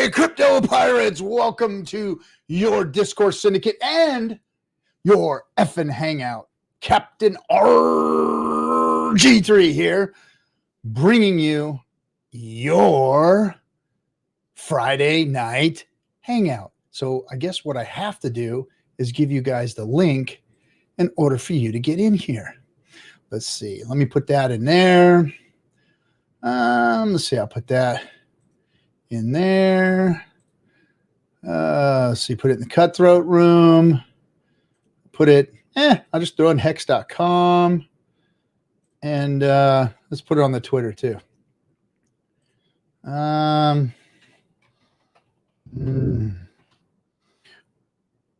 Hey, crypto pirates, welcome to your Discourse Syndicate and your FN Hangout. Captain RG3 here, bringing you your Friday night hangout. So I guess what I have to do is give you guys the link in order for you to get in here. Let's see. Let me put that in there. Let's see. I'll put that in there. Let's see. Put it in the Cutthroat room. Put it. I'll just throw in hex.com. And let's put it on the Twitter too.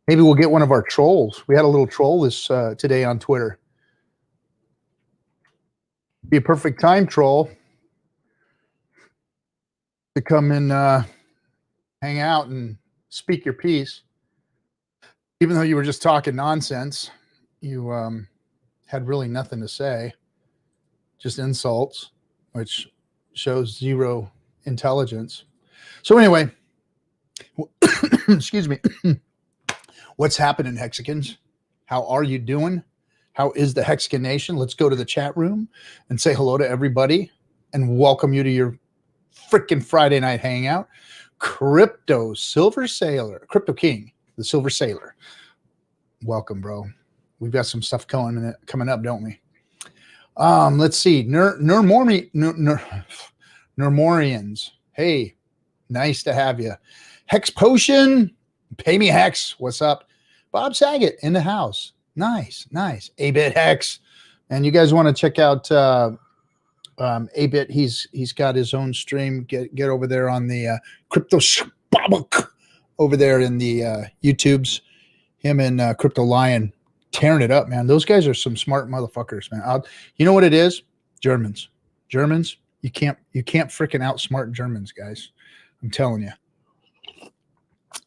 Maybe we'll get one of our trolls. We had a little troll this today on Twitter. Be a perfect time, troll, to come and hang out and speak your piece. Even though you were just talking nonsense, you had really nothing to say, just insults, which shows zero intelligence. So anyway, excuse me. What's happening, Hexicans? How are you doing? How is the Hexican Nation? Let's go to the chat room and say hello to everybody and welcome you to your freaking Friday night hangout. Crypto Silver Sailor, Crypto King, the Silver Sailor. Welcome, bro. We've got some stuff coming up, don't we? Let's see. Nermorians. Hey, nice to have you. Hex Potion. Pay me Hex. What's up? Bob Saget in the house. Nice, nice. 8-Bit Hex. And you guys want to check out 8-Bit? He's got his own stream. Get over there on the Crypto Shababak over there in the YouTubes. Him and Crypto Lion tearing it up, man. Those guys are some smart motherfuckers, man. You know what it is? Germans. You can't freaking outsmart Germans, guys. I'm telling you.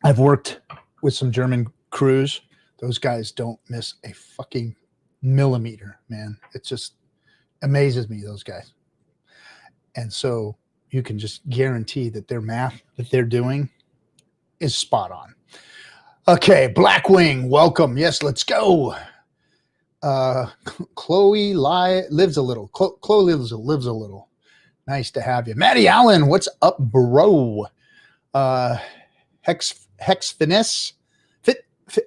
I've worked with some German crews. Those guys don't miss a fucking millimeter, man. It just amazes me, those guys. And so you can just guarantee that their math that they're doing is spot on. Okay, Blackwing, welcome. Yes, let's go. Chloe lives a little. Chloe lives a little. Nice to have you. Maddie Allen, what's up, bro? Hex Finesse.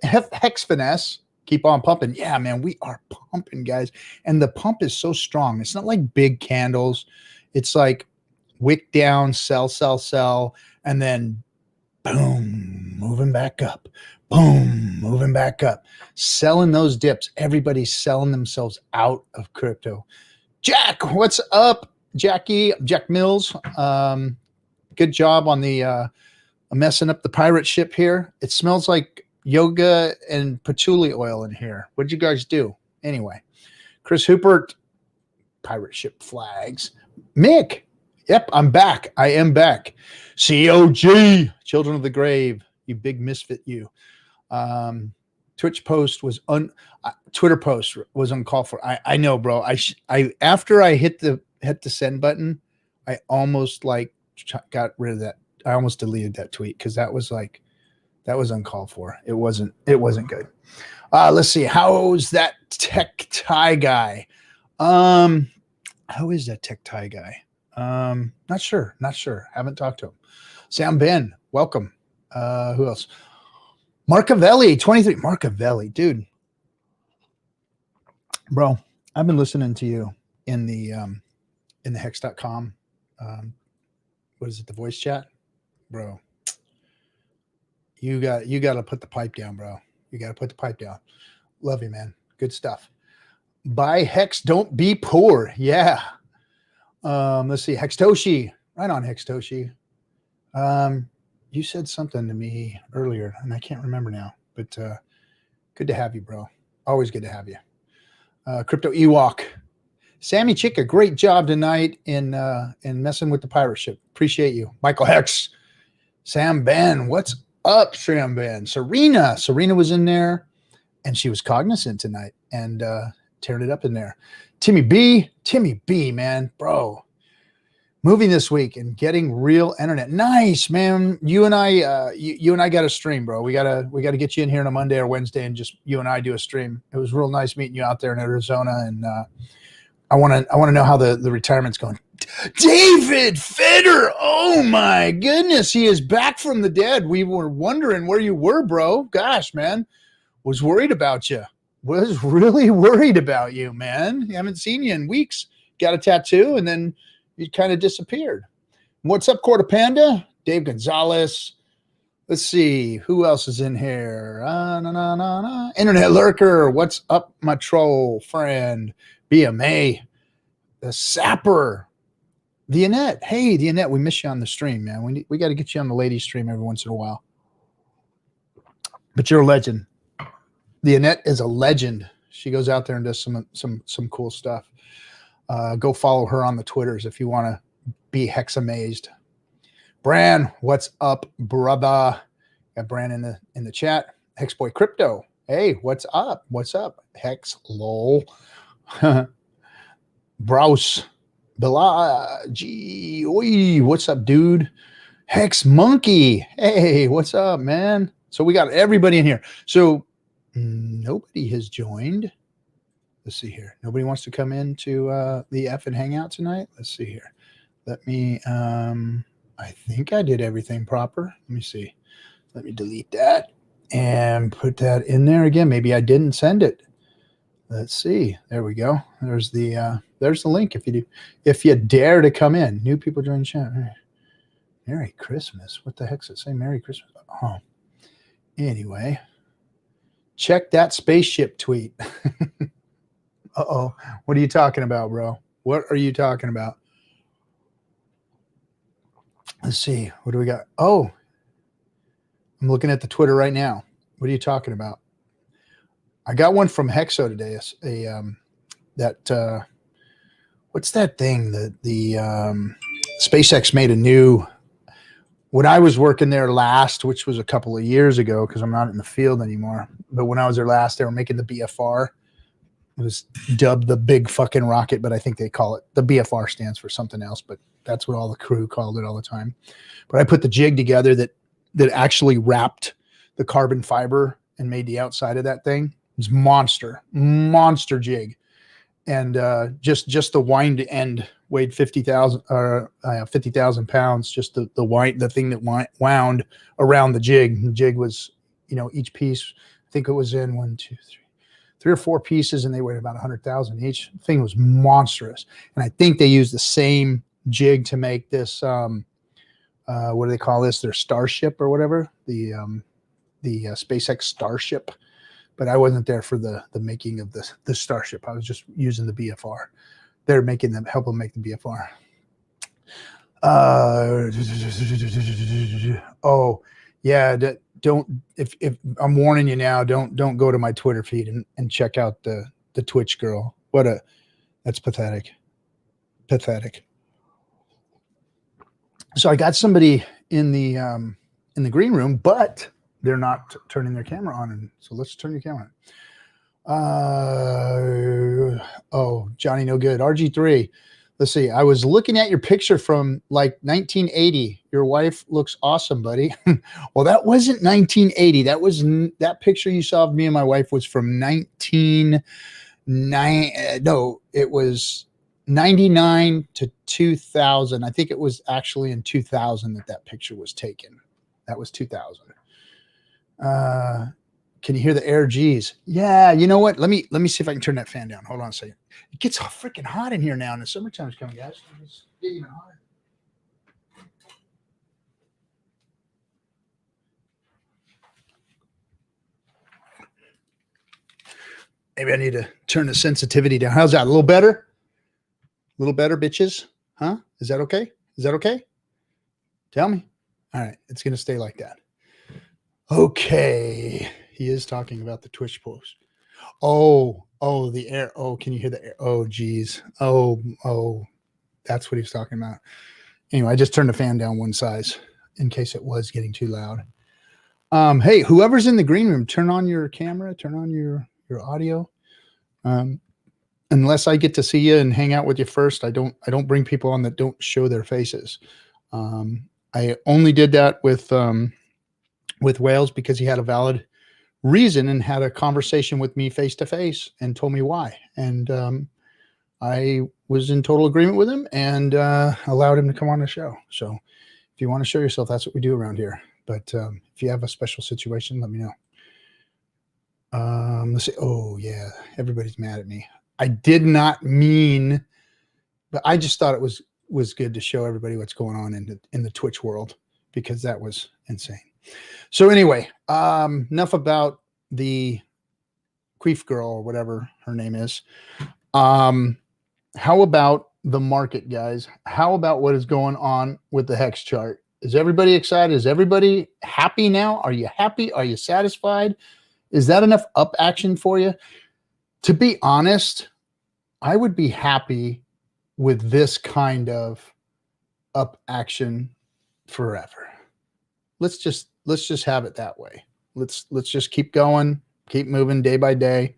Hex Finesse. Keep on pumping. Yeah, man, we are pumping, guys. And the pump is so strong. It's not like big candles. It's like wick down, sell, and then boom, moving back up. Boom, moving back up. Selling those dips. Everybody's selling themselves out of crypto. Jack, what's up? Jackie, Jack Mills. Good job on the messing up the pirate ship here. It smells like yoga and patchouli oil in here. What'd you guys do? Anyway, Chris Hoopert, pirate ship flags. Mick, yep, I'm back. I am back. COG, Children of the Grave, you big misfit, you. Twitch post was Twitter post was uncalled for. I know, bro. I after I hit the send button, I almost got rid of that. I almost deleted that tweet because that was uncalled for. It wasn't good. Let's see. How's that tech tie guy? How is that tech tie guy? Not sure. Haven't talked to him. Sam Ben, welcome. Who else? Marcavelli, 23. Marcavelli, dude. Bro, I've been listening to you in the hex.com. What is it? The voice chat? Bro, you got to put the pipe down, bro. You got to put the pipe down. Love you, man. Good stuff. Buy Hex, don't be poor. Yeah. Let's see. Hextoshi. Right on, Hextoshi. You said something to me earlier, and I can't remember now. But good to have you, bro. Always good to have you. Crypto Ewok. Sammy Chica, great job tonight in messing with the pirate ship. Appreciate you. Michael Hex. Sam Ben, what's up, Sam Ben? Serena was in there, and she was cognizant tonight and tearing it up in there. Timmy B, man, bro. moving this week and getting real internet. Nice, man. You and I, you and I got a stream, bro. We gotta get you in here on a Monday or Wednesday and just you and I do a stream. It was real nice meeting you out there in Arizona, and I want to know how the retirement's going. David Fitter, oh my goodness, he is back from the dead. We were wondering where you were, bro. Gosh, man, was worried about you. Was really worried about you, man. Haven't seen you in weeks. Got a tattoo, and then you kind of disappeared. What's up, Quarter Panda? Dave Gonzalez. Let's see. Who else is in here? Internet Lurker. What's up, my troll friend? BMA. The Sapper. The Annette. Hey, the Annette. We miss you on the stream, man. We got to get you on the ladies stream every once in a while. But you're a legend. The Annette is a legend. She goes out there and does some cool stuff. Go follow her on the Twitters if you want to be hex amazed. Bran, what's up, brother? Got Bran in the chat. Hexboy Crypto. Hey, what's up? What's up? Hex lol. Browse. Bela. Gee, oi, what's up, dude? Hex Monkey. Hey, what's up, man? So we got everybody in here. So nobody has joined. Let's see here. Nobody wants to come into the FN Hangout tonight. Let's see here. Let me, I think I did everything proper. Let me see. Let me delete that and put that in there again. Maybe I didn't send it. Let's see. There we go. There's the link if you dare to come in. New people join the chat. Merry Christmas. What the heck does it say? Merry Christmas. Oh. Anyway, check that spaceship tweet. Uh-oh. What are you talking about, bro? What are you talking about? Let's see. What do we got? Oh, I'm looking at the Twitter right now. What are you talking about? I got one from Hexo today. What's that thing that the SpaceX made a new, when I was working there last, which was a couple of years ago, because I'm not in the field anymore. But when I was there last, they were making the BFR. It was dubbed the big fucking rocket, but I think they call it, the BFR stands for something else, but that's what all the crew called it all the time. But I put the jig together that actually wrapped the carbon fiber and made the outside of that thing. It was monster jig. And just the wind end weighed 50,000 pounds, just the thing that wound around the jig. The jig was, each piece, I think it was in 3 or 4 pieces, and they weighed about 100,000 each. The thing was monstrous. And I think they used the same jig to make this, what do they call this? Their Starship or whatever, the SpaceX Starship. But I wasn't there for the making of the Starship. I was just using the BFR. They're making them, help them make the BFR. Oh, yeah. Don't, if I'm warning you now, don't go to my Twitter feed and check out the Twitch girl. That's pathetic. Pathetic. So I got somebody in the green room, but they're not turning their camera on. And so let's turn your camera on. Oh, Johnny, no good. RG3. Let's see. I was looking at your picture from like 1980. Your wife looks awesome, buddy. Well, that wasn't 1980. That picture you saw of me and my wife was from 99 to 2000. I think it was actually in 2000 that picture was taken. That was 2000. Can you hear the air G's? Yeah, you know what? Let me see if I can turn that fan down. Hold on a second. It gets all freaking hot in here now, and the summertime's coming, guys. It's getting even hotter. Maybe I need to turn the sensitivity down. How's that? A little better? A little better, bitches? Huh? Is that okay? Is that okay? Tell me. All right. It's going to stay like that. Okay. He is talking about the Twitch post. Oh, the air. Oh, can you hear the air? Oh, geez. Oh, that's what he was talking about. Anyway, I just turned the fan down one size in case it was getting too loud. Hey, whoever's in the green room, turn on your camera, turn on your audio. And unless I get to see you and hang out with you first, I don't bring people on that don't show their faces. I only did that with Wales because he had a valid reason and had a conversation with me face to face and told me why. And I was in total agreement with him and allowed him to come on the show. So if you want to show yourself, that's what we do around here. But if you have a special situation, let me know. Let's see. Oh yeah, everybody's mad at me. I did not mean, but I just thought it was good to show everybody what's going on in the Twitch world, because that was insane. So anyway, enough about the queef girl or whatever her name is. How about the market, guys? How about what is going on with the Hex chart? Is everybody excited? Is everybody happy now? Are you happy? Are you satisfied? Is that enough up action for you? To be honest, I would be happy with this kind of up action forever. Let's just have it that way. Let's just keep going, keep moving day by day.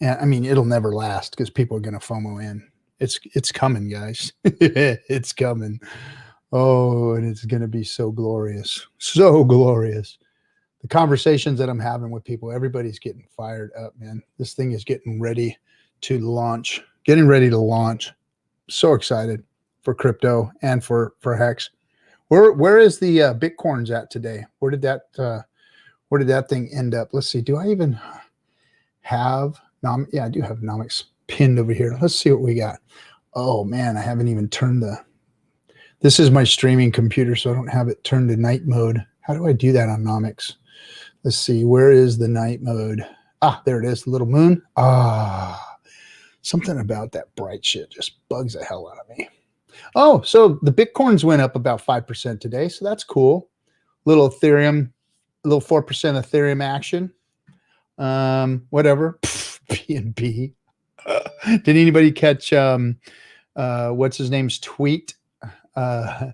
And I mean, it'll never last because people are going to FOMO in. It's coming, guys. It's coming. Oh, and it's going to be so glorious. So glorious. The conversations that I'm having with people, everybody's getting fired up, man. This thing is getting ready to launch. Getting ready to launch. So excited for crypto and for Hex. Where is the Bitcoins at today? Where did that thing end up? Let's see. Do I even have yeah, I do have nomics pinned over here. Let's see what we got. Oh man, I haven't even turned this is my streaming computer, so I don't have it turned to night mode. How do I do that on nomics? Let's see. Where is the night mode? Ah, there it is. The little moon. Ah, something about that bright shit just bugs the hell out of me. Oh, so the Bitcoins went up about 5% today. So that's cool. Little Ethereum, a little 4% Ethereum action. Whatever. BNB. Did anybody catch what's his name's tweet? The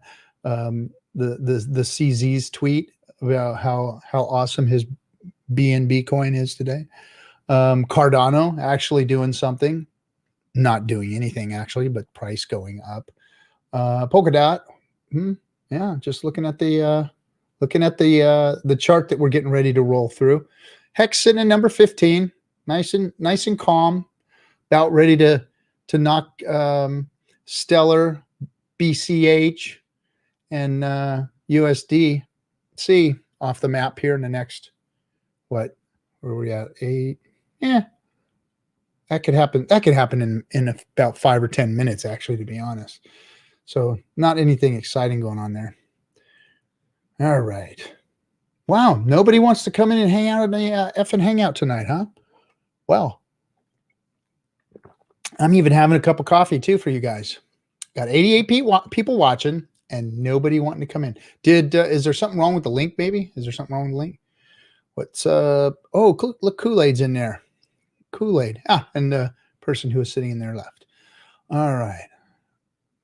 CZ's tweet about how awesome his BNB coin is today. Cardano actually doing something, not doing anything actually, but price going up. Polkadot, yeah, just looking at the chart that we're getting ready to roll through. Hex sitting at number 15, nice and calm, about ready to knock Stellar, BCH, and USD C off the map here in the next, what, where are we at? 8? Yeah, that could happen. That could happen in about 5 or 10 minutes, actually, to be honest. So not anything exciting going on there. All right. Wow, nobody wants to come in and hang out at the FN Hangout tonight, huh? Well, I'm even having a cup of coffee too for you guys. Got 88 people watching and nobody wanting to come in. Is there something wrong with the link, maybe? Is there something wrong with the link? What's oh, look, Kool-Aid's in there. Kool-Aid. And the person who is sitting in there left. All right.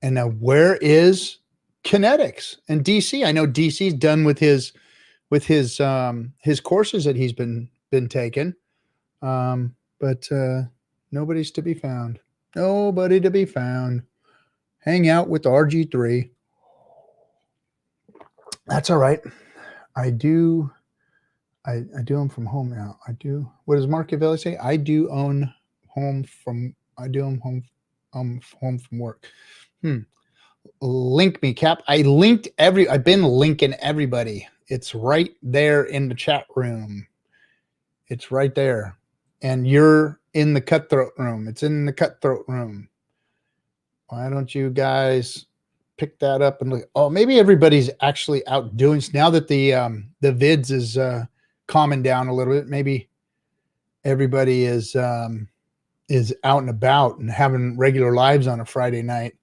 And now where is KNTX and DC? I know DC's done with his courses that he's been taking. But nobody's to be found. Nobody to be found. Hang out with RG3. That's all right. I do them from home now. I do. What does Marcavelli say? I do own home from work. Link me, Cap. I've been linking everybody. It's right there in the chat room. It's right there. And you're in the cutthroat room. It's in the cutthroat room. Why don't you guys pick that up and look? Oh, maybe everybody's actually out doing now that the vids is calming down a little bit. Maybe everybody is out and about and having regular lives on a Friday night,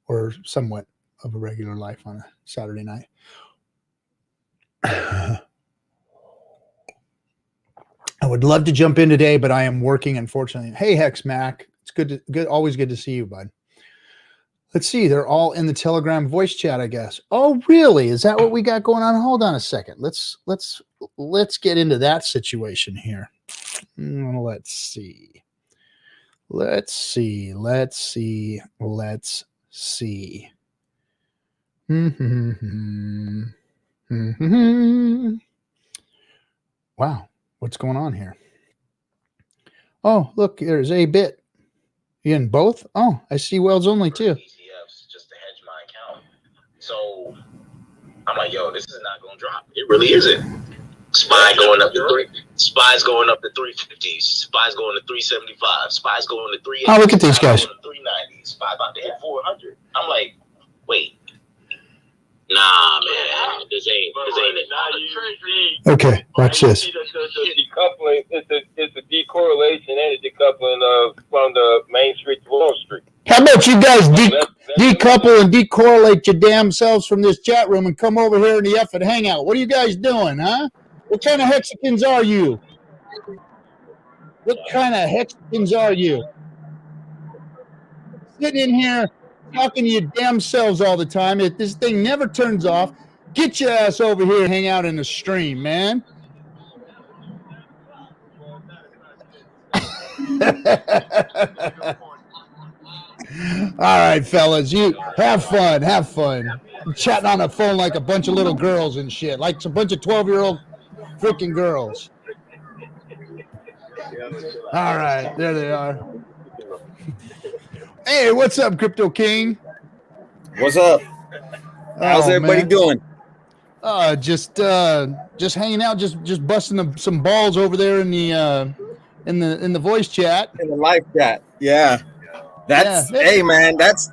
or somewhat of a regular life on a Saturday night. I would love to jump in today, but I am working, unfortunately. Hey, Hex Mac. It's good. Always good to see you, bud. Let's see. They're all in the Telegram voice chat, I guess. Oh, really? Is that what we got going on? Hold on a second. Let's get into that situation here. Let's see. Let's see. Wow, what's going on here? Oh, look, there's a bit. You in both? Oh, I see Wells only too. ETFs just to hedge my account. So I'm like, yo, this is not gonna drop. It really isn't. SPY going up to SPY's going up to 350. SPY's going to 375. SPY's going to 380. Oh, look at these guys. 390. SPY about to hit 400. I'm like, wait. Nah, man, this ain't it. Okay, watch this. Decoupling, it's a decorrelation and a decoupling from the Main Street to Wall Street. How about you guys decouple and decorrelate your damn selves from this chat room and come over here in the FN Hangout? What are you guys doing, huh? What kind of Hexicans are you? What kind of Hexicans are you? Sitting in here talking to your damn selves all the time. If this thing never turns off, get your ass over here and hang out in the stream, man. All right, fellas, you have fun. I'm chatting on the phone like a bunch of little girls and shit, like a bunch of 12-year-old freaking girls. All right, there they are. Hey, what's up, Crypto King? What's up? How's everybody doing? Just hanging out, just busting some balls over there in the voice chat, in the live chat. Yeah, hey man, that's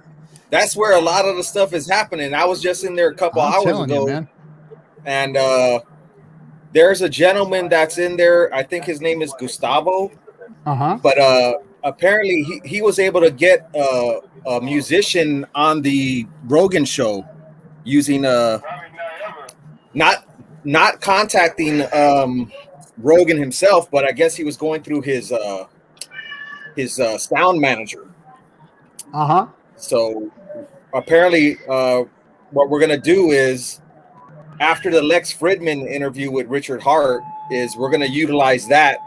where a lot of the stuff is happening. I was just in there a couple hours ago, man. And there's a gentleman that's in there. I think his name is Gustavo. But apparently he was able to get a musician on the Rogan show using not contacting Rogan himself, but I guess he was going through his sound manager. So apparently what we're gonna do is, after the Lex Fridman interview with Richard Hart, is we're gonna utilize that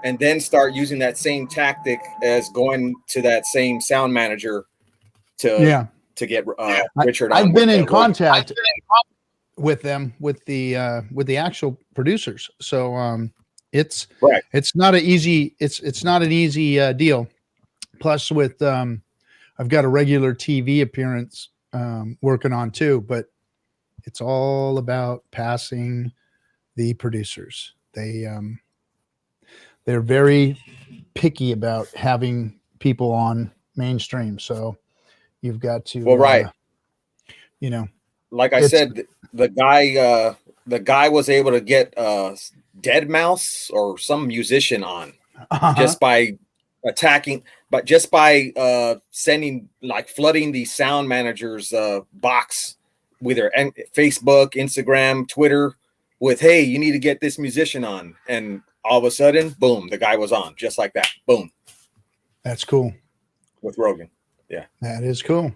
and then start using that same tactic as going to that same sound manager to get Richard. I've been in contact with them, with the actual producers. So it's not an easy deal. Plus, with I've got a regular TV appearance working on too, but it's all about passing the producers. They're very picky about having people on mainstream. So you've got to, like I said, the guy was able to get Dead Mouse or some musician on just by attacking, but just by sending, like, flooding the sound manager's box with their Facebook, Instagram, Twitter with, hey, you need to get this musician on. And all of a sudden, boom, the guy was on just like that. Boom. That's cool. With Rogan. Yeah. That is cool.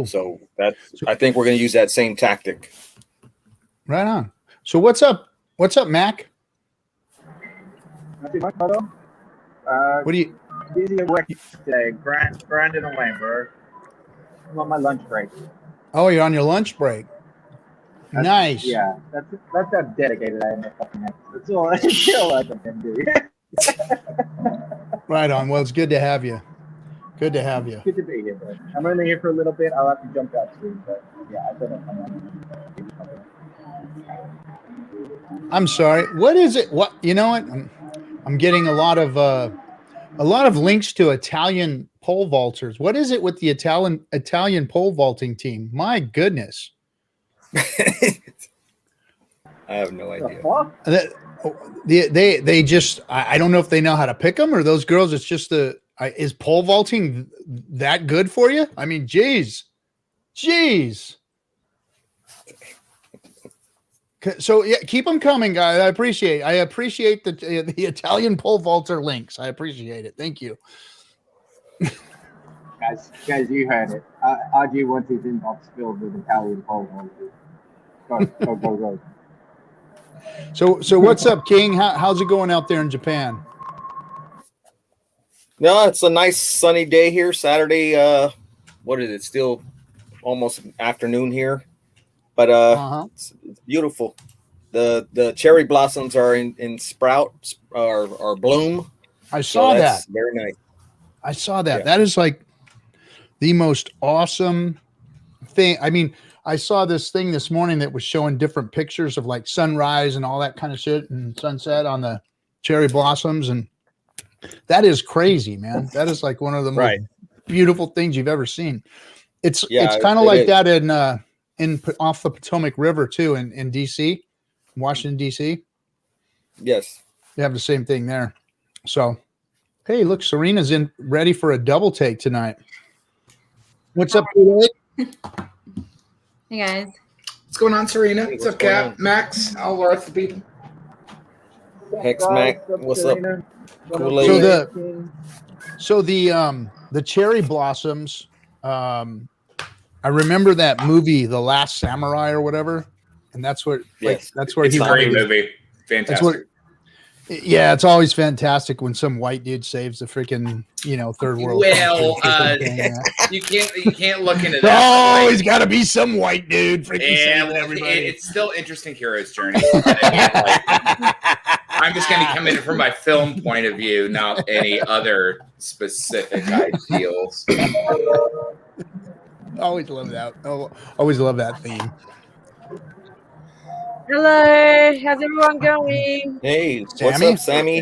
So I think we're going to use that same tactic. Right on. So what's up? What's up, Mac? Nothing much, brother. What do you? Busy at work today. Grinding away, bro. I'm on my lunch break. Oh, you're on your lunch break. Nice. Yeah, that's how dedicated I am to fucking it. That's all I feel like I can do. Right on. Well, it's good to have you. Good to have you. Good to be here, bro. I'm only here for a little bit. I'll have to jump out soon, but yeah, I don't know. I'm sorry. What is it? What, you know what? I'm getting a lot of links to Italian pole vaulters. What is it with the Italian pole vaulting team? My goodness. I have no idea. They just, I don't know if they know how to pick them, or those girls. It's just is pole vaulting that good for you? I mean, geez. So yeah, keep them coming, guys. I appreciate the Italian pole vaulter links. I appreciate it. Thank you. Guys, you heard it. RG wants his inbox filled with Italian pole vaulters. Go. So what's up, King? How's it going out there in Japan? No, it's a nice sunny day here. Saturday. What is it? Still almost afternoon here, but it's beautiful. The cherry blossoms are in sprout or bloom. I saw that. Very nice. I saw that. Yeah. That is like the most awesome thing. I mean, I saw this thing this morning that was showing different pictures of like sunrise and all that kind of shit and sunset on the cherry blossoms. And that is crazy, man. That is like one of the most beautiful things you've ever seen. It's kind of like that in off the Potomac River too, in DC, Washington, DC. Yes. You have the same thing there. So, hey, look, Serena's ready for a double take tonight. What's up, today? Hey guys. What's going on, Serena? What's up, Cap? Max? All our people. Hex Mac, what's up? So the cherry blossoms. I remember that movie, The Last Samurai or whatever, and that's what. That's where it's a great movie. Fantastic. Yeah, it's always fantastic when some white dude saves the freaking third world. Well, you can't look into that. Oh, he's got to be some white dude freaking saving everybody. It's still interesting hero's journey. I'm just going to come in from my film point of view, not any other specific ideals. Always love that. Always love that theme. Hello, how's everyone going? Hey, Sammy? what's up, Sammy?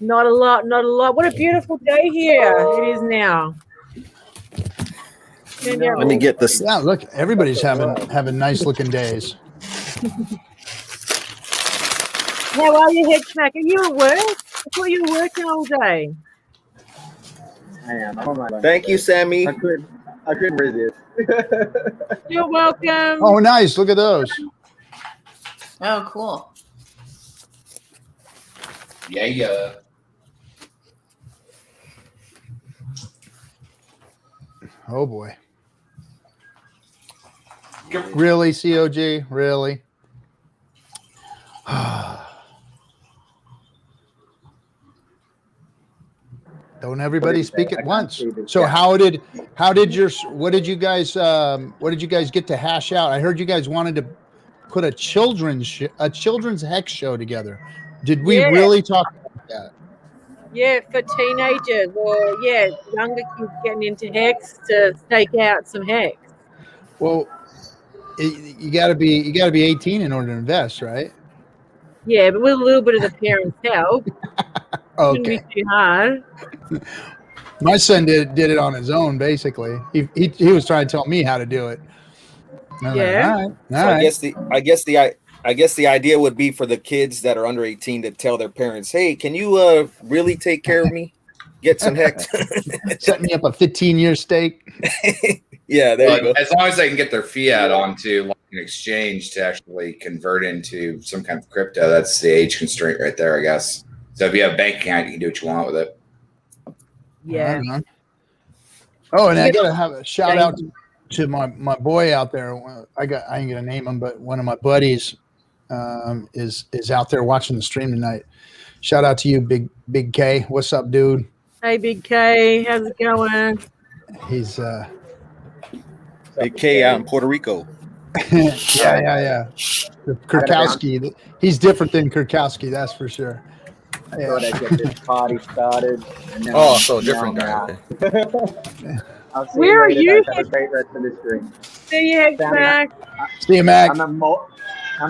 Not a lot. What a beautiful day here it is now. Let me get this. Yeah, look, everybody's having nice looking days. How are you, Headsmack? Are you at work? I thought you were working all day. I am. I'm on my lunch. Thank you, Sammy. I couldn't resist. You're welcome. Oh, nice. Look at those. Oh, cool. Yeah. Oh boy. Really, COG? Really? Don't everybody speak at once. So what did you guys get to hash out? I heard you guys wanted to put a children's hex show together. Did we really talk about that? Yeah, for teenagers or younger kids getting into hex to take out some hex. Well, you got to be 18 in order to invest, right? Yeah, but with a little bit of the parents' help. Okay. Shouldn't be too hard. My son did it on his own, basically. He was trying to tell me how to do it. Yeah. All right. I guess the idea would be for the kids that are under 18 to tell their parents, "Hey, can you really take care of me? Get some hex." Set me up a 15-year stake. Yeah, there you go. As long as they can get their fiat onto like an exchange to actually convert into some kind of crypto, that's the age constraint right there, I guess. So if you have a bank account, you can do what you want with it. Yeah. Oh, and I gotta have a shout out to my boy out there. I ain't gonna name him, but one of my buddies is out there watching the stream tonight. Shout out to you, Big K. What's up, dude? Hey, Big K. How's it going? He's Big K out in Puerto Rico. yeah. The Kurkowski. He's different than Kurkowski, that's for sure. I thought I'd get this party started. So different guy. I'll see Where are later, you? guys. Have a great rest of the stream. See you, Headsmack. See you, Mac. I'm a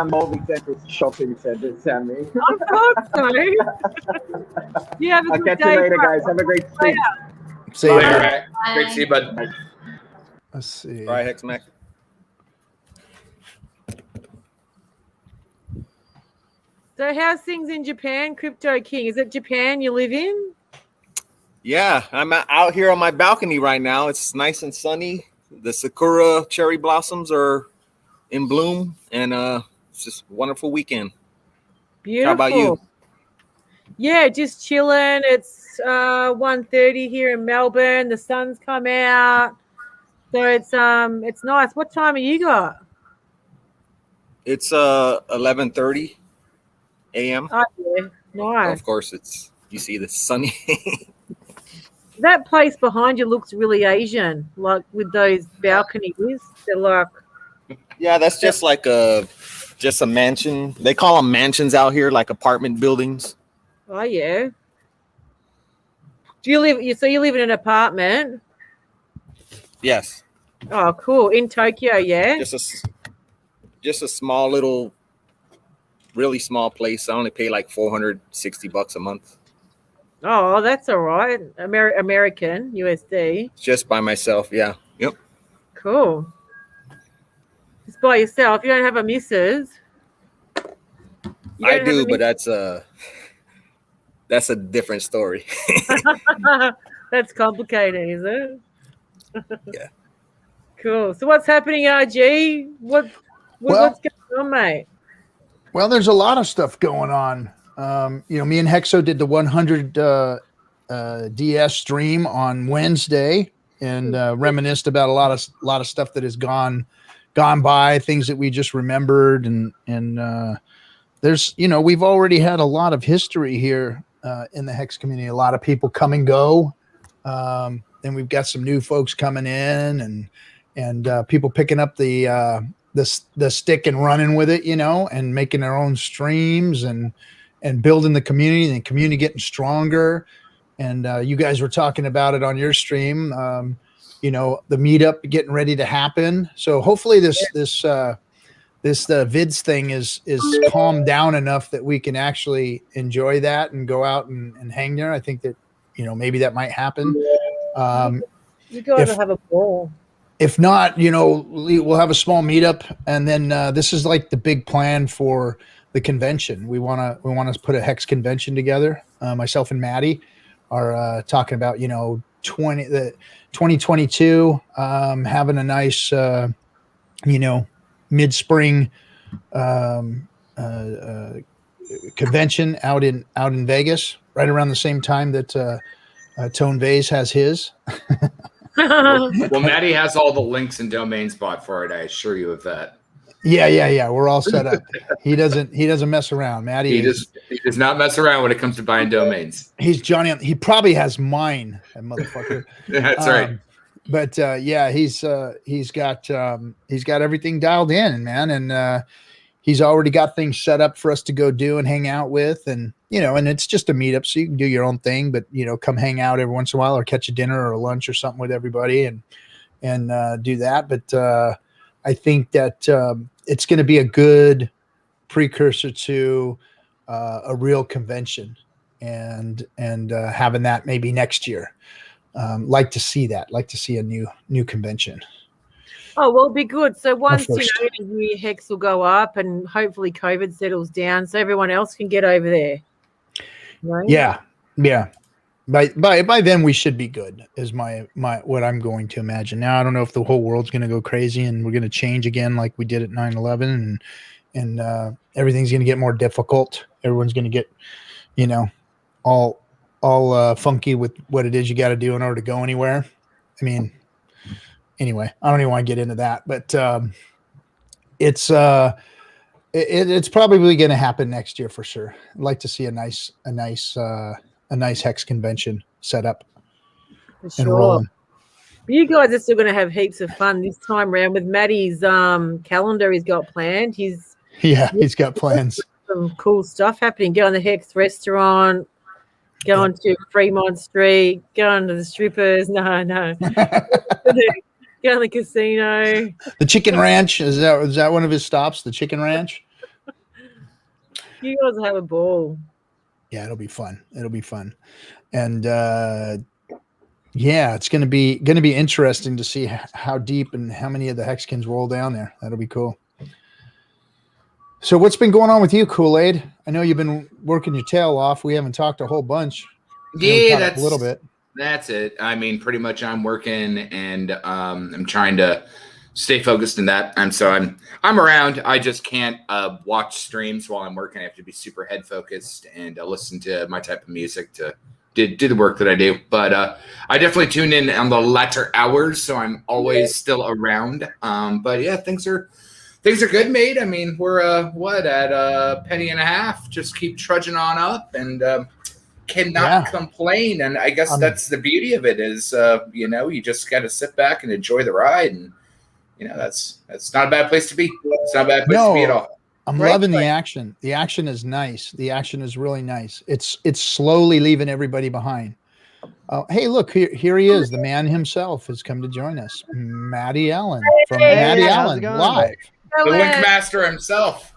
Mulvey Central shopping center, Sammy. I thought so. You have a I'll good catch you day, later, bro. guys. Have a great stream. See you. Later, Mac. Mac. Great to see you, bud. Let's see. All right, Hex Mac. So how's things in Japan, Crypto King? Is it Japan you live in? Yeah, I'm out here on my balcony right now. It's nice and sunny. The sakura cherry blossoms are in bloom, and it's just a wonderful weekend. Beautiful. How about you? Yeah, just chilling. It's 1:30 here in Melbourne. The sun's come out, so it's nice. What time have you got? It's 11:30 a.m. Oh, yeah, nice. Of course, it's You see the sunny. That place behind you looks really Asian, like with those balconies. They're like, Yeah, that's just like a mansion. They call them mansions out here, like apartment buildings. oh yeah. Do you live? So you live in an apartment? Yes, Oh, cool. In Tokyo, yeah. just a small little, really small place. I only pay like $460 a month. Oh, that's all right. American USD. Just by myself. Yeah. Yep. Cool. Just by yourself. You don't have a missus. You I don't have do, a but that's a different story. That's complicated, is it? Yeah. Cool. So what's happening, RG? What's going on, mate? Well, there's a lot of stuff going on. Me and Hexo did the 100 DS stream on Wednesday and reminisced about a lot of stuff that has gone by, things that we just remembered, and there's we've already had a lot of history here in the Hex community. A lot of people come and go, and we've got some new folks coming in, and people picking up the stick and running with it, and making their own streams and building the community, and the community getting stronger. And you guys were talking about it on your stream, the meetup getting ready to happen. So hopefully this vids thing is calmed down enough that we can actually enjoy that and go out and hang there. I think that, maybe that might happen. You guys will have a ball. If not, we'll have a small meetup, and then this is like the big plan for the convention. We want to put a Hex convention together. Myself and Maddie are talking about 2022 having a nice mid-spring convention out in Vegas, right around the same time that Tone Vase has his. Well, Maddie has all the links and domains bought for it. I assure you of that. Yeah. We're all set up. He doesn't mess around. Maddie, he does not mess around when it comes to buying domains. He's Johnny. He probably has mine, that motherfucker. That's right. But he's got everything dialed in, man, and he's already got things set up for us to go do and hang out with, and and it's just a meetup, so you can do your own thing, but come hang out every once in a while, or catch a dinner or a lunch or something with everybody, and do that. But I think that it's going to be a good precursor to a real convention, and having that maybe next year. Like to see a new convention. Oh, well, it'll be good. So once first. the new Hex will go up, and hopefully COVID settles down, so everyone else can get over there. Right? Yeah. By then we should be good, is my what I'm going to imagine. Now I don't know if the whole world's going to go crazy and we're going to change again like we did at 9/11, and everything's going to get more difficult. Everyone's going to get all funky with what it is you got to do in order to go anywhere. I mean, anyway, I don't even want to get into that, but it's probably going to happen next year for sure. I'd like to see a nice Hex convention set up. For sure. Rolling. You guys are still going to have heaps of fun this time around with Maddie's calendar he's got planned. He's got plans. Some cool stuff happening. Go on the Hex restaurant. Going to Fremont Street, going to the strippers. No. Go to the casino. The Chicken Ranch, is that one of his stops? The Chicken Ranch. You guys will have a ball. Yeah, it'll be fun. And it's gonna be interesting to see how deep and how many of the Hexicans roll down there. That'll be cool. So what's been going on with you, Kool-Aid? I know you've been working your tail off. We haven't talked a whole bunch. Yeah, that's a little bit. That's it. I mean, pretty much I'm working, and I'm trying to stay focused in that. I'm around. I just can't watch streams while I'm working. I have to be super head focused and listen to my type of music to do the work that I do. But I definitely tune in on the latter hours, so I'm always still around. But yeah, things are good, mate. I mean, we're at a penny and a half. Just keep trudging on up, and cannot complain, and I guess that's the beauty of it is, you know, you just got to sit back and enjoy the ride, and you know that's not a bad place to be. It's not a bad place to be at all. I'm loving the action. The action is nice. The action is really nice. It's slowly leaving everybody behind. Hey, look, here he is. The man himself has come to join us. Matty Allen from Matty Allen live. The Link Master himself.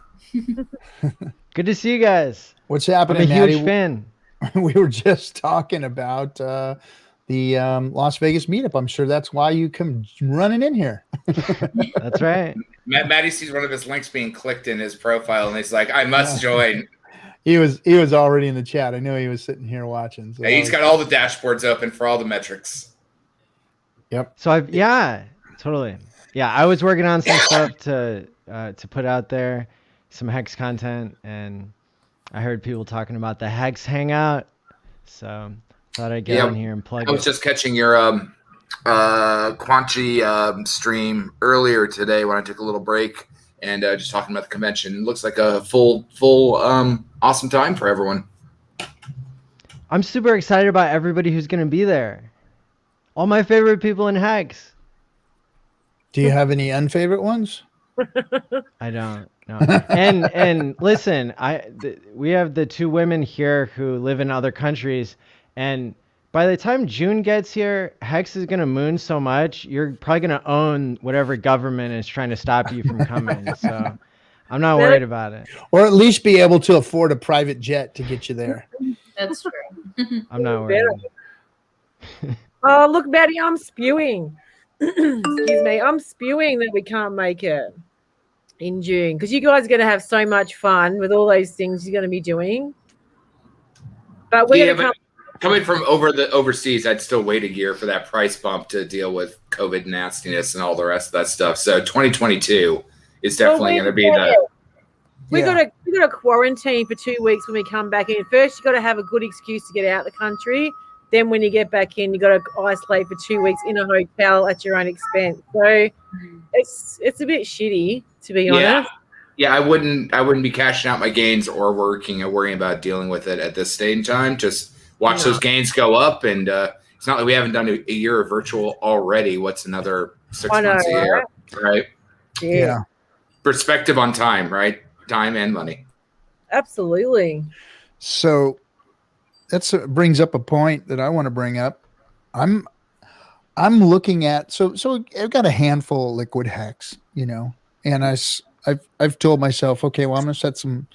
Good to see you guys. What's happening, I'm a Matty? huge fan. We were just talking about the Las Vegas meetup. I'm sure that's why you come running in here. That's right. Matty sees one of his links being clicked in his profile, and he's like, "I must join." He was already in the chat. I knew he was sitting here watching. So he's got all the dashboards open for all the metrics. Yep. So totally. Yeah, I was working on some stuff to put out there, some Hex content, and I heard people talking about the Hex Hangout, so thought I'd get on here and plug it. I was just catching your Quanchi stream earlier today when I took a little break and just talking about the convention. It looks like a full awesome time for everyone. I'm super excited about everybody who's going to be there. All my favorite people in Hex. Do you have any unfavorite ones? I don't. No. And listen, we have the two women here who live in other countries, and by the time June gets here, Hex is going to moon so much, you're probably going to own whatever government is trying to stop you from coming. So I'm not worried about it. Or at least be able to afford a private jet to get you there. That's true. I'm not worried. Oh, look, Maddie, I'm spewing. Excuse me. I'm spewing that we can't make it in June because you guys are going to have so much fun with all those things you're going to be doing. But we're going to come. Coming from overseas, I'd still wait a year for that price bump to deal with COVID nastiness and all the rest of that stuff. So 2022 is definitely going to be the. We got to quarantine for 2 weeks when we come back in. First, you got to have a good excuse to get out of the country. Then, when you get back in, you got to isolate for 2 weeks in a hotel at your own expense. So it's a bit shitty, to be honest. Yeah, I wouldn't be cashing out my gains or working or worrying about dealing with it at this stage in time. Just watch those gains go up, and it's not like we haven't done a year of virtual already. What's another 6 months a year, right? Yeah. Perspective on time, right? Time and money. Absolutely. So that brings up a point that I want to bring up. I'm looking at so I've got a handful of liquid Hex, you know, and I've told myself, okay, well, I'm going to set some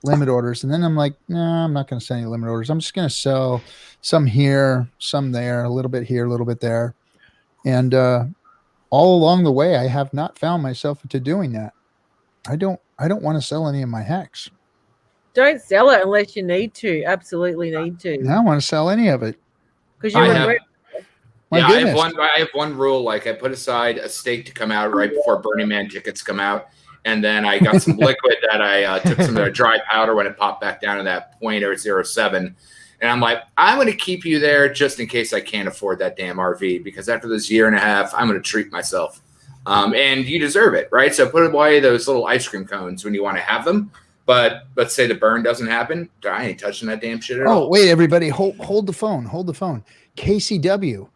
limit orders, and then I'm like, no, I'm not going to set any limit orders. I'm just going to sell some here, some there, a little bit here, a little bit there, and all along the way, I have not found myself to doing that. I don't want to sell any of my Hex. Don't sell it unless you need to. Absolutely need to. I don't want to sell any of it. Because I have one rule. Like I put aside a stake to come out right before Burning Man tickets come out. And then I got some liquid that I took some of the dry powder when it popped back down to that 0.007. And I'm like, I'm going to keep you there just in case I can't afford that damn RV, because after this year and a half, I'm going to treat myself. And you deserve it, right? So put away those little ice cream cones when you want to have them. But let's say the burn doesn't happen. I ain't touching that damn shit at all. Oh, wait, everybody, hold the phone. Hold the phone. KCW,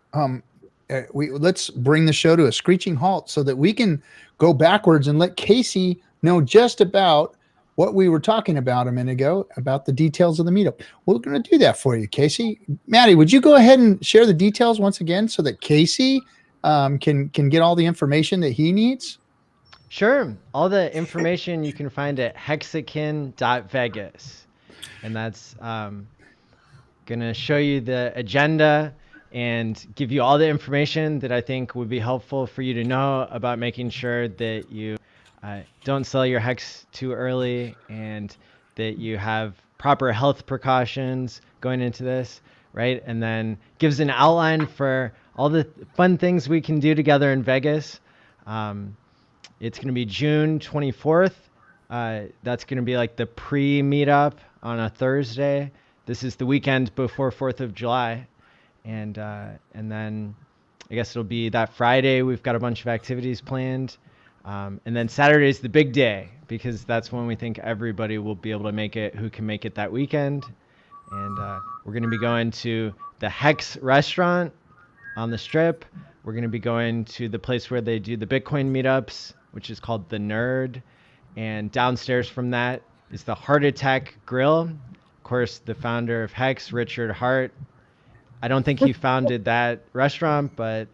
let's bring the show to a screeching halt so that we can go backwards and let Casey know just about what we were talking about a minute ago about the details of the meetup. We're going to do that for you, Casey. Maddie, would you go ahead and share the details once again so that Casey can get all the information that he needs? Sure. All the information you can find at hexican.vegas. And that's going to show you the agenda and give you all the information that I think would be helpful for you to know about making sure that you don't sell your Hex too early and that you have proper health precautions going into this, right? And then gives an outline for all the fun things we can do together in Vegas. It's going to be June 24th. That's going to be like the pre-meetup on a Thursday. This is the weekend before 4th of July. And then I guess it'll be that Friday. We've got a bunch of activities planned. And then Saturday is the big day because that's when we think everybody will be able to make it who can make it that weekend. And we're going to be going to the Hex restaurant on the Strip. We're going to be going to the place where they do the Bitcoin meetups, which is called The Nerd. And downstairs from that is the Heart Attack Grill. Of course, the founder of Hex, Richard Hart. I don't think he founded that restaurant, but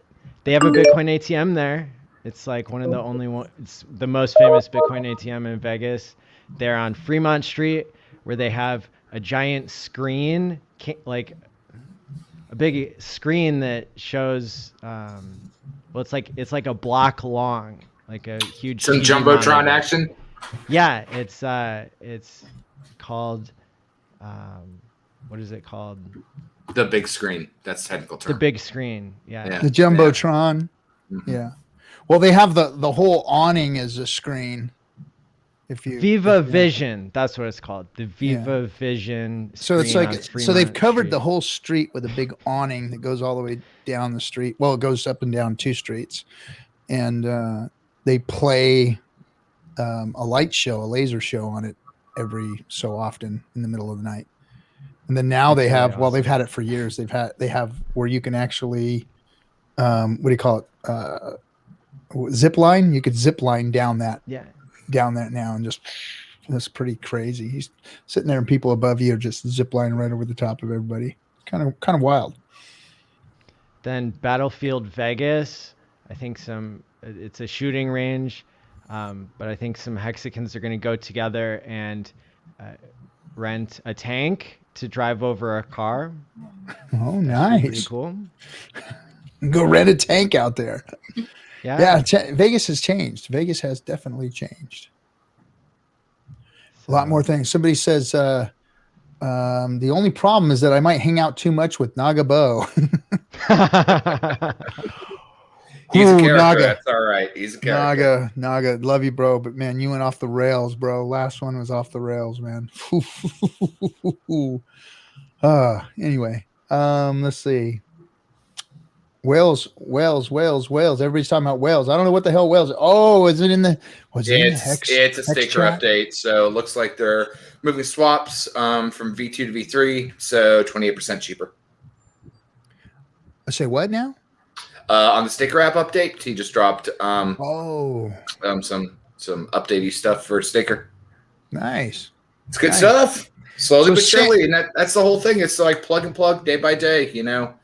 they have a Bitcoin ATM there. It's like one of the only one. It's the most famous Bitcoin ATM in Vegas. They're on Fremont Street, where they have a giant screen, like a big screen that shows. Well, it's like a block long, like a huge. Some TV jumbotron monitor. action. Yeah, it's called. What is it called? The big screen. That's technical term. The big screen. Yeah. The jumbotron. Mm-hmm. Yeah. Well, they have the whole awning as a screen. Viva Vision, that's what it's called. The Viva Vision. So it's like they've covered Street. the whole street with a big awning that goes all the way down the street. Well, it goes up and down 2 streets, and they play a light show, a laser show on it every so often in the middle of the night. And then now they have, well, they've had it for years. They have where you can actually, what do you call it? Zip line. You could zip line down that. Yeah. Down that now, and just that's pretty crazy. He's sitting there, and people above you are just zip lining right over the top of everybody. Kind of wild. Then Battlefield Vegas. I think it's a shooting range, but I think some Hexicans are going to go together and rent a tank to drive over a car. Oh, nice. Pretty cool. Go rent a tank out there. Yeah. Vegas has changed. Vegas has definitely changed. A lot more things. Somebody says the only problem is that I might hang out too much with Naga Bo. He's a character. Naga. That's all right. He's a character. Naga, love you, bro. But man, you went off the rails, bro. Last one was off the rails, man. Anyway, let's see. Wales. Everybody's talking about Wales. I don't know what the hell Wales. Oh, is it in the? It's a sticker update. So it looks like they're moving swaps from V2 to V3, so 28% cheaper. I say what now? On the sticker app update, he just dropped some updatey stuff for sticker. Nice. It's good stuff. Slowly So but surely, and that's the whole thing. It's like plug and plug day by day. You know,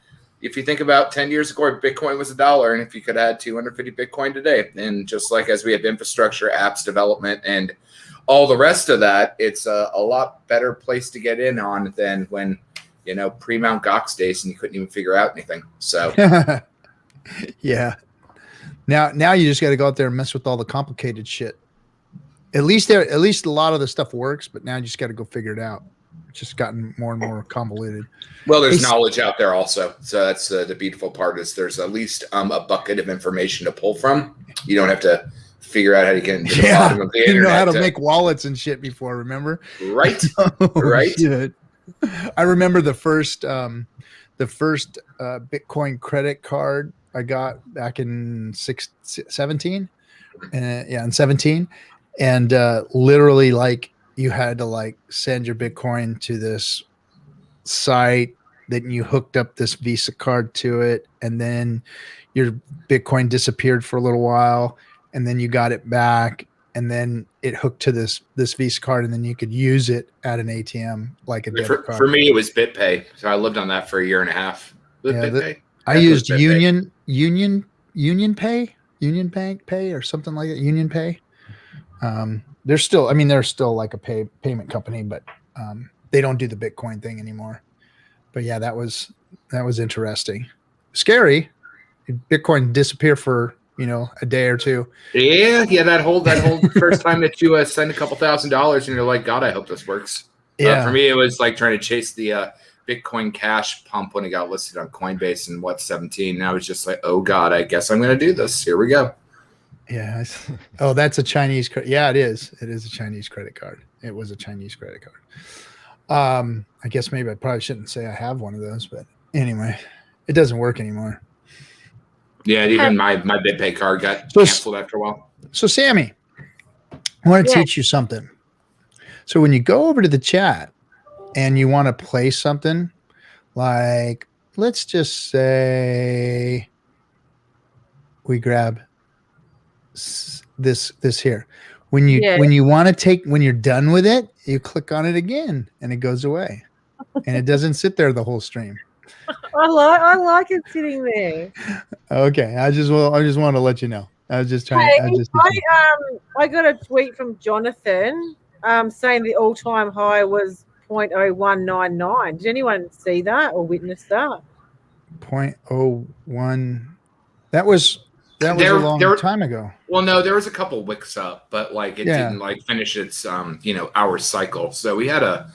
if you think about 10 years ago, Bitcoin was $1, and if you could add 250 Bitcoin today, and just like as we have infrastructure, apps development, and all the rest of that, it's a lot better place to get in on than when, you know, pre-Mount Gox days and you couldn't even figure out anything. So yeah. Now you just got to go out there and mess with all the complicated shit. At least a lot of the stuff works, but now you just got to go figure it out. It's just gotten more and more convoluted. Well, there's knowledge out there also. So that's the beautiful part is there's at least a bucket of information to pull from. You don't have to figure out how to get into the bottom of the internet. You know how to make wallets and shit before, remember? Right. Right. Shit. I remember the first Bitcoin credit card I got back in 17. In 17. And literally, like, you had to like send your Bitcoin to this site, then you hooked up this Visa card to it, and then your Bitcoin disappeared for a little while, and then you got it back, and then it hooked to this Visa card, and then you could use it at an ATM like a debit card. For me, it was BitPay, so I lived on that for a year and a half. I used Union Pay, Union Bank Pay, or something like that. Union Pay. They're still like a payment company, but they don't do the Bitcoin thing anymore. But yeah, that was interesting. Scary. Bitcoin disappear for, a day or two. Yeah. That whole first time that you send a couple $1,000 and you're like, God, I hope this works. Yeah. For me, it was like trying to chase the Bitcoin Cash pump when it got listed on Coinbase in 17. And I was just like, oh God, I guess I'm going to do this. Here we go. Yeah. Oh, that's a Chinese credit. Yeah, it is. It is a Chinese credit card. It was a Chinese credit card. I guess maybe I probably shouldn't say I have one of those, but anyway, it doesn't work anymore. Yeah, even my BitPay card got canceled after a while. So, Sammy, I want to teach you something. So when you go over to the chat and you want to play something, like let's just say we grab this here. When you want to take, when you're done with it, you click on it again and it goes away, and it doesn't sit there the whole stream. I like it sitting there. Okay, I just want to let you know. I was just trying. Hey, I got a tweet from Jonathan saying the all-time high was 0.0199. Did anyone see that or witness that? 0.01. That was a long time ago. Well, no, there was a couple wicks up, but like it didn't like finish its hour cycle. So we had a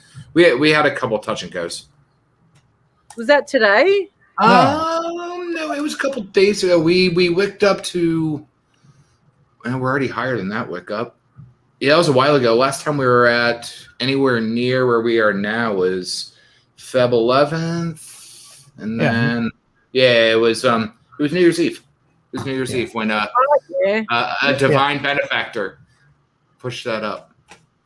couple touch and goes. Was that today? No, it was a couple days ago. We wicked up to, and we're already higher than that wick up. Yeah, that was a while ago. Last time we were at anywhere near where we are now was Feb 11th, and then it was New Year's Eve. It was New Year's Eve when a divine benefactor pushed that up.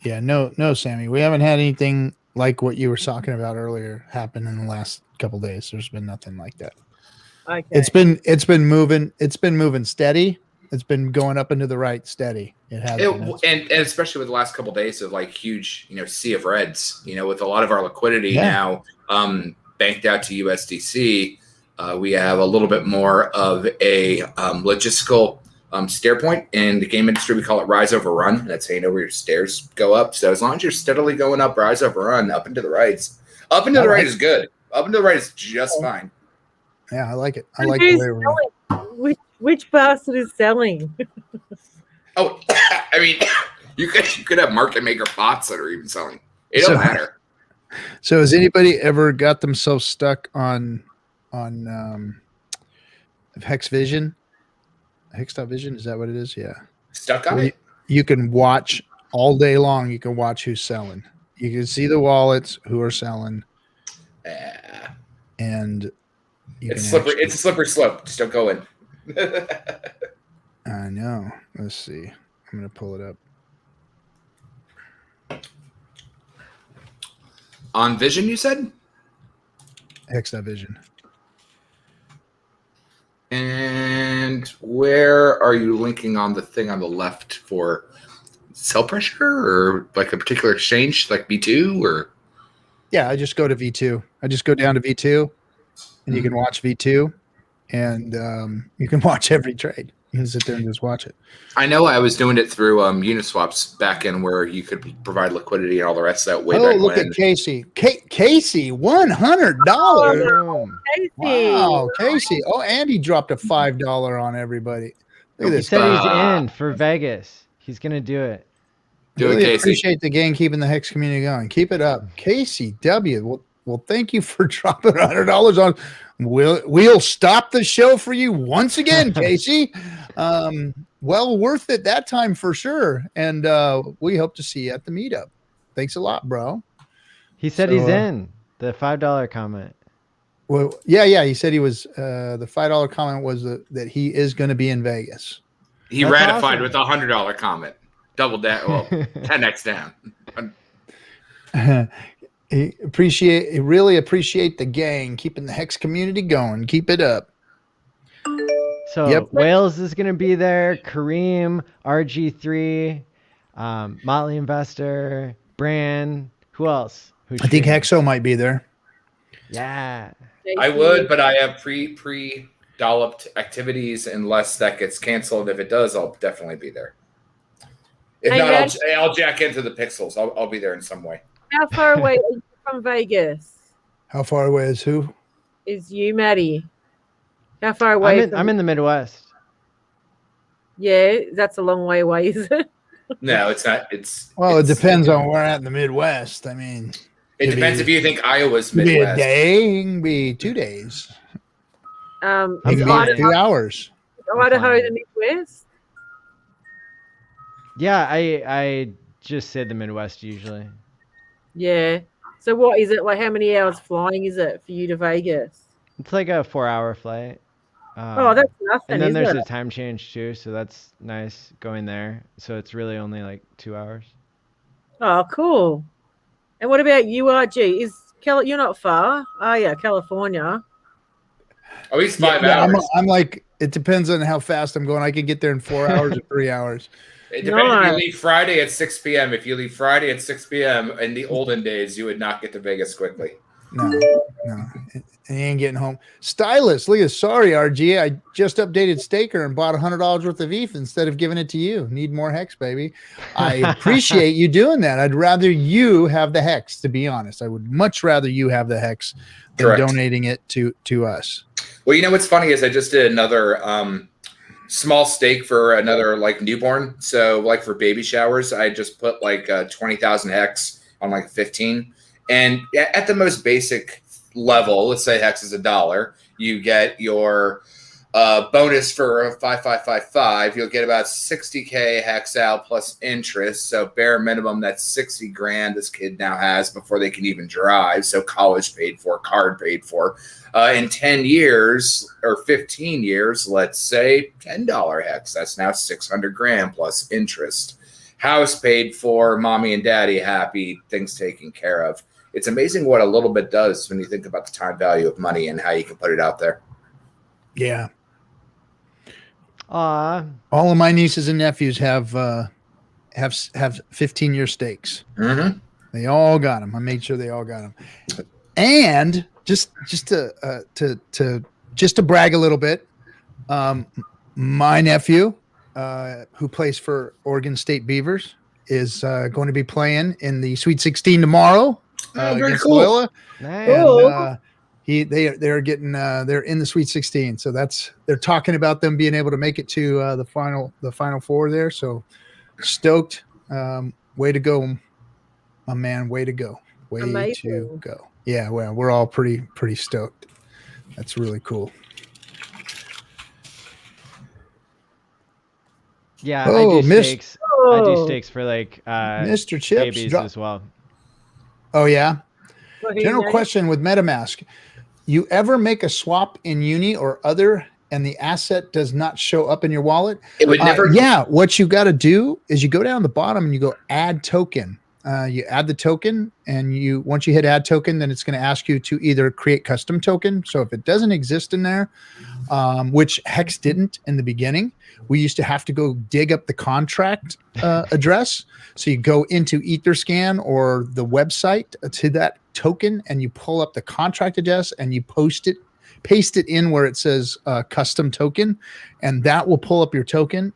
Yeah, no, Sammy, we haven't had anything like what you were talking about earlier happen in the last couple days. There's been nothing like that. Okay. It's been moving. It's been moving steady. It's been going up and to the right steady. It has, and especially with the last couple of days of like huge, sea of reds. With a lot of our liquidity now banked out to USDC, we have a little bit more of a logistical stair point. In the game industry, we call it rise over run. That's how you know where your stairs go up. So as long as you're steadily going up, rise over run, up and to the right. Up and to the right is good. Up and to the right is just fine. Yeah, I like it. I like the way we're which bastard is selling? Oh, I mean, you could have market maker bots that are even selling. It don't matter. So has anybody ever got themselves stuck on Hex.Vision? Hex.Vision, is that what it is? Yeah. Stuck on it? You can watch all day long. You can watch who's selling. You can see the wallets who are selling. And it's slippery. It's a slippery slope. Just don't go in. I know. Let's see. I'm going to pull it up. On Vision, you said? Hex.Vision. And where are you linking on the thing on the left for sell pressure or like a particular exchange, like V2 or? Yeah, I just go to V2. I just go down to V2 and you can watch V2 and you can watch every trade. You can sit there and just watch it. I know I was doing it through Uniswap's back end where you could provide liquidity and all the rest of that way back look at Casey. Casey, $100. Wow, Casey. Oh, and he dropped a $5 on everybody. Look at this. He said he's in for Vegas. He's going to do it. Do it, Casey. Appreciate the gang keeping the Hex community going. Keep it up. Casey W. Well, thank you for dropping $100 on. We'll stop the show for you once again, Casey. Well worth it that time for sure. And we hope to see you at the meetup. Thanks a lot, bro. He said he's in. The $5 comment. Well, yeah. He said he was. The $5 comment was that he is going to be in Vegas. He ratified with a $100 comment. Double that. Well, 10x down. Really appreciate the gang keeping the Hex community going. Keep it up. So Wales is going to be there. Kareem, RG3, Motley Investor, Bran. Who else? I think Hexo might be there. Yeah. I would, but I have pre dolloped activities unless that gets canceled. If it does, I'll definitely be there. If not, I'll jack into the pixels. I'll be there in some way. How far away are you from Vegas? How far away is who? Is you, Maddie? How far away? I'm in the Midwest. Yeah, that's a long way away, is it? No, it's not. It depends on where at in the Midwest. I mean, it depends if you think Iowa's Midwest. Be a day, it can be 2 days. Maybe a few hours. Idaho, the Midwest. Yeah, I just said the Midwest usually. Yeah. So what is it like? How many hours flying is it for you to Vegas? It's like a 4-hour flight. That's nothing. And then there's a time change too, so that's nice going there. So it's really only like 2 hours. Oh, cool. And what about URG? You're not far, are you? California. Oh, he's 5 Yeah, hours. I'm like, it depends on how fast I'm going. I can get there in 4 hours or 3 hours. It depends if you Nice. leave Friday at 6 p.m. If you leave Friday at 6 p.m. in the olden days, you would not get to Vegas quickly. No, he ain't getting home. Stylist, look at this. Sorry, RG. I just updated Staker and bought $100 worth of ETH instead of giving it to you. Need more Hex, baby. I appreciate you doing that. I'd rather you have the Hex, to be honest. I would much rather you have the Hex than Correct. donating it to us. Well, you know what's funny is I just did another small stake for another like newborn. So like for baby showers, I just put like 20,000 Hex on like 15. And at the most basic level, let's say Hex is $1, you get your bonus for a 5555. You'll get about 60K Hex out plus interest. So bare minimum, that's 60 grand this kid now has before they can even drive. So college paid for, card paid for. In 10 years or 15 years, let's say $10 Hex. That's now 600 grand plus interest. House paid for, mommy and daddy happy, things taken care of. It's amazing what a little bit does when you think about the time value of money and how you can put it out there. Yeah. Aw. All of my nieces and nephews have 15-year stakes. Mm-hmm. They all got them. I made sure they all got them. And just to brag a little bit, my nephew, who plays for Oregon State Beavers, is going to be playing in the Sweet 16 tomorrow against cool. Loyola. Nice. And they're in the Sweet 16. So they're talking about them being able to make it to the final four there. So stoked. Way to go, my man. Way to go. Way Amazing. to go. Yeah, well, we're all pretty stoked. That's really cool. Yeah, Oh, I do Miss- stakes. I do Oh. stakes for like Mr. Chips. babies drop- as well. Oh, yeah. What do you General know? question with MetaMask. You ever make a swap in Uni or other and the asset does not show up in your wallet? It would never. Yeah, what you got to do is you go down the bottom and you go add token. You add the token, and once you hit add token, then it's going to ask you to either create custom token. So if it doesn't exist in there, which Hex didn't in the beginning, we used to have to go dig up the contract address. So you go into Etherscan or the website to that token, and you pull up the contract address and you paste it in where it says custom token, and that will pull up your token.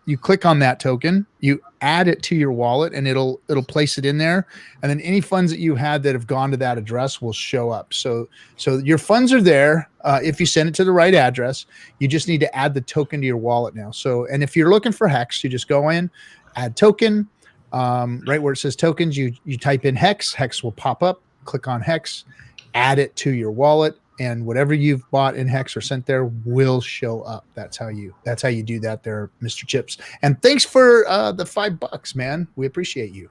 You click on that token, you add it to your wallet, and it'll place it in there. And then any funds that you had that have gone to that address will show up. So your funds are there. If you send it to the right address, you just need to add the token to your wallet now. So, and if you're looking for Hex, you just go in, add token, right where it says tokens, you type in Hex will pop up, click on Hex, add it to your wallet, and whatever you've bought in Hex or sent there will show up. That's how you do that there, Mr. Chips. And thanks for the $5, man. We appreciate you.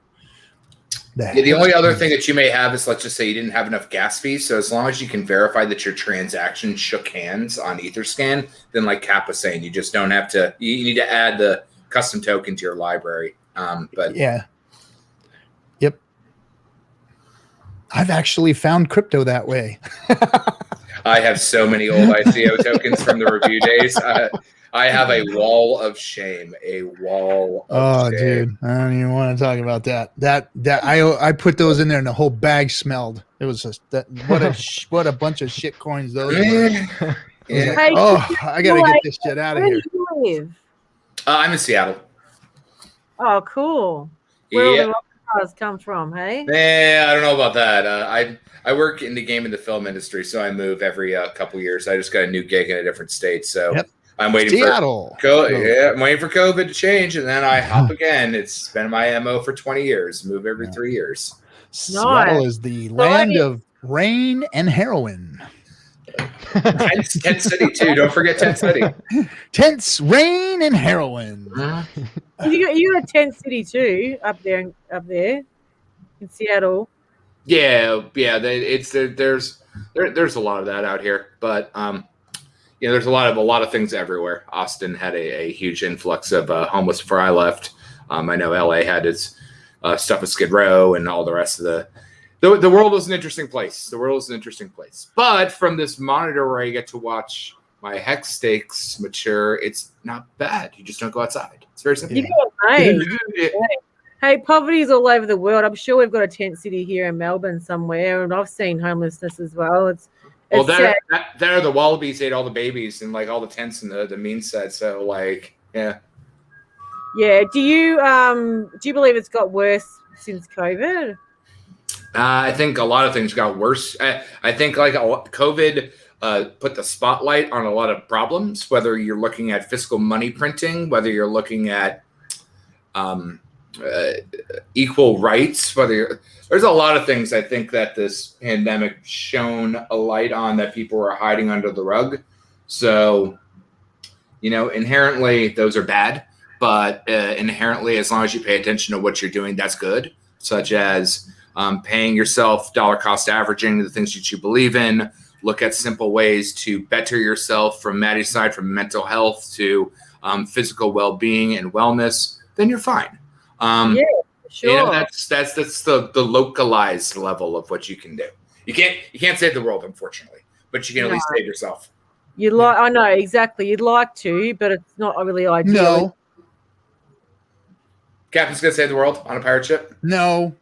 The only other thing that you may have is, let's just say you didn't have enough gas fees. So as long as you can verify that your transaction shook hands on Etherscan, then like Cap was saying, you just don't have to, you need to add the custom token to your library. But yeah. Yep. I've actually found crypto that way. I have so many old ICO tokens from the review days. I have a wall of shame. A wall of shame. Dude, I don't even want to talk about that. That I put those in there, and the whole bag smelled. It was just what a bunch of shit coins those were. Yeah. Like, Hey, I gotta get this shit out of Where here. do you live? I'm in Seattle. Oh, cool. Where all Yeah. the rock stars come from, hey? I don't know about that. I work in the game and the film industry, so I move every couple years. I just got a new gig in a different state, so Yep. I'm waiting Seattle. I'm waiting for COVID to change, and then I hop again. It's been my MO for 20 years. Move every 3 years. Seattle is the land of rain and heroin. Tent City too. Don't forget Tent City. Tents, rain, and heroin. You got a tent city too up there in Seattle. Yeah. There's a lot of that out here, but there's a lot of things everywhere. Austin had a huge influx of homeless before I left. I know LA had its stuff with Skid Row and all the rest of the world is an interesting place. The world is an interesting place. But from this monitor where I get to watch my hex stakes mature, it's not bad. You just don't go outside. It's very simple. You know what, mate? Hey, poverty's all over the world. I'm sure we've got a tent city here in Melbourne somewhere, and I've seen homelessness as well. It's that are the wallabies ate all the babies and like all the tents and the mean set. So like, yeah. Yeah. Do you believe it's got worse since COVID? I think a lot of things got worse. I think like COVID put the spotlight on a lot of problems, whether you're looking at fiscal money printing, whether you're looking at equal rights, there's a lot of things I think that this pandemic shone a light on that people were hiding under the rug. So, inherently those are bad, but inherently, as long as you pay attention to what you're doing, that's good, such as paying yourself, dollar cost averaging the things that you believe in. Look at simple ways to better yourself from Maddie's side, from mental health to physical well-being and wellness, then you're fine. Yeah, sure. That's the localized level of what you can do. You can't save the world, unfortunately, but you can at least save yourself. I know exactly. You'd like to, but it's not really ideal. No. Captain's gonna save the world on a pirate ship? No.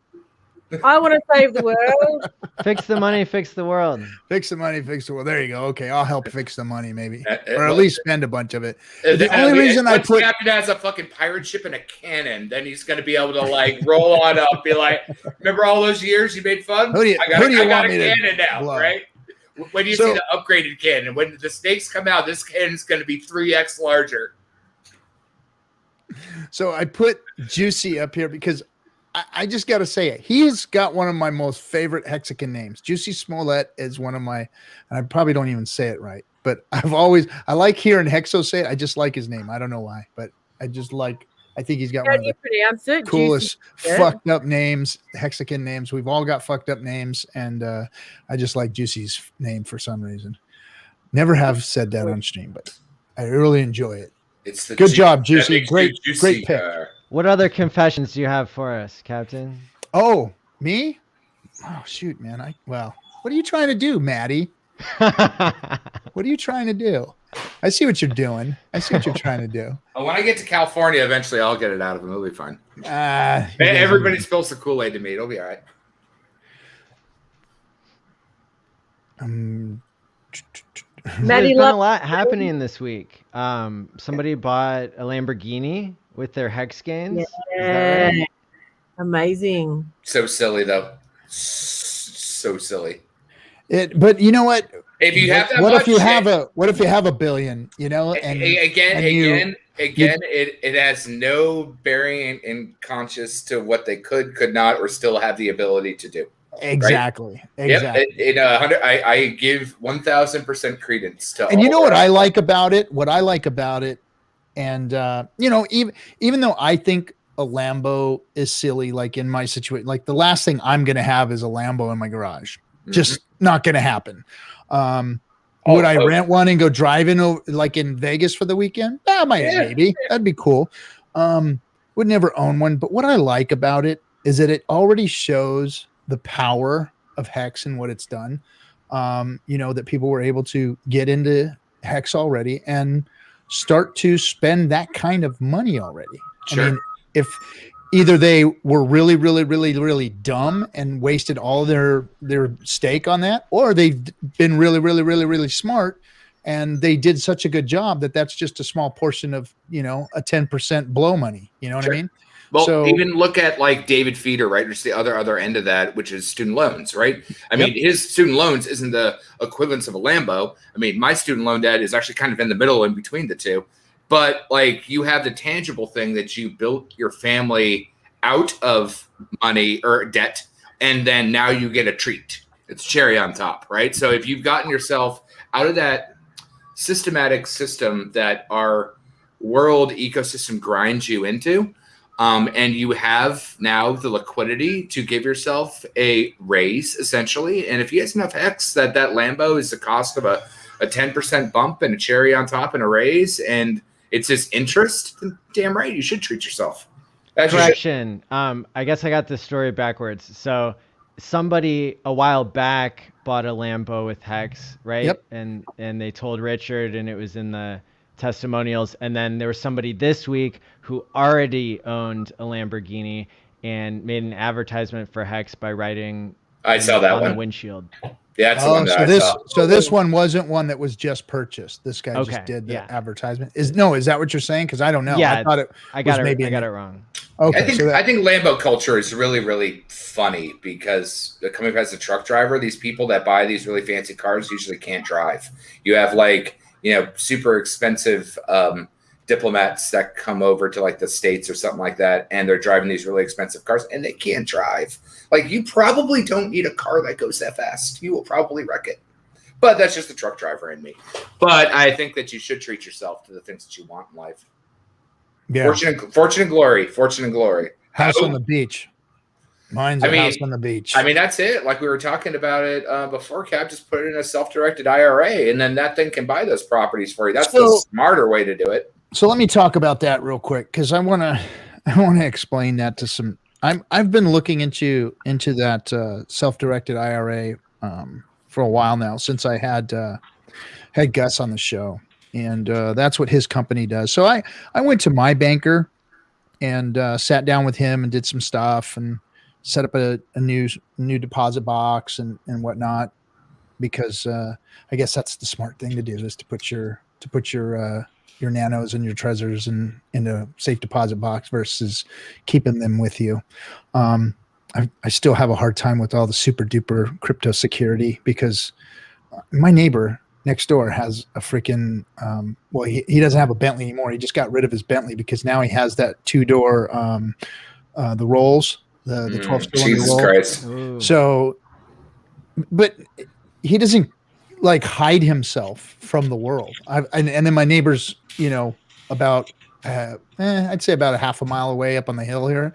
I want to save the world. Fix the money, fix the world. Fix the money, fix the world. There you go. Okay, I'll help fix the money, maybe, or at least spend a bunch of it. The only reason I put Captain has a fucking pirate ship and a cannon, then he's gonna be able to like roll on up, be like, "Remember all those years you made fun? I got a cannon now, blow? Right? When you see the upgraded cannon, when the stakes come out, this cannon's gonna be 3x larger." So I put Juicy up here because I just got to say it. He's got one of my most favorite Hexican names. Juicy Smollett is one of my, and I probably don't even say it right, but I like hearing Hexo say it. I just like his name. I don't know why, but I think he's got one of the coolest fucked up names, Hexican names. We've all got fucked up names, and I just like Juicy's name for some reason. Never have said that on stream, but I really enjoy it. It's the good job, Juicy. Great pick. What other confessions do you have for us, Captain? Oh, me? Oh, shoot, man. What are you trying to do, Maddie? What are you trying to do? I see what you're doing. I see what you're trying to do. Oh, when I get to California, eventually I'll get it out of him. It'll be fine. Everybody spills the Kool-Aid to me. It'll be all right. There's been a lot happening this week. Somebody bought a Lamborghini with their hex gains. Yeah. Right? Amazing. So silly though. So silly. But you know what? If you have that, what if you have a billion? And it has no bearing in conscious to what they could not, or still have the ability to do. Exactly. Right? Exactly. Yep. I give 1,000% credence to. And you know what I like about it? And even though I think a Lambo is silly, like in my situation, like the last thing I'm going to have is a Lambo in my garage. Just not going to happen. Would I rent one and go driving like in Vegas for the weekend? Maybe that'd be cool. Would never own one. But what I like about it is that it already shows the power of Hex and what it's done. That people were able to get into Hex already and start to spend that kind of money already. Sure. I mean, if either they were really, really, really, really dumb and wasted all their stake on that, or they've been really, really, really, really smart and they did such a good job that's just a small portion of, a 10% blow money. You know what I mean? Well, even look at like David Feeder, right? Which is the other end of that, which is student loans, right? I mean, his student loans isn't the equivalence of a Lambo. I mean, my student loan debt is actually kind of in the middle in between the two. But like you have the tangible thing that you built your family out of money or debt, and then now you get a treat. It's cherry on top, right? So if you've gotten yourself out of that systematic system that our world ecosystem grinds you into, and you have now the liquidity to give yourself a raise, essentially. And if you have enough Hex that Lambo is the cost of a 10% bump and a cherry on top and a raise, and it's his interest, then damn right, you should treat yourself. Actually, Correction. I guess I got the story backwards. So somebody a while back bought a Lambo with Hex, right? Yep. And they told Richard, and it was in the testimonials. And then there was somebody this week who already owned a Lamborghini and made an advertisement for Hex by writing I saw that on one. the windshield. Yeah, that's the Oh, one that so I this saw. so this one wasn't one that was just purchased. This guy Okay, just did the yeah. advertisement. Is that what you're saying? Because I don't know. Yeah, I thought it. I got was it. maybe I got it wrong. Okay, I think Lambo culture is really, really funny because coming as a truck driver, these people that buy these really fancy cars usually can't drive. You have like, super expensive diplomats that come over to like the States or something like that, and they're driving these really expensive cars and they can't drive. Like, you probably don't need a car that goes that fast. You will probably wreck it. But that's just the truck driver in me. But I think that you should treat yourself to the things that you want in life. Yeah. Fortune and glory. Fortune and glory. House on the beach. Mine's a house on the beach. I mean, that's it. Like we were talking about it before, Cap. Just put it in a self-directed IRA, and then that thing can buy those properties for you. That's the smarter way to do it. So let me talk about that real quick, because I want to explain that to some. I've been looking into that self-directed IRA for a while now, since I had Gus on the show, and that's what his company does. So I went to my banker and sat down with him and did some stuff and set up a new deposit box and whatnot, because I guess that's the smart thing to do, is to put your nanos and your treasures in a safe deposit box versus keeping them with you. I still have a hard time with all the super duper crypto security, because my neighbor next door has a freaking he doesn't have a Bentley anymore. He just got rid of his Bentley because now he has that 2-door the rolls, the 12 Jesus roll. Christ. Ooh. So, but he doesn't like hide himself from the world. And then my neighbor's, about I'd say about a half a mile away up on the hill here.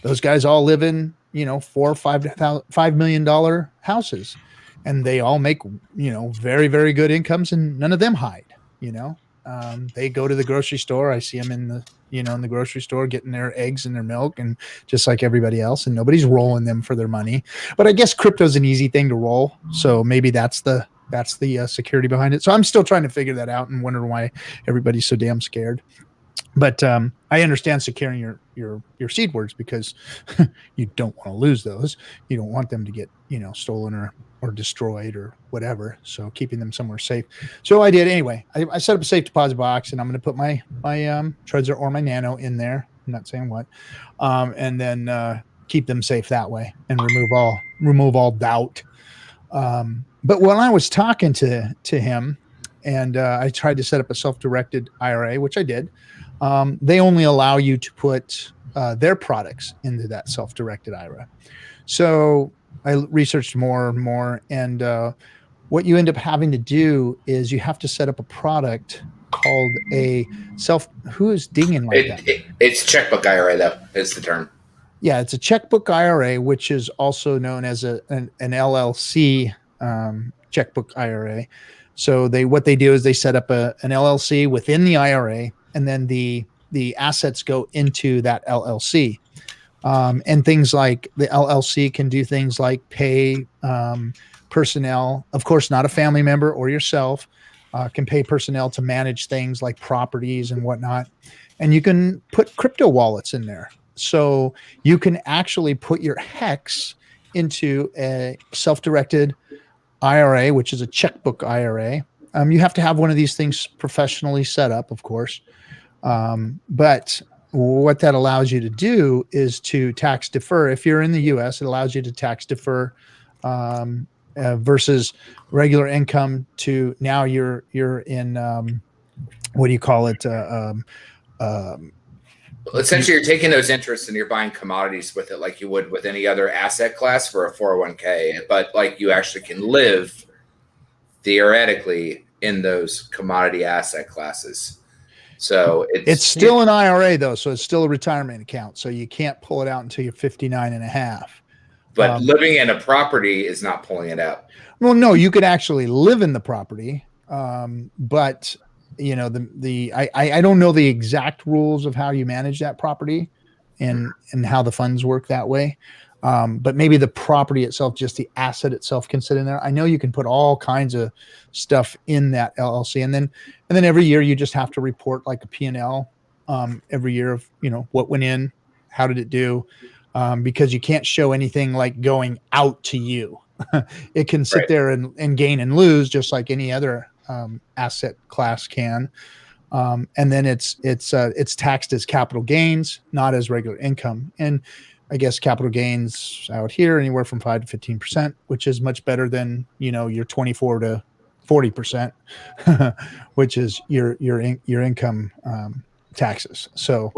Those guys all live in, $4 or $5 million houses, and they all make, very, very good incomes, and none of them hide. They go to the grocery store. I see them in the grocery store getting their eggs and their milk, and just like everybody else, and nobody's rolling them for their money. But I guess crypto's an easy thing to roll, so maybe that's the security behind it. So I'm still trying to figure that out and wondering why everybody's so damn scared. But I understand securing your seed words, because you don't want to lose those. You don't want them to get stolen or destroyed or whatever. So keeping them somewhere safe. So I did anyway. I set up a safe deposit box, and I'm going to put my treasure or my nano in there. I'm not saying what, and then keep them safe that way and remove all doubt. But when I was talking to him, and I tried to set up a self-directed IRA, which I did, they only allow you to put their products into that self-directed IRA. So I researched more and more, and what you end up having to do is you have to set up a product called a who is dinging like that? It's checkbook IRA, though, is the term. Yeah, it's a checkbook IRA, which is also known as an LLC checkbook IRA. So what they do is they set up an LLC within the IRA, and then the assets go into that LLC. And things like the LLC can do things like pay personnel, of course, not a family member or yourself, can pay personnel to manage things like properties and whatnot. And you can put crypto wallets in there. So you can actually put your Hex into a self-directed IRA, which is a checkbook IRA. You have to have one of these things professionally set up, of course. But what that allows you to do is to tax defer. If you're in the U.S., it allows you to tax defer versus regular income to now you're in what do you call it? Essentially, you're taking those interests and you're buying commodities with it, like you would with any other asset class for a 401k. But like you actually can live theoretically in those commodity asset classes. So it's still an IRA though, so it's still a retirement account. So you can't pull it out until you're 59 and a half. But living in a property is not pulling it out. Well, no, you could actually live in the property, but I don't know the exact rules of how you manage that property in how the funds work that way. But maybe the property itself, just the asset itself, can sit in there. I know you can put all kinds of stuff in that LLC, and then every year you just have to report like a P&L every year of, you know, what went in, how did it do, because you can't show anything like going out to you. It can sit there and gain and lose just like any other asset class can. And then it's taxed as capital gains, not as regular income. And I guess capital gains out here anywhere from 5 to 15%, which is much better than, you know, your 24 to 40%, which is your income taxes. So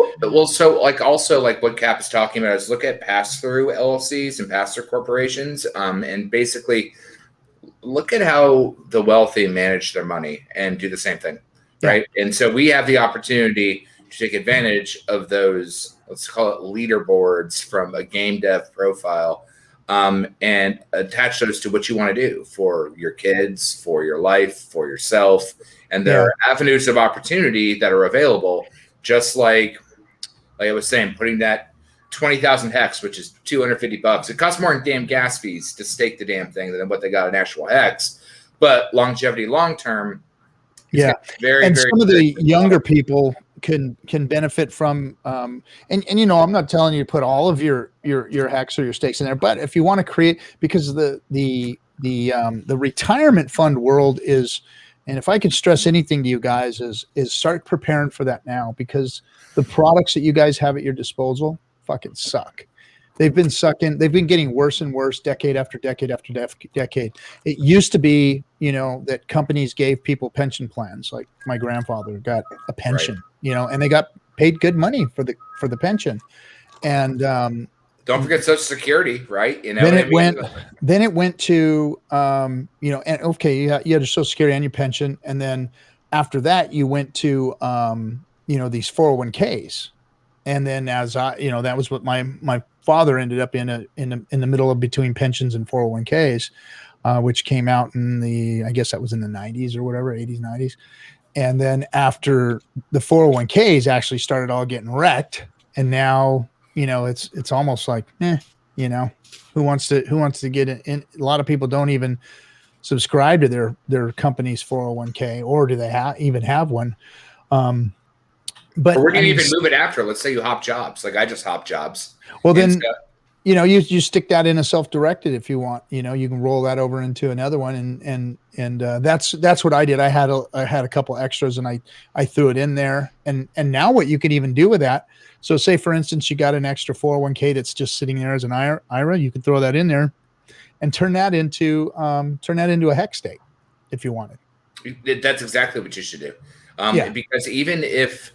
so like also like what Cap is talking about is look at pass-through LLCs and pass-through corporations, and basically look at how the wealthy manage their money and do the same thing, right? And so we have the opportunity to take advantage of those, let's call it leaderboards from a game dev profile, and attach those to what you want to do for your kids, for your life, for yourself. And there are avenues of opportunity that are available, just like I was saying, putting that 20,000 hex, which is $250. It costs more in damn gas fees to stake the damn thing than what they got in actual hex. But longevity, long term, very, and very some of the younger people can benefit from and you know, I'm not telling you to put all of your hex or your stakes in there, but if you want to create, because the retirement fund world is, and if I could stress anything to you guys, is start preparing for that now, because the products that you guys have at your disposal fucking suck. They've been getting worse and worse decade after decade after decade. It used to be, you know, that companies gave people pension plans. Like my grandfather got a pension, you know, and they got paid good money for the pension. And don't forget Social Security, right? You know, then it went to you know, and okay, you had your Social Security and your pension, and then after that you went to you know, these 401ks. And then as you know, that was what my father ended up in the middle of between pensions and 401ks, which came out I guess that was in the 90s or whatever, 80s, 90s. And then after the 401ks actually started all getting wrecked, and now, you know, it's almost like, you know, who wants to get in? A lot of people don't even subscribe to their company's 401k, or do they even have one? But where do you even move it after? Let's say you hop jobs. Like I just hop jobs. Well, then, you know, you stick that in a self-directed if you want. You know, you can roll that over into another one, and that's what I did. I had a couple extras, and I threw it in there. And now what you can even do with that. So say for instance, you got an extra 401k that's just sitting there as an IRA. You can throw that in there, and turn that into a hex stake if you wanted. That's exactly what you should do. Because even if,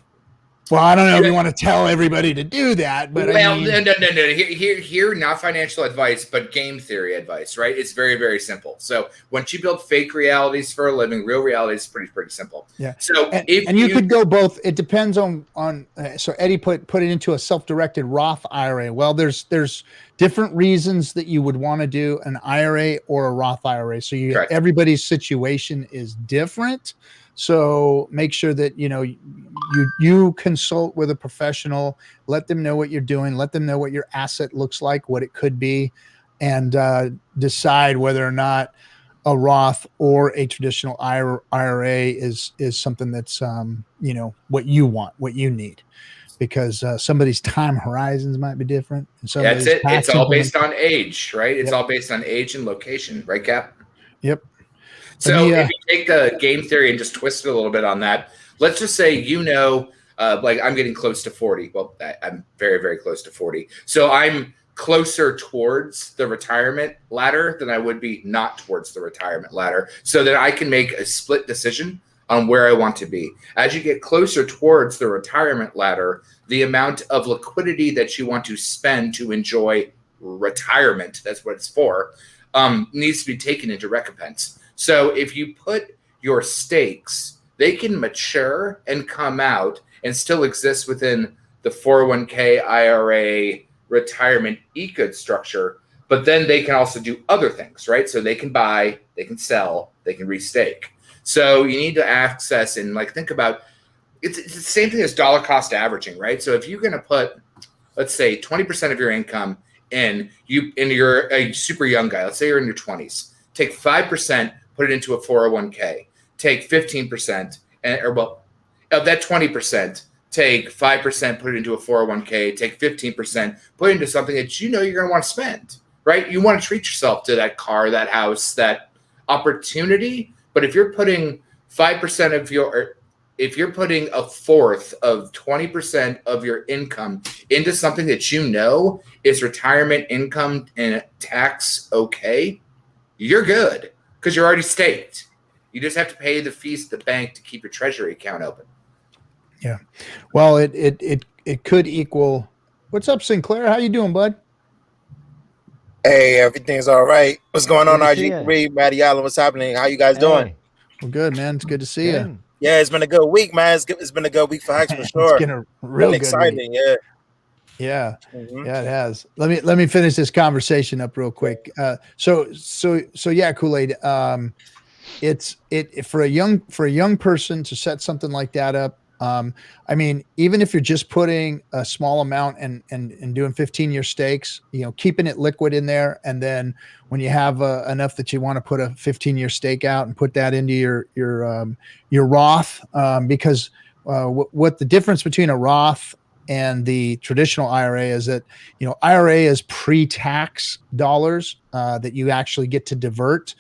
well, I don't know if you want to tell everybody to do that, but well, I mean, no. Here, not financial advice, but game theory advice, right? It's very, very simple. So once you build fake realities for a living, real reality is pretty simple. Yeah. So and you could go both. It depends on. So Eddie put it into a self-directed Roth IRA. Well, there's different reasons that you would want to do an IRA or a Roth IRA. So everybody's situation is different. So make sure that, you know, you consult with a professional, let them know what you're doing, let them know what your asset looks like, what it could be, and decide whether or not a Roth or a traditional IRA is something that's, you know, what you want, what you need, because somebody's time horizons might be different. And that's it. It's all based on age, right? It's all based on age and location, right, Cap? Yep. So if you take the game theory and just twist it a little bit on that, let's just say, you know, like I'm getting close to 40. Well, I'm very, very close to 40. So I'm closer towards the retirement ladder than I would be not towards the retirement ladder, so that I can make a split decision on where I want to be. As you get closer towards the retirement ladder, the amount of liquidity that you want to spend to enjoy retirement, that's what it's for, needs to be taken into recompense. So if you put your stakes, they can mature and come out and still exist within the 401k, IRA, retirement eco structure, but then they can also do other things, right? So they can buy, they can sell, they can restake. So you need to access and like think about, it's the same thing as dollar cost averaging, right? So if you're going to put let's say 20% of your income and you're a super young guy. Let's say you're in your 20s. Take 5%, put it into a 401k. Take 15% of that 20%, take 5%, put it into a 401k, take 15%, put it into something that you know you're going to want to spend, right? You want to treat yourself to that car, that house, that opportunity. But if you're putting 5% of if you're putting a fourth of 20% of your income into something that you know is retirement income and tax okay, you're good because you're already staked. You just have to pay the fees to the bank to keep your treasury account open. Yeah. Well, it could equal. What's up, Sinclair? How you doing, bud? Hey, everything's all right. What's going on, Good to see ya. RG3, Matty Allen? What's happening? How you guys doing? Well, good, man. It's good to see you. Yeah, it's been a good week, man. It's been a good week for Hex for sure. It's been a real good exciting, week. yeah. Yeah, Mhm. yeah, it has. Let me finish this conversation up real quick. So yeah, Kool-Aid. It's for a young person to set something like that up. I mean, even if you're just putting a small amount and doing 15-year stakes, you know, keeping it liquid in there, and then when you have enough that you want to put a 15-year stake out and put that into your Roth, because what the difference between a Roth and the traditional IRA is that, you know, IRA is pre-tax dollars that you actually get to divert.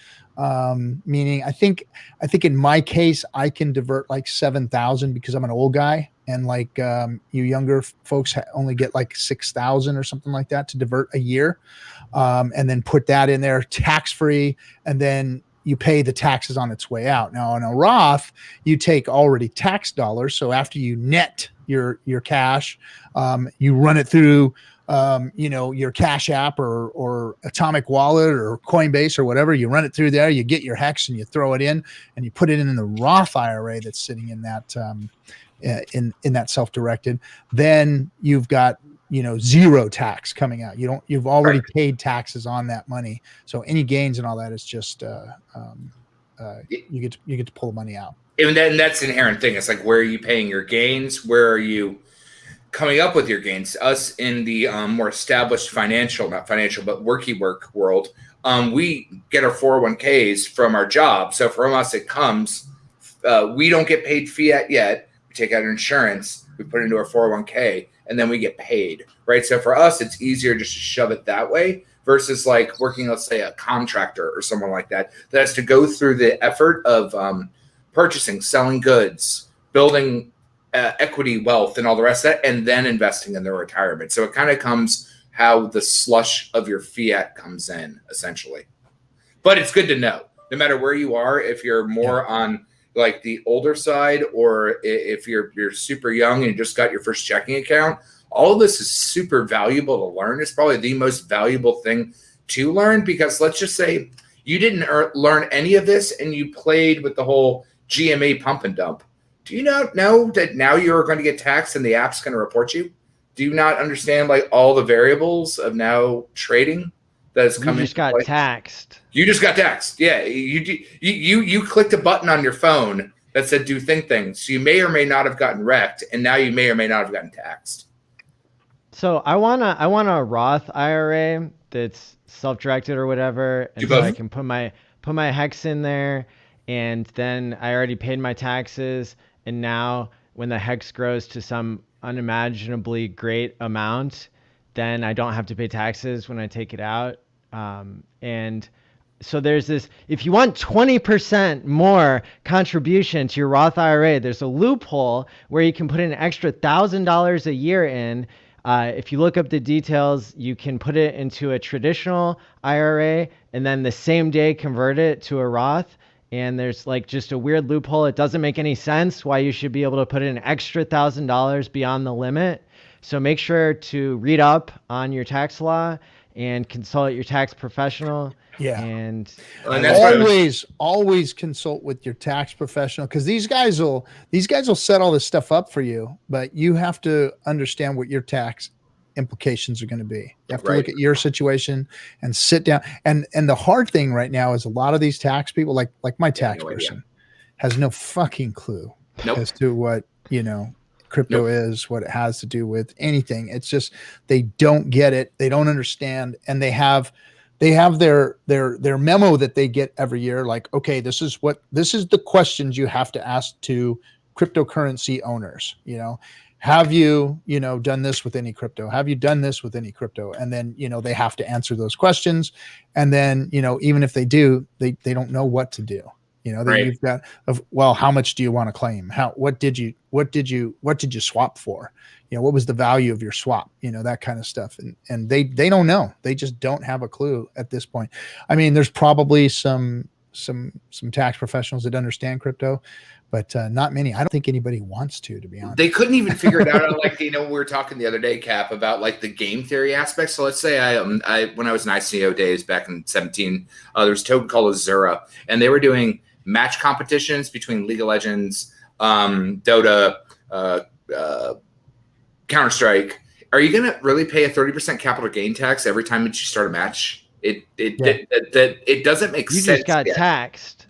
Meaning I think in my case, I can divert like 7,000 because I'm an old guy, and like you younger folks only get like 6,000 or something like that to divert a year, and then put that in there tax free, and then you pay the taxes on its way out. Now in a Roth, you take already tax dollars, so after you net your cash, you run it through you know, your Cash App or Atomic Wallet or Coinbase or whatever. You run it through there, you get your Hex and you throw it in, and you put it in the Roth IRA that's sitting in that in that self-directed. Then you've got, you know, zero tax coming out. You've already paid taxes on that money, so any gains and all that is just you get to pull the money out. And then that's the inherent thing. It's like, where are you paying your gains? Where are you coming up with your gains? Us in the more established not financial, but work world, we get our 401ks from our job. So from us, it comes, we don't get paid fiat yet. We take out insurance, we put it into our 401k, and then we get paid, right? So for us, it's easier just to shove it that way versus like working, let's say, a contractor or someone like that has to go through the effort of purchasing, selling goods, building equity wealth and all the rest of that, and then investing in their retirement. So it kind of comes how the slush of your fiat comes in, essentially. But it's good to know, no matter where you are, if you're more on like the older side, or if you're super young and you just got your first checking account, all of this is super valuable to learn. It's probably the most valuable thing to learn, because let's just say you didn't learn any of this and you played with the whole GMA pump and dump. Do you not know that now you're going to get taxed and the app's going to report you? Do you not understand like all the variables of now trading that is coming? You just got taxed. You just got taxed. Yeah, you clicked a button on your phone that said do things. So you may or may not have gotten wrecked, and now you may or may not have gotten taxed. So I want a Roth IRA that's self-directed or whatever, and so I can put my Hex in there, and then I already paid my taxes. And now when the Hex grows to some unimaginably great amount, then I don't have to pay taxes when I take it out. And so there's this, if you want 20% more contribution to your Roth IRA, there's a loophole where you can put an extra $1,000 a year in. If you look up the details, you can put it into a traditional IRA and then the same day convert it to a Roth. And there's like just a weird loophole. It doesn't make any sense why you should be able to put in an extra $1,000 beyond the limit. So make sure to read up on your tax law and consult your tax professional. Yeah. And always consult with your tax professional, because these guys will set all this stuff up for you, but you have to understand what your tax implications are going to be. You have to look at your situation and sit down. And the hard thing right now is a lot of these tax people, like my tax person, has no fucking clue as to what, you know, crypto is, what it has to do with anything. It's just they don't get it, they don't understand, and they have their memo that they get every year, like, okay, this is the questions you have to ask to cryptocurrency owners. Have you done this with any crypto? Have you done this with any crypto? And then they have to answer those questions, and then even if they do, they don't know what to do. Then Right. you've got, well, how much do you want to claim? What did you swap for? What was the value of your swap? That kind of stuff. And they don't know. They just don't have a clue at this point. I mean, there's probably some tax professionals that understand crypto, but not many. I don't think anybody wants to be honest. They couldn't even figure it out on, like, we were talking the other day, Cap, about like the game theory aspect. So let's say I when I was in ICO days back in 17, there was a token called Azura, and they were doing match competitions between League of Legends, Dota, Counter-Strike. Are you going to really pay a 30% capital gain tax every time that you start a match? It doesn't make sense. You just got yet. taxed.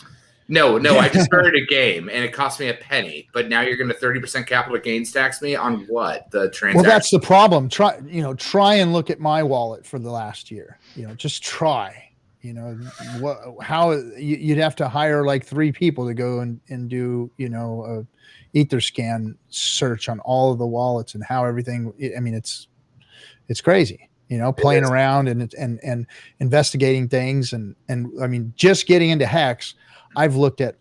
No, I just started a game and it cost me a penny, but now you're going to 30% capital gains tax me on what? The transaction. Well, that's the problem. Try and look at my wallet for the last year. Just try. How you'd have to hire like 3 people to go and do a Etherscan search on all of the wallets and how everything. I mean, it's crazy. Playing around and investigating things and I mean, just getting into Hex. I've looked at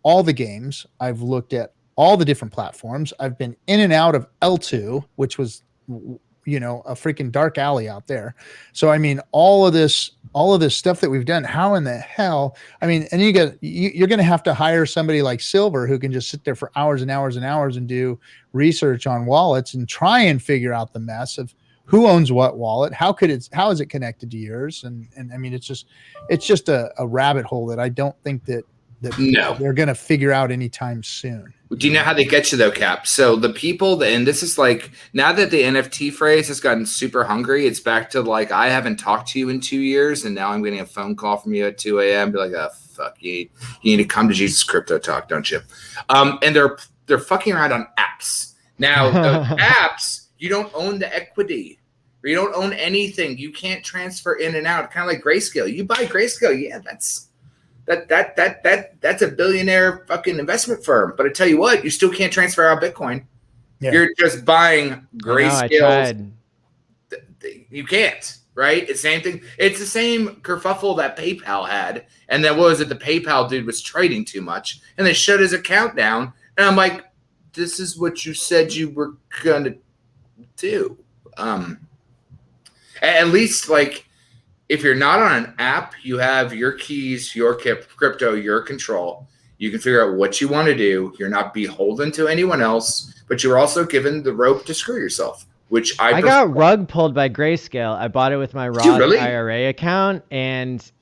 all the games. I've looked at all the different platforms. I've been in and out of L2, which was a freaking dark alley out there. So I mean, all of this stuff that we've done, how in the hell? I mean, and you're going to have to hire somebody like Silver who can just sit there for hours and hours and hours and do research on wallets and try and figure out the mess of who owns what wallet, how is it connected to yours, and I mean, it's just a rabbit hole that I don't think that they're going to figure out anytime soon. Do you know how they get you though, Cap? So the people, and this is like, now that the NFT phrase has gotten super hungry, it's back to like, I haven't talked to you in 2 years, and now I'm getting a phone call from you at 2 a.m. Be like, oh, fuck, you need to come to Jesus Crypto Talk, don't you? And they're fucking around on apps. Now, those apps, you don't own the equity. Or you don't own anything. You can't transfer in and out. Kind of like Grayscale. You buy Grayscale, yeah, that's a billionaire fucking investment firm. But I tell you what, you still can't transfer out Bitcoin. Yeah. You're just buying Grayscale. You can't, right? It's the same thing. It's the same kerfuffle that PayPal had. And then what was it? The PayPal dude was trading too much, and they shut his account down. And I'm like, this is what you said you were gonna do. At least, like, if you're not on an app, you have your keys, your crypto, your control. You can figure out what you want to do. You're not beholden to anyone else, but you're also given the rope to screw yourself, which I got rug pulled by Grayscale. I bought it with my Roth IRA account and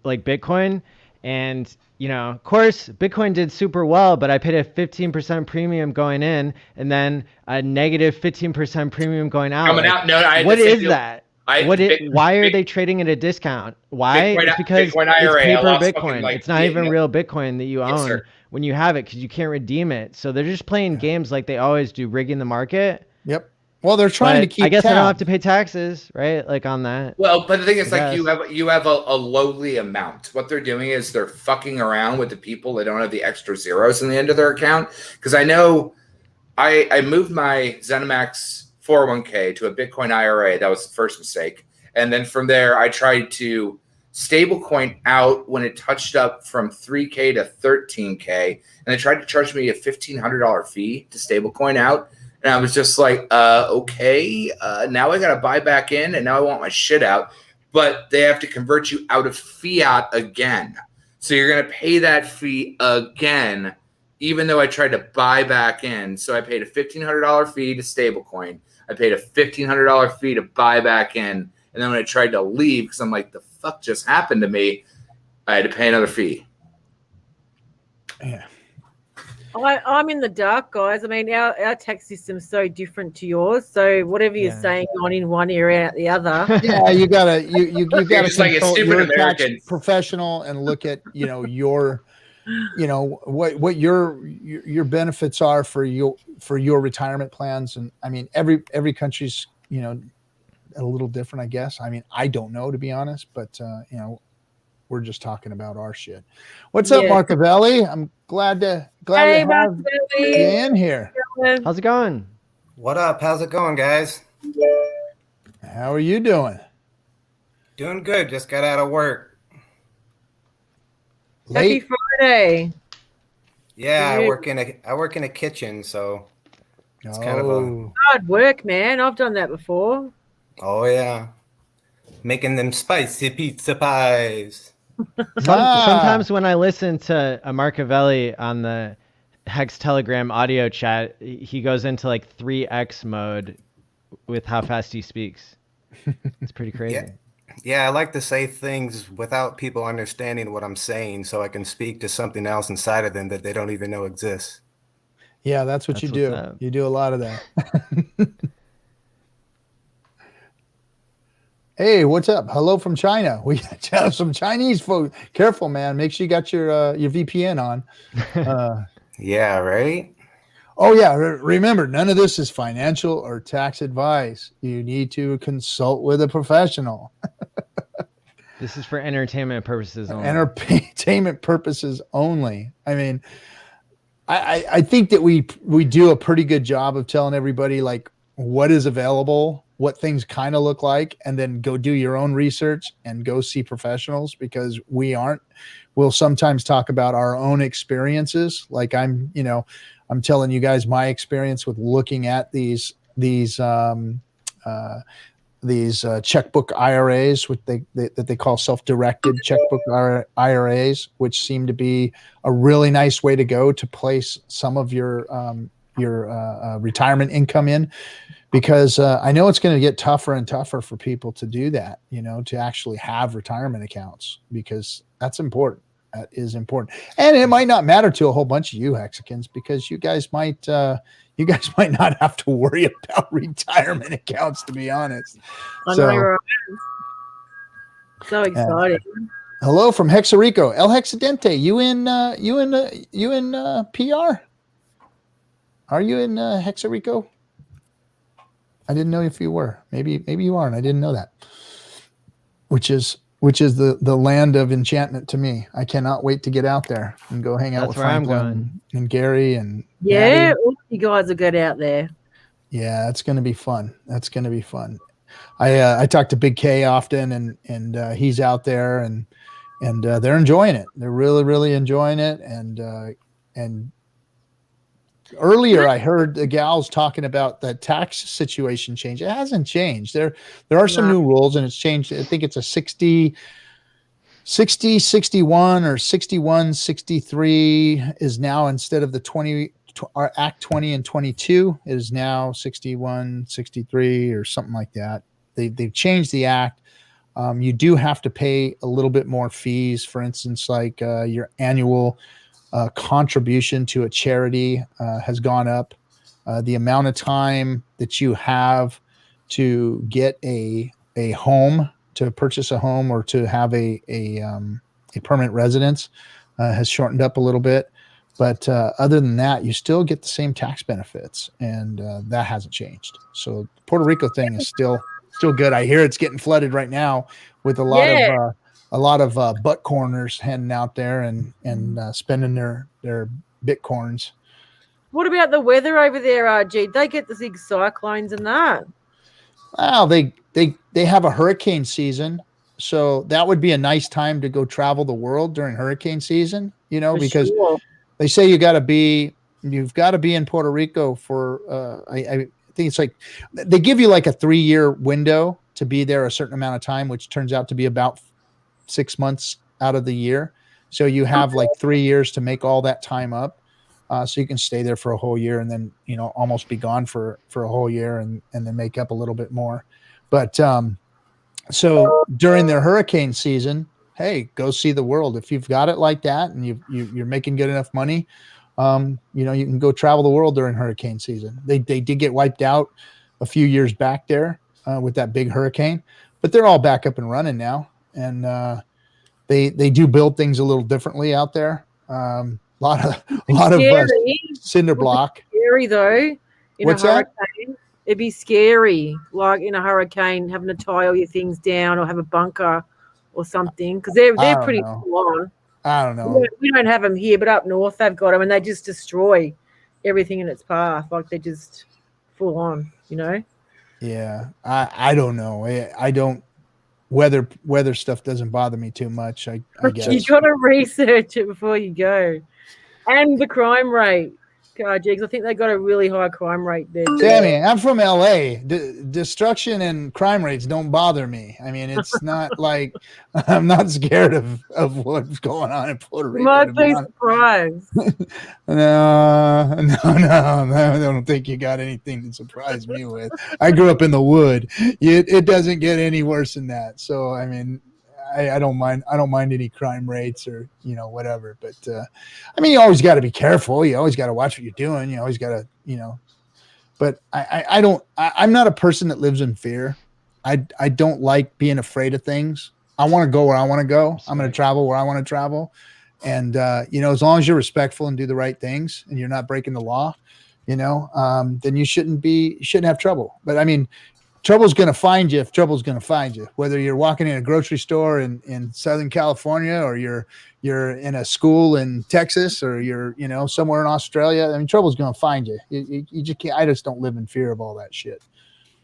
like Bitcoin. And, of course, Bitcoin did super well, but I paid a 15% premium going in and then a negative 15% premium going out. Coming out? No, what is that? Why are they trading at a discount? Why? It's because Bitcoin IRA, it's paper Bitcoin. Like, it's not even real Bitcoin that you own sir. When you have it because you can't redeem it. So they're just playing games like they always do, rigging the market. Yep. Well, they're trying to keep. I guess I don't have to pay taxes, right? Like on that. Well, but the thing is, like, you have a lowly amount. What they're doing is they're fucking around with the people that don't have the extra zeros in the end of their account. Because I know I moved my ZeniMax 401k to a Bitcoin IRA. That was the first mistake. And then from there, I tried to stablecoin out when it touched up from 3K to 13K. And they tried to charge me a $1,500 fee to stablecoin out. And I was just like, okay, now I got to buy back in, and now I want my shit out. But they have to convert you out of fiat again. So you're going to pay that fee again, even though I tried to buy back in. So I paid a $1,500 fee to stablecoin. I paid a $1,500 fee to buy back in. And then when I tried to leave, because I'm like, the fuck just happened to me, I had to pay another fee. Yeah. I'm in the dark, guys. I mean, our tax system's so different to yours. So whatever you're saying, going in one area out the other. Yeah, you gotta consult like a stupid your American tax professional and look at your you know, what your benefits are for your retirement plans. And I mean, every country's, you know, a little different, I guess. I mean, I don't know, to be honest, but you know, we're just talking about our shit. What's up, Marcavelli? I'm glad to have you in here. How's it going? What up? How's it going, guys? How are you doing? Doing good. Just got out of work. Happy Friday. Yeah, I work in a kitchen, so it's kind of a hard work, man. I've done that before. Oh yeah, making them spicy pizza pies. Sometimes when I listen to a Marcavelli on the Hex Telegram audio chat, he goes into like 3x mode with how fast he speaks. It's pretty crazy. Yeah, I like to say things without people understanding what I'm saying, so I can speak to something else inside of them that they don't even know exists. Yeah, that's what you do. You do a lot of that. Hey, what's up? Hello from China. We have some Chinese folks. Careful, man. Make sure you got your VPN on. Yeah, right? Oh, yeah. Remember, none of this is financial or tax advice. You need to consult with a professional. This is for entertainment purposes only. Entertainment purposes only. I mean, I think that we do a pretty good job of telling everybody like what is available, what things kind of look like, and then go do your own research and go see professionals, because we'll sometimes talk about our own experiences. Like I'm telling you guys my experience with looking at these checkbook IRAs, which they call self-directed checkbook IRAs, which seem to be a really nice way to go to place some of your retirement income in, because I know it's going to get tougher and tougher for people to do that, you know, to actually have retirement accounts, because that's important. That is important. And it might not matter to a whole bunch of you Hexicans, because you guys might not have to worry about retirement accounts, to be honest. So excited. Hello from Hexarico. El Hexidente, you in PR? Are you in Hexarico? I didn't know if you were. Maybe you are, and I didn't know that. Which is the land of enchantment to me. I cannot wait to get out there and go hang out with Franklin and Gary and Maddie. All you guys are good out there. Yeah, it's going to be fun. That's going to be fun. I talk to Big K often, and he's out there, and they're enjoying it. They're really, really enjoying it. And earlier I heard the gals talking about the tax situation change. It hasn't changed. There are some new rules, and it's changed. I think it's a 60, 61 or 61, 63 is now, instead of the Act 20 and 22, it is now 61, 63 or something like that. They've changed the act. You do have to pay a little bit more fees. For instance, like your annual contribution to a charity has gone up. The amount of time that you have to get a home, to purchase a home, or to have a permanent residence has shortened up a little bit. But other than that, you still get the same tax benefits, and that hasn't changed. So the Puerto Rico thing is still good. I hear it's getting flooded right now with a lot of butt corners heading out there and spending their bitcoins. What about the weather over there, RG? They get the big cyclones and that. Well, they have a hurricane season, so that would be a nice time to go travel the world during hurricane season. You know, because they say you've got to be in Puerto Rico for I think it's like they give you like a 3-year window to be there a certain amount of time, which turns out to be about 6 months out of the year. So you have like 3 years to make all that time up. So you can stay there for a whole year and then, you know, almost be gone for a whole year and then make up a little bit more. But so during their hurricane season, hey, go see the world. If you've got it like that and you're making good enough money, you know, you can go travel the world during hurricane season. They did get wiped out a few years back there with that big hurricane, but they're all back up and running now. And they do build things a little differently out there. lot of cinder block. Scary though. What's that? It'd be scary, like in a hurricane, having to tie all your things down or have a bunker or something, because they're pretty full on. I don't know. We don't have them here, but up north they've got them, and they just destroy everything in its path. Like they're just full on, you know. Yeah, I don't know. I don't. Weather stuff doesn't bother me too much. I guess you got to research it before you go, and the crime rate. Jigs, I think they got a really high crime rate there. Sammy, I'm from LA. Destruction and crime rates don't bother me. I mean, it's not like I'm not scared of what's going on in Puerto Rico. Might be surprised. No, I don't think you got anything to surprise me with. I grew up in the wood. It doesn't get any worse than that. So, I mean, I don't mind. I don't mind any crime rates or whatever. But I mean, you always got to be careful. You always got to watch what you're doing. You always got to But I don't. I'm not a person that lives in fear. I don't like being afraid of things. I want to go where I want to go. I'm going to travel where I want to travel. And as long as you're respectful and do the right things and you're not breaking the law, then you shouldn't have trouble. But I mean, trouble's going to find you if trouble's going to find you, whether you're walking in a grocery store in Southern California or you're in a school in Texas or you're, somewhere in Australia. I mean, trouble's going to find you. You just can't, I just don't live in fear of all that shit.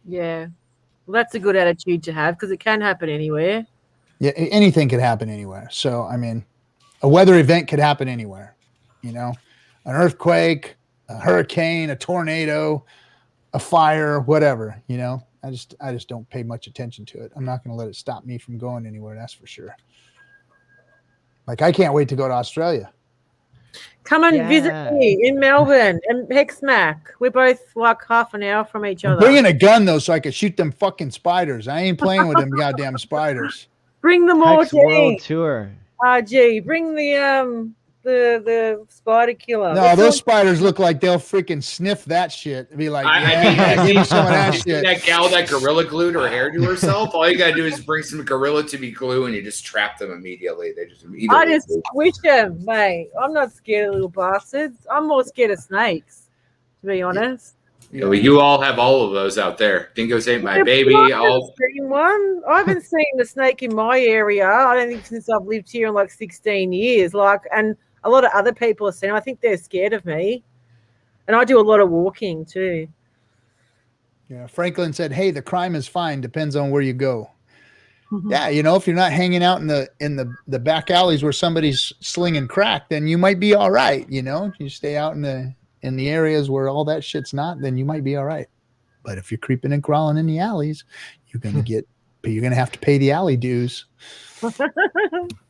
Yeah. Well, that's a good attitude to have because it can happen anywhere. Yeah. Anything could happen anywhere. So, I mean, a weather event could happen anywhere, an earthquake, a hurricane, a tornado, a fire, whatever, I just don't pay much attention to it. I'm not going to let it stop me from going anywhere. That's for sure. Like I can't wait to go to Australia. Come and visit me in Melbourne and Hexmac. We're both like half an hour from each other. I'm bringing a gun though, so I could shoot them fucking spiders. I ain't playing with them goddamn spiders. Bring them all. Hex World Tour. RG, bring the spider killer. No, those spiders look like they'll freaking sniff that shit. Be like, give me some of that shit. That gal that gorilla glued her hair to herself. All you gotta do is bring some gorilla to be glue, and you just trap them immediately. They just immediately. I just squish them, mate. I'm not scared of little bastards. I'm more scared of snakes, to be honest. You all have all of those out there. Dingoes ain't my baby. I haven't seen one. I haven't seen the snake in my area. I don't think since I've lived here in like 16 years. And a lot of other people have seen them. I think they're scared of me. And I do a lot of walking too. Yeah, Franklin said, "Hey, the crime is fine. Depends on where you go." Yeah, if you're not hanging out in the back alleys where somebody's slinging crack, then you might be all right. If you stay out in the areas where all that shit's not, then you might be all right. But if you're creeping and crawling in the alleys, you're gonna have to pay the alley dues.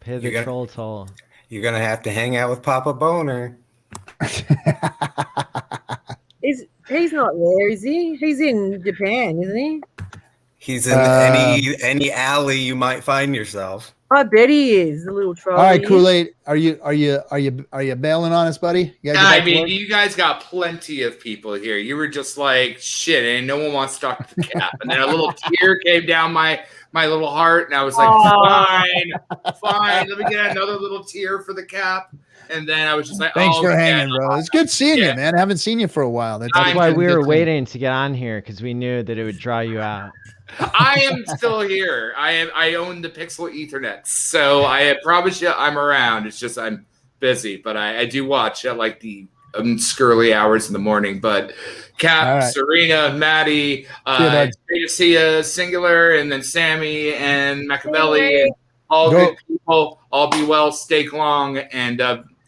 Pay the troll toll. You're gonna have to hang out with Papa Boner. He's not there, is he? He's in Japan, isn't he? He's in any alley you might find yourself. I bet he is, the little troll. All right, Kool-Aid, are you bailing on us, buddy? I mean, you guys got plenty of people here. You were just like, shit, and no one wants to talk to the cap. And then a little tear came down my little heart, and I was like, fine, let me get another little tear for the cap. And then I was just like, thanks for hanging, bro. It's good seeing you, man. I haven't seen you for a while. That's why we were waiting to get on here, because we knew that it would draw you out. I am still here. I own the Pixel Ethernet, so I promise you I'm around. It's just I'm busy, but I do watch at like the skurly hours in the morning. But Cap, right. Serena, Maddie, great to see you, Singular, and then Sammy and Machiavelli, and all good people. All be well, stay long, and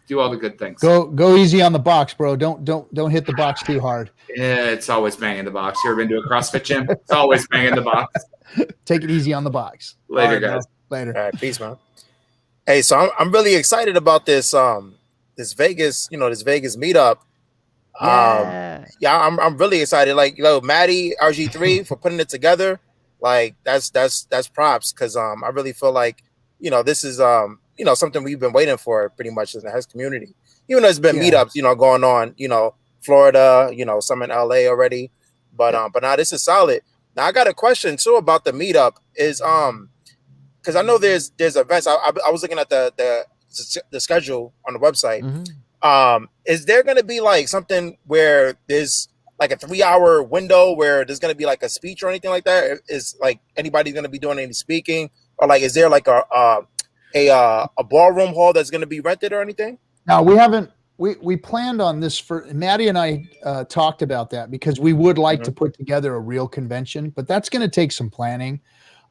do all the good things. Go easy on the box, bro. Don't hit the box too hard. Yeah, it's always banging the box. You ever been to a CrossFit gym? It's always banging the box. Take it easy on the box. Later, guys. Bro. Later. All right, peace, man. Hey, so I'm really excited about this this Vegas meetup. I'm really excited. Like, Maddie, RG3 for putting it together. Like that's props, because I really feel like this is something we've been waiting for pretty much in the Hex community. Even though there's been meetups going on, Florida, some in LA already, but now this is solid. Now I got a question too about the meetup. Is because I know there's events. I was looking at the the schedule on the website. Mhm. Is there going to be like something where there's like a 3-hour window where there's going to be like a speech or anything like that? Is like anybody going to be doing any speaking, or like is there like a ballroom hall that's going to be rented or anything? Now we haven't. We planned on this for Maddie and I talked about that because we would like to put together a real convention, but that's going to take some planning.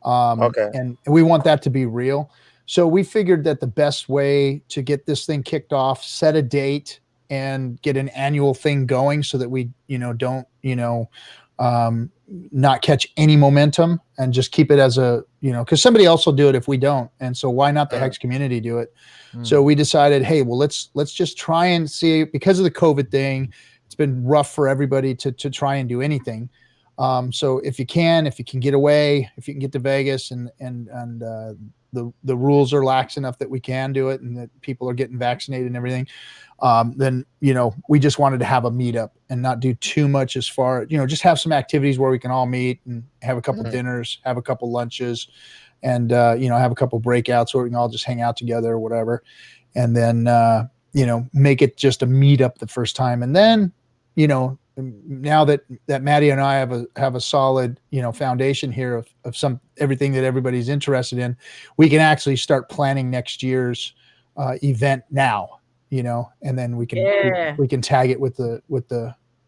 Okay. And we want that to be real. So we figured that the best way to get this thing kicked off, set a date and get an annual thing going so that we, don't, not catch any momentum and just keep it as a, because somebody else will do it if we don't. And so why not the Hex community do it? So we decided, hey, well, let's just try and see, because of the COVID thing, it's been rough for everybody to try and do anything. So if you can get away, if you can get to Vegas and the rules are lax enough that we can do it and that people are getting vaccinated and everything, then, we just wanted to have a meetup and not do too much as far, just have some activities where we can all meet and have a couple dinners, have a couple lunches and, have a couple breakouts where we can all just hang out together or whatever. And then, make it just a meetup the first time. And then, now that Maddie and I have a solid, foundation here of everything that everybody's interested in, we can actually start planning next year's event now, and then we can tag it with the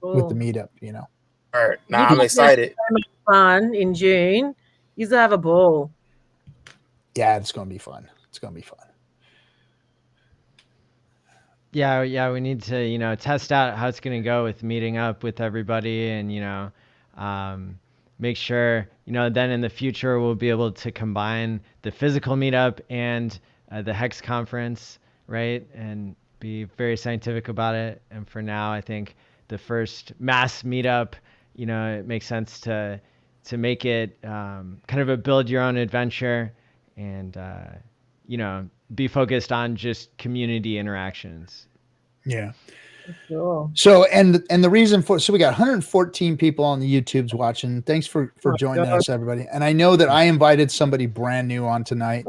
meetup, All right. Now I'm excited. So much fun in June. You have a ball. Yeah, it's going to be fun. It's going to be fun. Yeah, we need to, test out how it's going to go with meeting up with everybody and, make sure, then in the future we'll be able to combine the physical meetup and the Hex conference, right? And be very scientific about it. And for now, I think the first mass meetup, it makes sense to make it kind of a build your own adventure and, be focused on just community interactions. Yeah. Cool. So, and the reason so we got 114 people on the YouTubes watching. Thanks for joining us, everybody. And I know that I invited somebody brand new on tonight.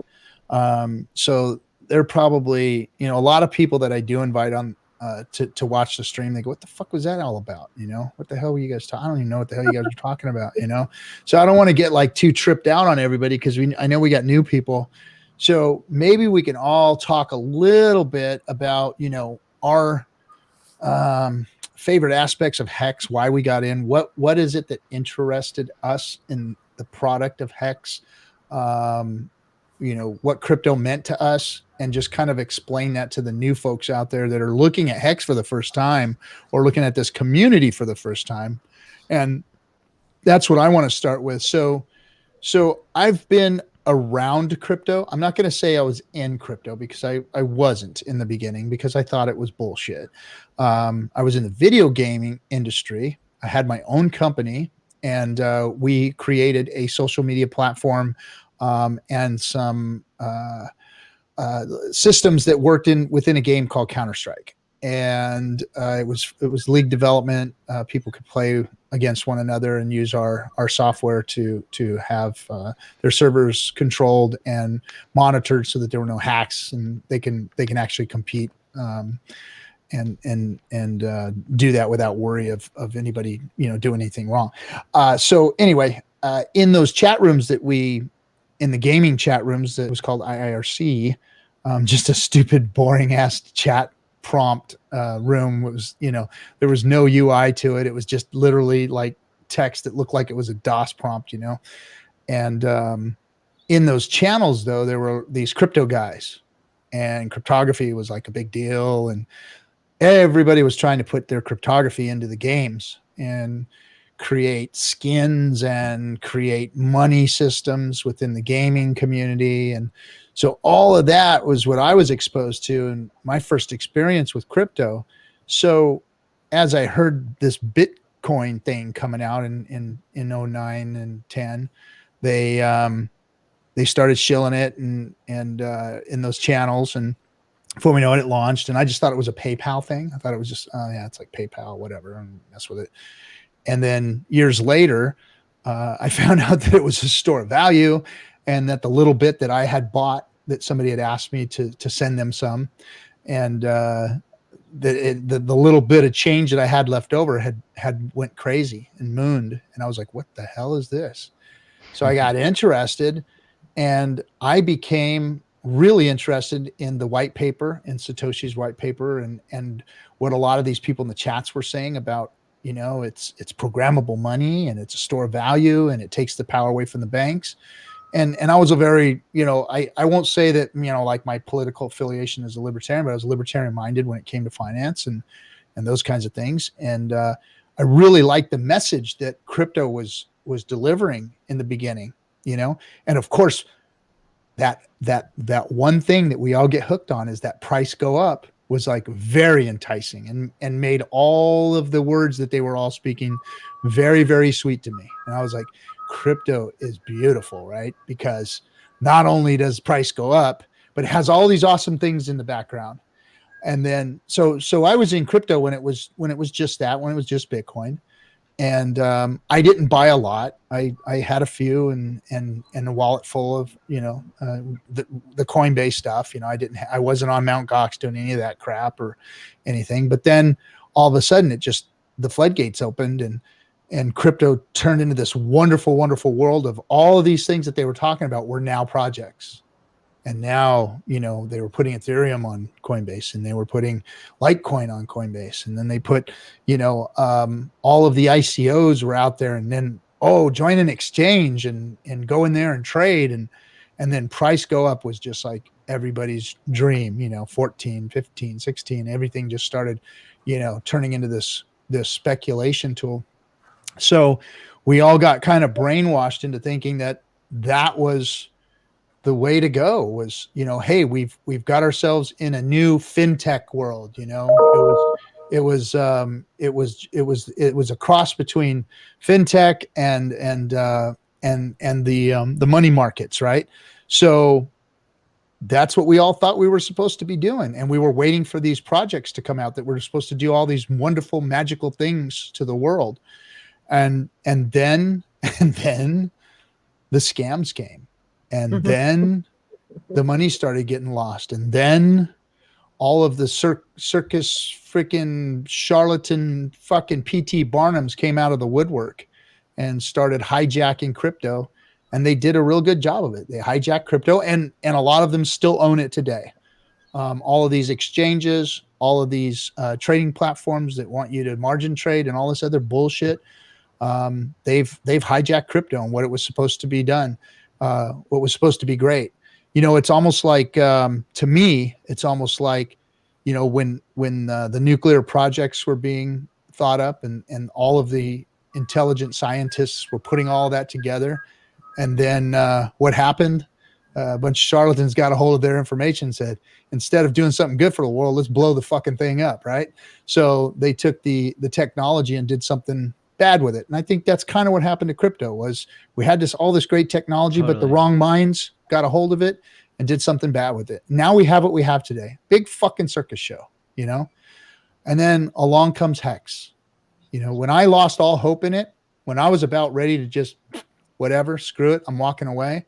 So they're probably, a lot of people that I do invite on to watch the stream. They go, what the fuck was that all about? What the hell were you guys talking? I don't even know what the hell you guys were talking about, So I don't want to get like too tripped out on everybody because I know we got new people. So maybe we can all talk a little bit about, our favorite aspects of Hex, why we got in, what is it that interested us in the product of Hex, what crypto meant to us, and just kind of explain that to the new folks out there that are looking at Hex for the first time or looking at this community for the first time. And that's what I want to start with. So I've been around crypto. I'm not going to say I was in crypto because I wasn't in the beginning because I thought it was bullshit. I was in the video gaming industry. I had my own company and we created a social media platform and some systems that worked within a game called Counter-Strike. And it was league development. People could play against one another and use our software to have their servers controlled and monitored so that there were no hacks and they can actually compete and do that without worry of anybody doing anything wrong. So anyway, in those chat rooms in the gaming chat rooms that was called IIRC, just a stupid boring ass chat prompt room. It was, there was no UI to it. It was just literally like text that looked like it was a DOS prompt, and in those channels though, there were these crypto guys and cryptography was like a big deal. And everybody was trying to put their cryptography into the games and create skins and create money systems within the gaming community. And so all of that was what I was exposed to in my first experience with crypto. So as I heard this Bitcoin thing coming out in 09 and 10, they started shilling it and in those channels. And before we know it launched. And I just thought it was a PayPal thing. I thought it was just, oh yeah, it's like PayPal, whatever, and mess with it. And then years later, I found out that it was a store of value and that the little bit that I had bought that somebody had asked me to send them some, and the little bit of change that I had left over had went crazy and mooned, and I was like, what the hell is this? So I got interested, and I became really interested in the white paper, in Satoshi's white paper, and what a lot of these people in the chats were saying about, it's programmable money, and it's a store of value, and it takes the power away from the banks. And I was a very, I won't say that, like my political affiliation is a libertarian, but I was libertarian minded when it came to finance and those kinds of things. And I really liked the message that crypto was delivering in the beginning, and of course that one thing that we all get hooked on is that price go up was like very enticing and made all of the words that they were all speaking very, very sweet to me. And I was like, crypto is beautiful, right? Because not only does price go up, but it has all these awesome things in the background. And then, so I was in crypto when it was just Bitcoin. And I didn't buy a lot. I had a few and a wallet full of, the Coinbase stuff. I wasn't on Mount Gox doing any of that crap or anything. But then all of a sudden the floodgates opened and crypto turned into this wonderful, wonderful world of all of these things that they were talking about were now projects. And now, they were putting Ethereum on Coinbase, and they were putting Litecoin on Coinbase. And then they put, all of the ICOs were out there, and then, join an exchange and go in there and trade. And then price go up was just like everybody's dream, 14, 15, 16, everything just started, turning into this speculation tool. So we all got kind of brainwashed into thinking that was the way to go was, hey, we've got ourselves in a new fintech world. It was a cross between fintech and the money markets, right? So that's what we all thought we were supposed to be doing, and we were waiting for these projects to come out that were supposed to do all these wonderful, magical things to the world, and then the scams came. And then the money started getting lost. And then all of the circus freaking charlatan fucking PT Barnums came out of the woodwork and started hijacking crypto. And they did a real good job of it. They hijacked crypto, and a lot of them still own it today. All of these exchanges, all of these trading platforms that want you to margin trade and all this other bullshit, they've hijacked crypto and what it was supposed to be done. What was supposed to be great. It's almost like, to me, it's almost like, when the nuclear projects were being thought up and all of the intelligent scientists were putting all that together. And then what happened? A bunch of charlatans got a hold of their information and said, instead of doing something good for the world, let's blow the fucking thing up, right? So they took the technology and did something bad with it. And I think that's kind of what happened to crypto was we had all this great technology, but the wrong minds got a hold of it and did something bad with it. Now we have what we have today. Big fucking circus show, and then along comes Hex. When I lost all hope in it, when I was about ready to just whatever, screw it, I'm walking away,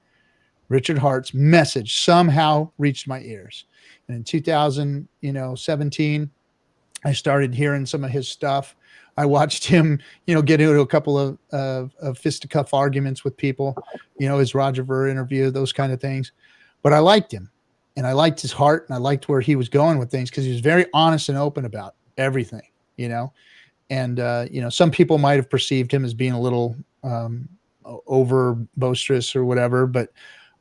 Richard Hart's message somehow reached my ears. And in 2017, I started hearing some of his stuff. I watched him, get into a couple of fisticuff arguments with people, his Roger Ver interview, those kind of things. But I liked him, and I liked his heart, and I liked where he was going with things because he was very honest and open about everything, And some people might have perceived him as being a little over boisterous or whatever, but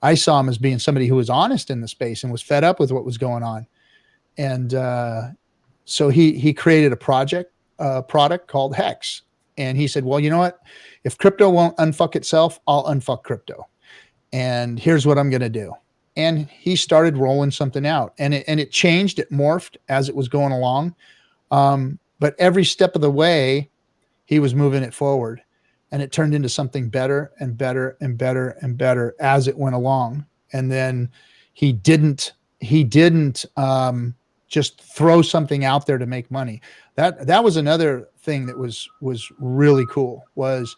I saw him as being somebody who was honest in the space and was fed up with what was going on. And so he created a product called Hex. And he said, well, you know what? If crypto won't unfuck itself, I'll unfuck crypto. And here's what I'm going to do. And he started rolling something out, and it changed, it morphed as it was going along. But every step of the way, he was moving it forward, and it turned into something better and better and better and better as it went along. And then he didn't just throw something out there to make money. That was another thing that was really cool, was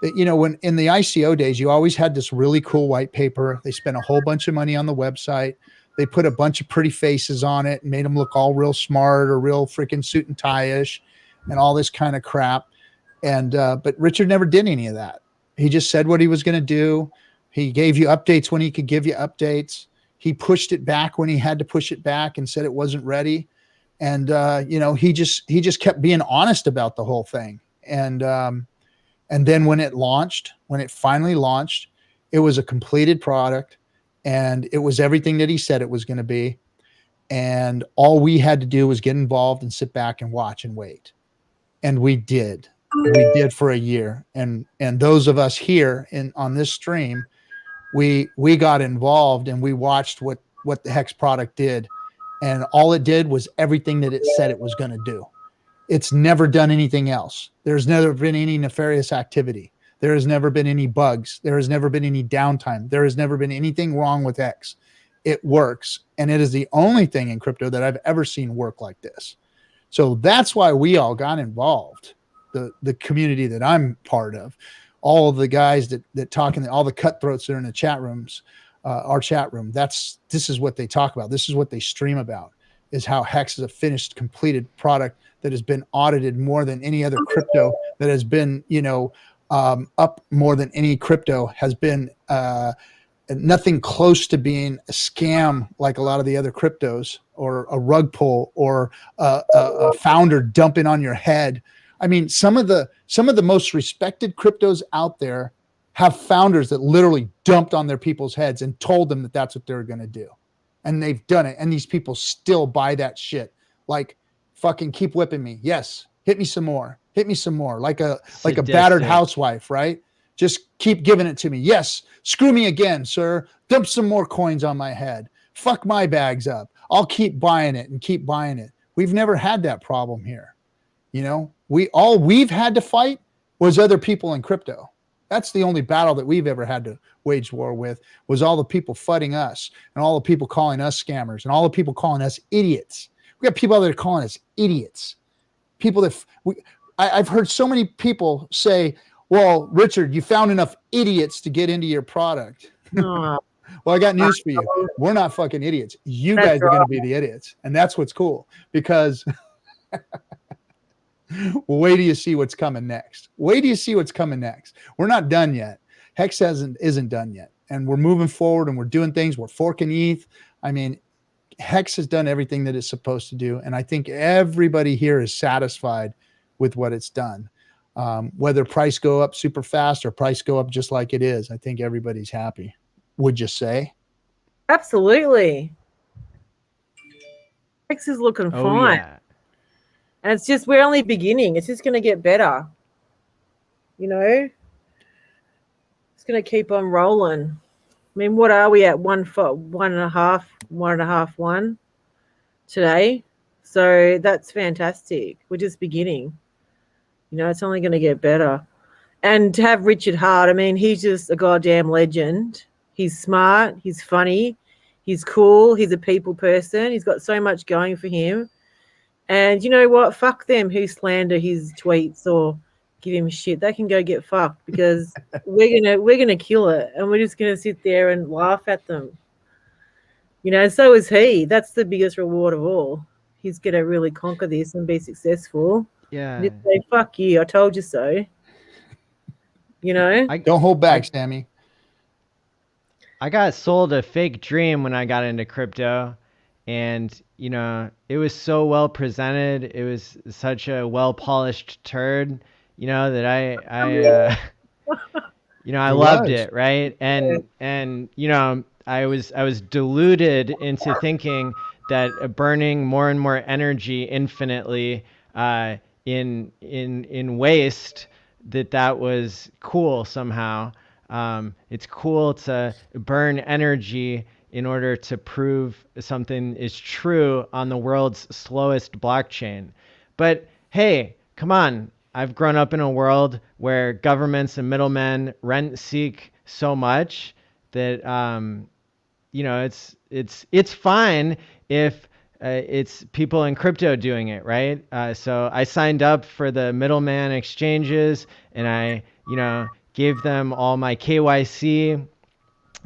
You know, when in the ICO days, you always had this really cool white paper. They spent a whole bunch of money on the website. They put a bunch of pretty faces on it and made them look all real smart or real freaking suit and tie-ish and all this kind of crap. And but Richard never did any of that. He just said what he was going to do. He gave you updates when he could give you updates. He pushed it back when he had to push it back and said it wasn't ready. And you know, he just kept being honest about the whole thing. And then when it finally launched, it was a completed product and it was everything that he said it was going to be. And all we had to do was get involved and sit back and watch and wait. And we did. We did for a year. And those of us here on this stream, we got involved and we watched what the Hex product did. And all it did was everything that it said it was going to do. It's never done anything else. There's never been any nefarious activity. There has never been any bugs. There has never been any downtime. There has never been anything wrong with Hex. It works. And it is the only thing in crypto that I've ever seen work like this. So that's why we all got involved. The community that I'm part of, all of the guys that talk all the cutthroats that are in the chat rooms, our chat room, this is what they talk about. This is what they stream about, is how Hex is a finished, completed product that has been audited more than any other crypto, that has been, you know, up more than any crypto, has been nothing close to being a scam like a lot of the other cryptos, or a rug pull, or a founder dumping on your head. I mean, some of the most respected cryptos out there have founders that literally dumped on their people's heads and told them that that's what they're going to do. And they've done it. And these people still buy that shit. Like, fucking keep whipping me. Yes. Hit me some more. Hit me some more. Like a battered housewife, right? Just keep giving it to me. Yes. Screw me again, sir. Dump some more coins on my head. Fuck my bags up. I'll keep buying it and keep buying it. We've never had that problem here. You know, we've had to fight was other people in crypto. That's the only battle that we've ever had to wage war with, was all the people fighting us and all the people calling us scammers and all the people calling us idiots. We got people out there calling us idiots. People that I've heard so many people say, well, Richard, you found enough idiots to get into your product. Well, I got news for you. We're not fucking idiots. You guys are going to be the idiots. And that's what's cool, because well, wait till you see what's coming next. Wait till you see what's coming next. We're not done yet. Hex isn't done yet. And we're moving forward and we're doing things. We're forking ETH. I mean, Hex has done everything that it's supposed to do. And I think everybody here is satisfied with what it's done. Whether price go up super fast or price go up just like it is, I think everybody's happy. Would you say? Absolutely. Hex is looking fine. Yeah. And it's just, we're only beginning. It's just going to get better. You know? It's going to keep on rolling. I mean, what are we at? 1.5 today. So that's fantastic. We're just beginning. You know, it's only going to get better. And to have Richard Hart, I mean, he's just a goddamn legend. He's smart. He's funny. He's cool. He's a people person. He's got so much going for him. And you know what? Fuck them who slander his tweets or give him shit. They can go get fucked, because we're gonna kill it, and we're just gonna sit there and laugh at them. You know, and so is he. That's the biggest reward of all. He's gonna really conquer this and be successful. Yeah. And say, fuck you, I told you so. You know? Don't hold back, Sammy. I got sold a fake dream when I got into crypto. And, you know, it was so well presented. It was such a well-polished turd, you know, that I you know, I loved it, right? And you know, I was deluded into thinking that burning more and more energy infinitely in waste, that was cool somehow. It's cool to burn energy in order to prove something is true on the world's slowest blockchain. But hey, come on. I've grown up in a world where governments and middlemen rent seek so much that, you know, it's fine if it's people in crypto doing it, right? So I signed up for the middleman exchanges, and I, you know, gave them all my KYC,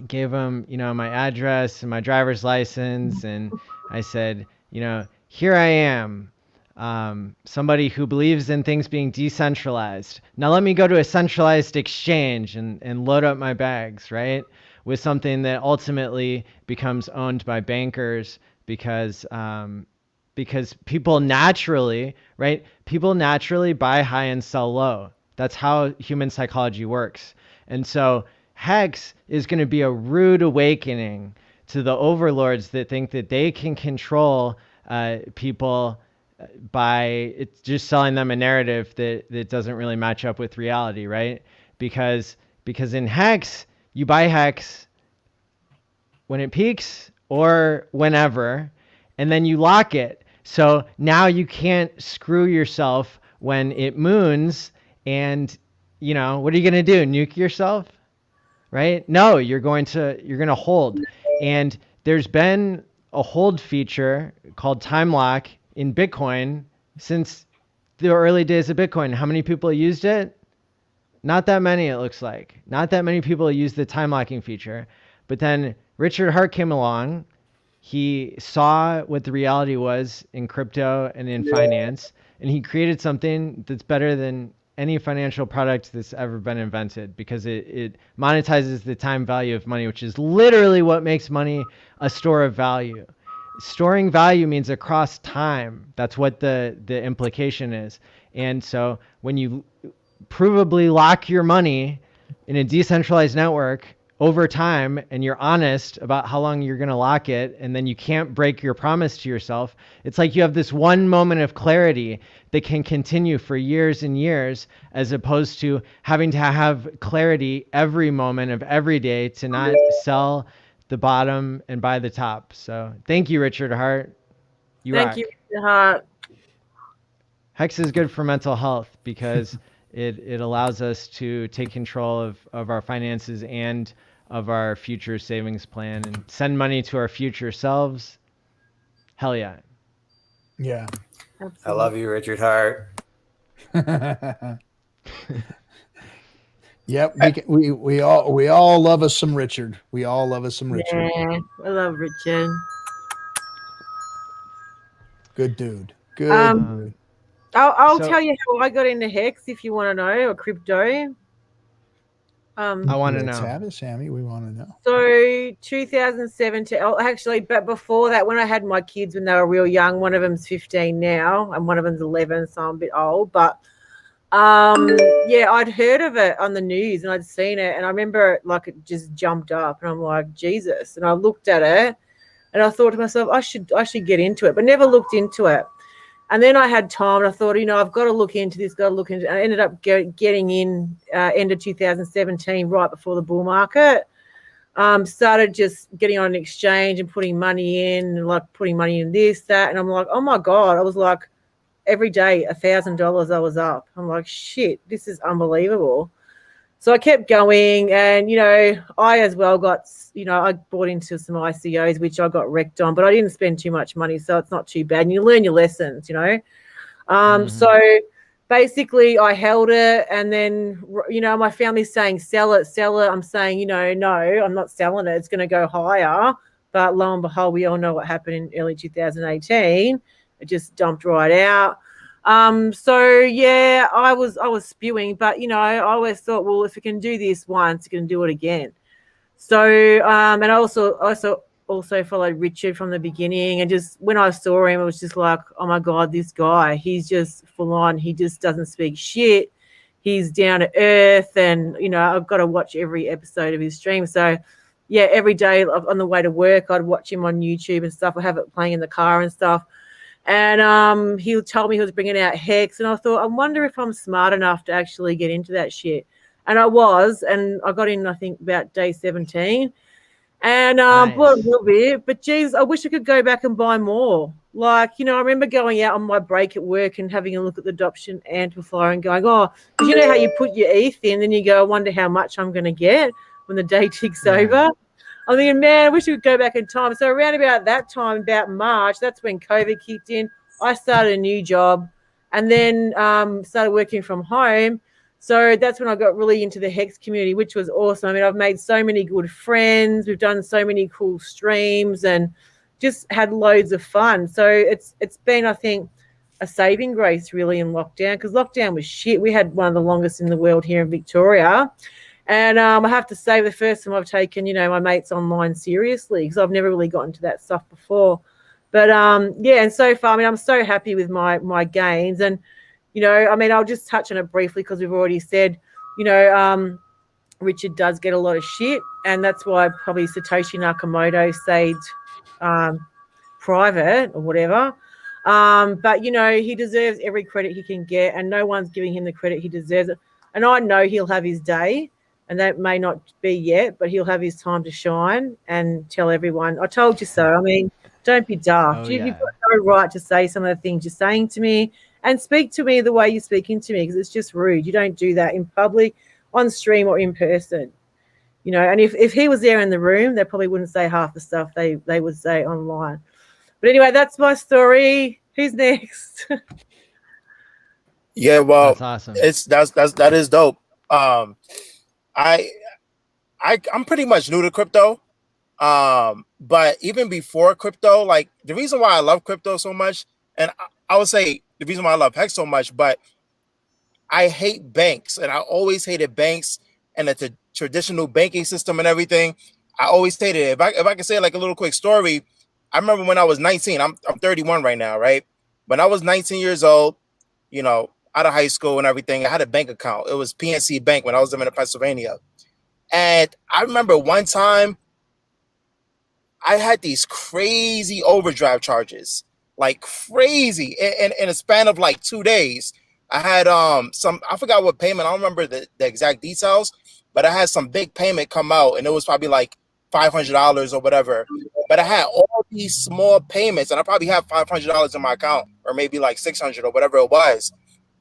gave them, my address and my driver's license. And I said, here I am, somebody who believes in things being decentralized. Now let me go to a centralized exchange and load up my bags, right? With something that ultimately becomes owned by bankers because people naturally, right? People naturally buy high and sell low. That's how human psychology works. And so Hex is going to be a rude awakening to the overlords that think that they can control people by just selling them a narrative that doesn't really match up with reality, right? Because in Hex, you buy Hex when it peaks or whenever, and then you lock it. So now you can't screw yourself when it moons, and what are you going to do? Nuke yourself? Right? No, you're going to hold. And there's been a hold feature called time lock in Bitcoin since the early days of Bitcoin. How many people used it? Not that many, it looks like. Not that many people used the time locking feature. But then Richard Hart came along. He saw what the reality was in crypto and in finance, and he created something that's better than any financial product that's ever been invented, because it monetizes the time value of money, which is literally what makes money a store of value. Storing value means across time. That's what the implication is. And so when you provably lock your money in a decentralized network over time, and you're honest about how long you're going to lock it, and then you can't break your promise to yourself, it's like you have this one moment of clarity that can continue for years and years, as opposed to having to have clarity every moment of every day to not sell the bottom and buy the top. So thank you, Richard Hart. Thank you, Richard Hart. Hex is good for mental health because it allows us to take control of our finances and of our future savings plan and send money to our future selves. Hell yeah. Yeah. Absolutely. I love you, Richard Hart. Yep, we all love us some Richard. We all love us some Richard. Yeah, I love Richard. Good dude. Good dude. I'll tell you how I got into Hex if you want to know, or crypto. I want to know. Let's have it, Sammy. We want to know. So 2017, actually, but before that, when I had my kids when they were real young, one of them's 15 now and one of them's 11, so I'm a bit old. But yeah, I'd heard of it on the news and I'd seen it, and I remember it just jumped up, and I'm like, Jesus. And I looked at it and I thought to myself, I should get into it, but never looked into it. And then I had time, and I thought, I've got to look into this, and I ended up getting in end of 2017, right before the bull market. Started just getting on an exchange and putting money in, and putting money in this, that. And I'm like, oh my God, I was like, every day, $1,000 I was up. I'm like, shit, this is unbelievable. So I kept going, and, I as well got, I bought into some ICOs, which I got wrecked on, but I didn't spend too much money, so it's not too bad. And you learn your lessons, So basically I held it, and then, my family's saying, sell it. I'm saying, no, I'm not selling it. It's going to go higher. But lo and behold, we all know what happened in early 2018. It just dumped right out. So yeah, I was spewing, but I always thought, well, if we can do this once, you can do it again. So and I also followed Richard from the beginning, and just when I saw him, it was just like, oh my God, this guy, he's just full on. He just doesn't speak shit. He's down to earth, and I've got to watch every episode of his stream. So yeah, every day on the way to work, I'd watch him on YouTube and stuff. I have it playing in the car and stuff. And he told me he was bringing out Hex, and I thought, I wonder if I'm smart enough to actually get into that shit. And I was, and I got in, I think, about day 17, and Nice. bought a little bit. But geez, I wish I could go back and buy more. I remember going out on my break at work and having a look at the adoption amplifier and going, oh, because how you put your ETH in, then you go, I wonder how much I'm going to get when the day ticks over. I'm thinking, man, I wish we could go back in time. So around about that time, about March, that's when COVID kicked in. I started a new job, and then started working from home. So that's when I got really into the Hex community, which was awesome. I mean, I've made so many good friends. We've done so many cool streams and just had loads of fun. So it's been, I think, a saving grace really in lockdown, because lockdown was shit. We had one of the longest in the world here in Victoria. And I have to say, the first time I've taken, my mates online seriously, because I've never really gotten to that stuff before. But yeah, and so far, I mean, I'm so happy with my gains. And I mean, I'll just touch on it briefly because we've already said, Richard does get a lot of shit, and that's why probably Satoshi Nakamoto stayed private or whatever. But he deserves every credit he can get, and no one's giving him the credit he deserves. And I know he'll have his day, and that may not be yet, but he'll have his time to shine and tell everyone, I told you so. I mean, don't be daft. You've got no right to say some of the things you're saying to me and speak to me the way you're speaking to me, because it's just rude. You don't do that in public, on stream, or in person. And if he was there in the room, they probably wouldn't say half the stuff they would say online. But anyway, that's my story. Who's next? Yeah, well, That's awesome. That is dope. I'm pretty much new to crypto. But even before crypto, like the reason why I love crypto so much, and I would say the reason why I love Hex so much, but I hate banks, and I always hated banks and the traditional banking system and everything. I always hated it. If I can say like a little quick story, I remember when I was 19. I'm 31 right now, right? When I was 19 years old, out of high school and everything, I had a bank account. It was PNC Bank when I was living in Pennsylvania. And I remember one time I had these crazy overdraft charges, like crazy, in a span of like 2 days. I had I forgot what payment, I don't remember the exact details, but I had some big payment come out, and it was probably like $500 or whatever. But I had all these small payments, and I probably have $500 in my account, or maybe like 600 or whatever it was.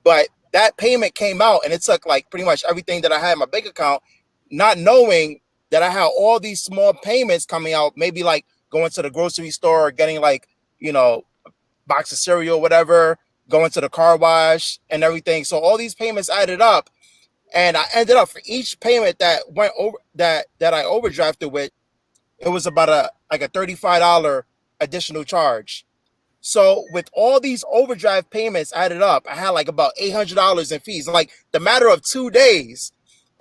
But that payment came out, and it took like pretty much everything that I had in my bank account, not knowing that I had all these small payments coming out, maybe like going to the grocery store, or getting like, a box of cereal or whatever, going to the car wash and everything. So all these payments added up, and I ended up, for each payment that went over that I overdrafted with, it was about a $35 additional charge. So with all these overdraft payments added up, I had like about $800 in fees, like the matter of 2 days.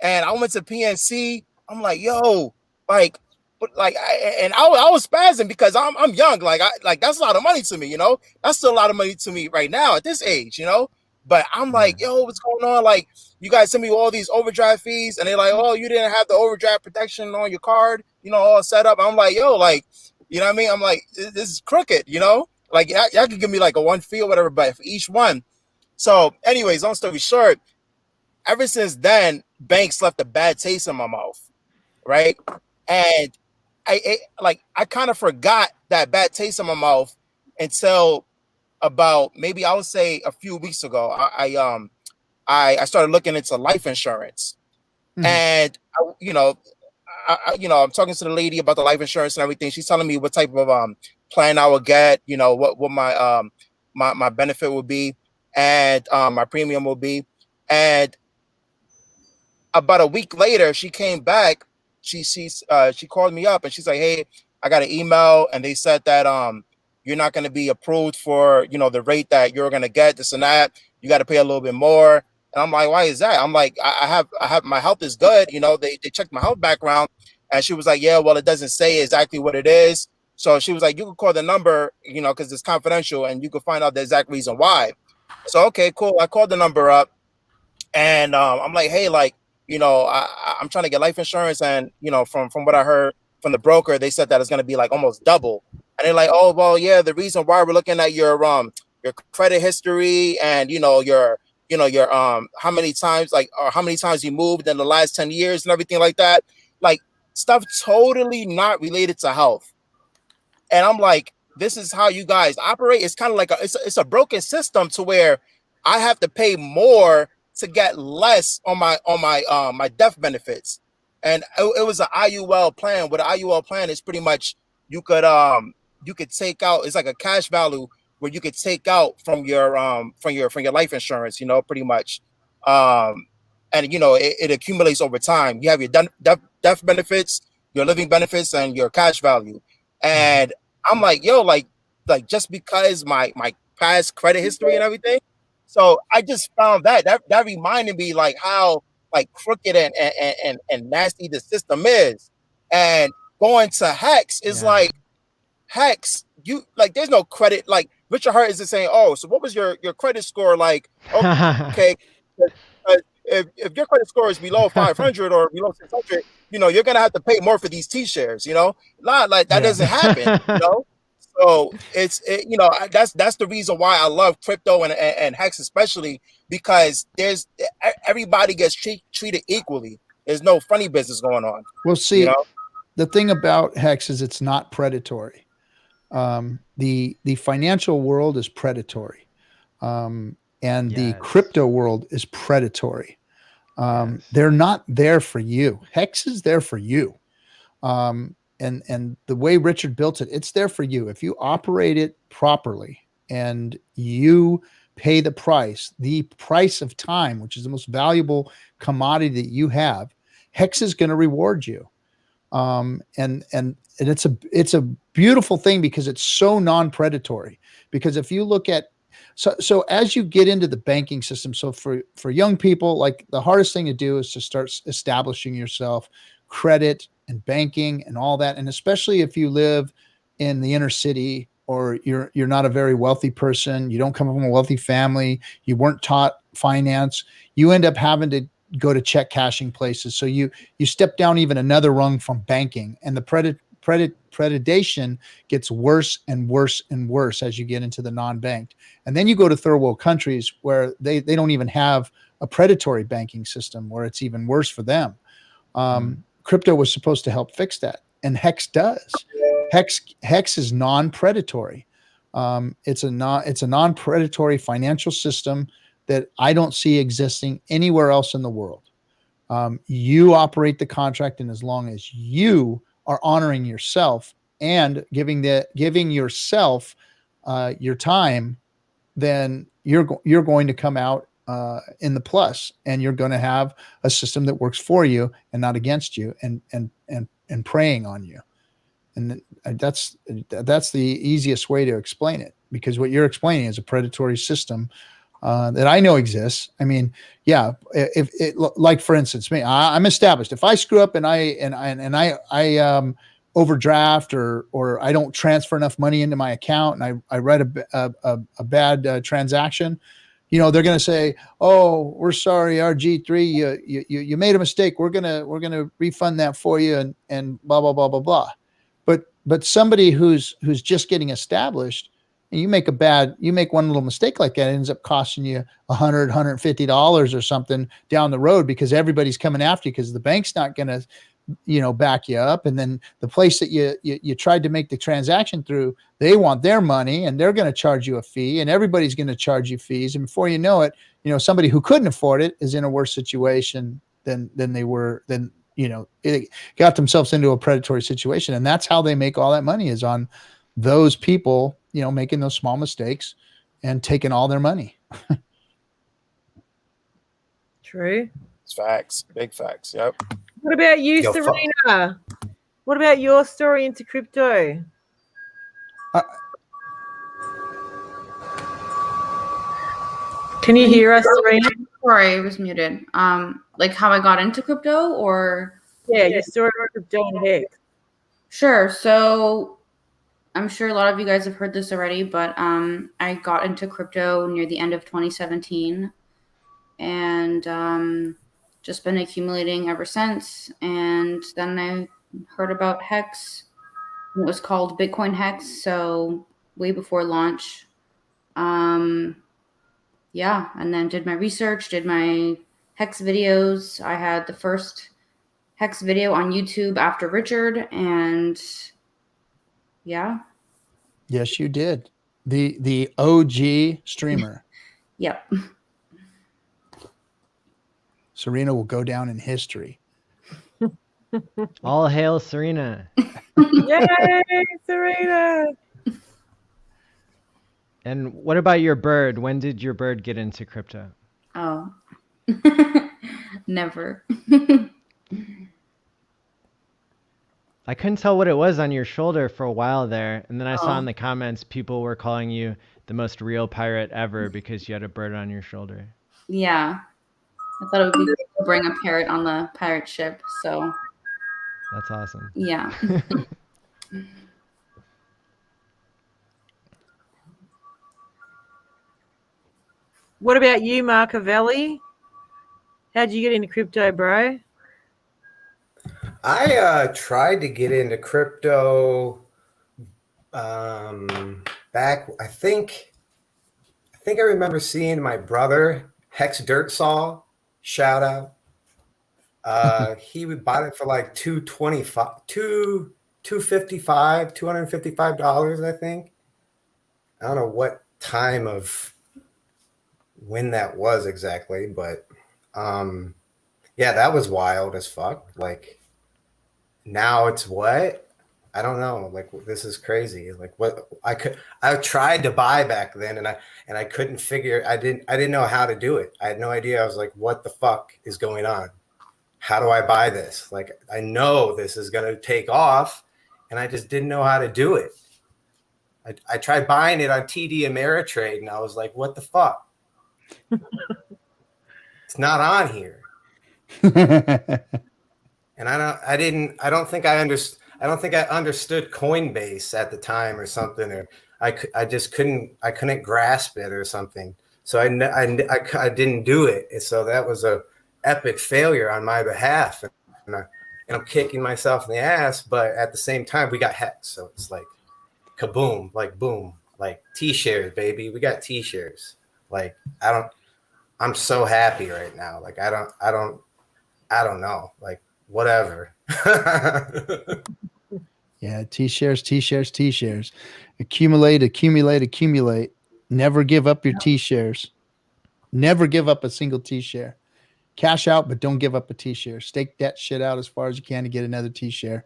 And I went to PNC. I'm like, yo, I was spazzing because I'm young. Like that's a lot of money to me, That's still a lot of money to me right now at this age, But I'm like, yo, what's going on? Like, you guys send me all these overdraft fees, and they're like, oh, you didn't have the overdraft protection on your card, all set up. I'm like, yo, like, you know what I mean? I'm like, this is crooked, Like, y'all could give me like a one fee or whatever, but for each one. So, anyways, long story short, ever since then, banks left a bad taste in my mouth, right? And I kind of forgot that bad taste in my mouth until about, maybe I would say a few weeks ago. I started looking into life insurance, and I'm talking to the lady about the life insurance and everything. She's telling me what type of plan I would get, what my benefit would be, and my premium will be. And about a week later, she came back. She called me up, and she's like, hey, I got an email, and they said that you're not going to be approved for the rate that you're going to get, this and that. You got to pay a little bit more. And I'm like, why is that? I'm like, I have my health is good. They checked my health background, and she was like, yeah, well, it doesn't say exactly what it is. So she was like, you can call the number, because it's confidential, and you can find out the exact reason why. So, okay, cool. I called the number up, and I'm like, hey, like, I'm trying to get life insurance, and from what I heard from the broker, they said that it's going to be like almost double. And they're like, oh, well, yeah, the reason why we're looking at your credit history, and your how many times, like, or how many times you moved in the last 10 years and everything like that, like stuff totally not related to health. And I'm like, this is how you guys operate? It's kind of like it's a broken system to where I have to pay more to get less on my death benefits. And it was an IUL plan. What an IUL plan is, pretty much you could take out, it's like a cash value where you could take out from your life insurance, pretty much. and it accumulates over time. You have your death benefits, your living benefits, and your cash value. And I'm like, yo, like just because my past credit history and everything. So I just found that reminded me like how like crooked and nasty the system is. And going to Hex is like Hex, you like there's no credit. Like Richard Hart isn't saying, oh, so what was your credit score like? Okay. If your credit score is below 500 or below 600, you're gonna have to pay more for these T-shares. Not like that doesn't happen. So that's the reason why I love crypto and Hex especially, because everybody gets treated equally. There's no funny business going on. Well, see, the thing about Hex is it's not predatory. The financial world is predatory, and the crypto world is predatory. They're not there for you. Hex is there for you. And the way Richard built it, it's there for you. If you operate it properly and you pay the price of time, which is the most valuable commodity that you have, Hex is going to reward you. And it's a beautiful thing because it's so non-predatory. Because if you look at, so as you get into the banking system, so for young people, like the hardest thing to do is to start establishing yourself, credit and banking and all that. And especially if you live in the inner city, or you're not a very wealthy person, you don't come from a wealthy family, you weren't taught finance, you end up having to go to check cashing places. So you step down even another rung from banking, and the predation gets worse and worse and worse as you get into the non-banked. And then you go to third world countries where they don't even have a predatory banking system, where it's even worse for them. Crypto was supposed to help fix that, and Hex does. Hex is non-predatory. It's a non-predatory financial system that I don't see existing anywhere else in the world. You operate the contract, and as long as you are honoring yourself and giving yourself your time, then you're going to come out in the plus, and you're going to have a system that works for you and not against you, and preying on you. And that's the easiest way to explain it, because what you're explaining is a predatory system that I know exists. I mean, yeah, if it, like for instance, me, I'm established. If I screw up and I overdraft or I don't transfer enough money into my account, and I write a bad transaction, they're going to say, "Oh, we're sorry, RG3, you made a mistake. We're gonna refund that for you," and blah blah blah blah blah. But somebody who's just getting established, and you make one little mistake like that, it ends up costing you $100, $150 or something down the road, because everybody's coming after you, because the bank's not going to, back you up. And then the place that you tried to make the transaction through, they want their money, and they're going to charge you a fee, and everybody's going to charge you fees. And before you know it, somebody who couldn't afford it is in a worse situation than they were. It got themselves into a predatory situation. And that's how they make all that money, is on those people, making those small mistakes and taking all their money. True. It's facts. Big facts. Yep. What about you, Serena? What about your story into crypto? Can you hear us, Serena? Sorry, I was muted. Like how I got into crypto, or your story with crypto and Hex. Sure. So I'm sure a lot of you guys have heard this already, but I got into crypto near the end of 2017, and just been accumulating ever since. And then I heard about Hex. It was called Bitcoin Hex, so way before launch. And then did my research, did my Hex videos. I had the first Hex video on YouTube after Richard, and yeah. Yes, you did. The OG streamer. Yep. Serena will go down in history. All hail Serena. Yay, Serena. And what about your bird? When did your bird get into crypto? Oh. Never. I couldn't tell what it was on your shoulder for a while there, and then I saw Oh. in the comments people were calling you the most real pirate ever because you had a bird on your shoulder. Yeah. I thought it would be good to bring a parrot on the pirate ship. So, That's awesome. yeah. What about you, Marcavelli? How'd you get into crypto, bro? I tried to get into crypto back. I think I remember seeing my brother Hex Dirt Saw. Shout out. He would bought it for like $255, I think. I don't know what time of when that was exactly, but yeah, that was wild as fuck. Like now it's what? I don't know. Like this is crazy. Like what I tried to buy back then and I couldn't figure I didn't know how to do it. I had no idea. I was like, what the fuck is going on? How do I buy this? Like I know this is gonna take off and I just didn't know how to do it. I tried buying it on TD Ameritrade and I was like, what the fuck? It's not on here. And I don't think I understood Coinbase at the time or something, or I just couldn't grasp it or something. So I didn't do it. And so that was a epic failure on my behalf. And I'm kicking myself in the ass, but at the same time we got Hex. So it's like kaboom, like boom, like T-shares, baby. We got T-shares. Like I'm so happy right now. Like I don't know. Like whatever. Yeah, T-shares. Accumulate. Never give up your T-shares. Never give up a single T-share. Cash out, but don't give up a T-share. Stake that shit out as far as you can to get another T-share.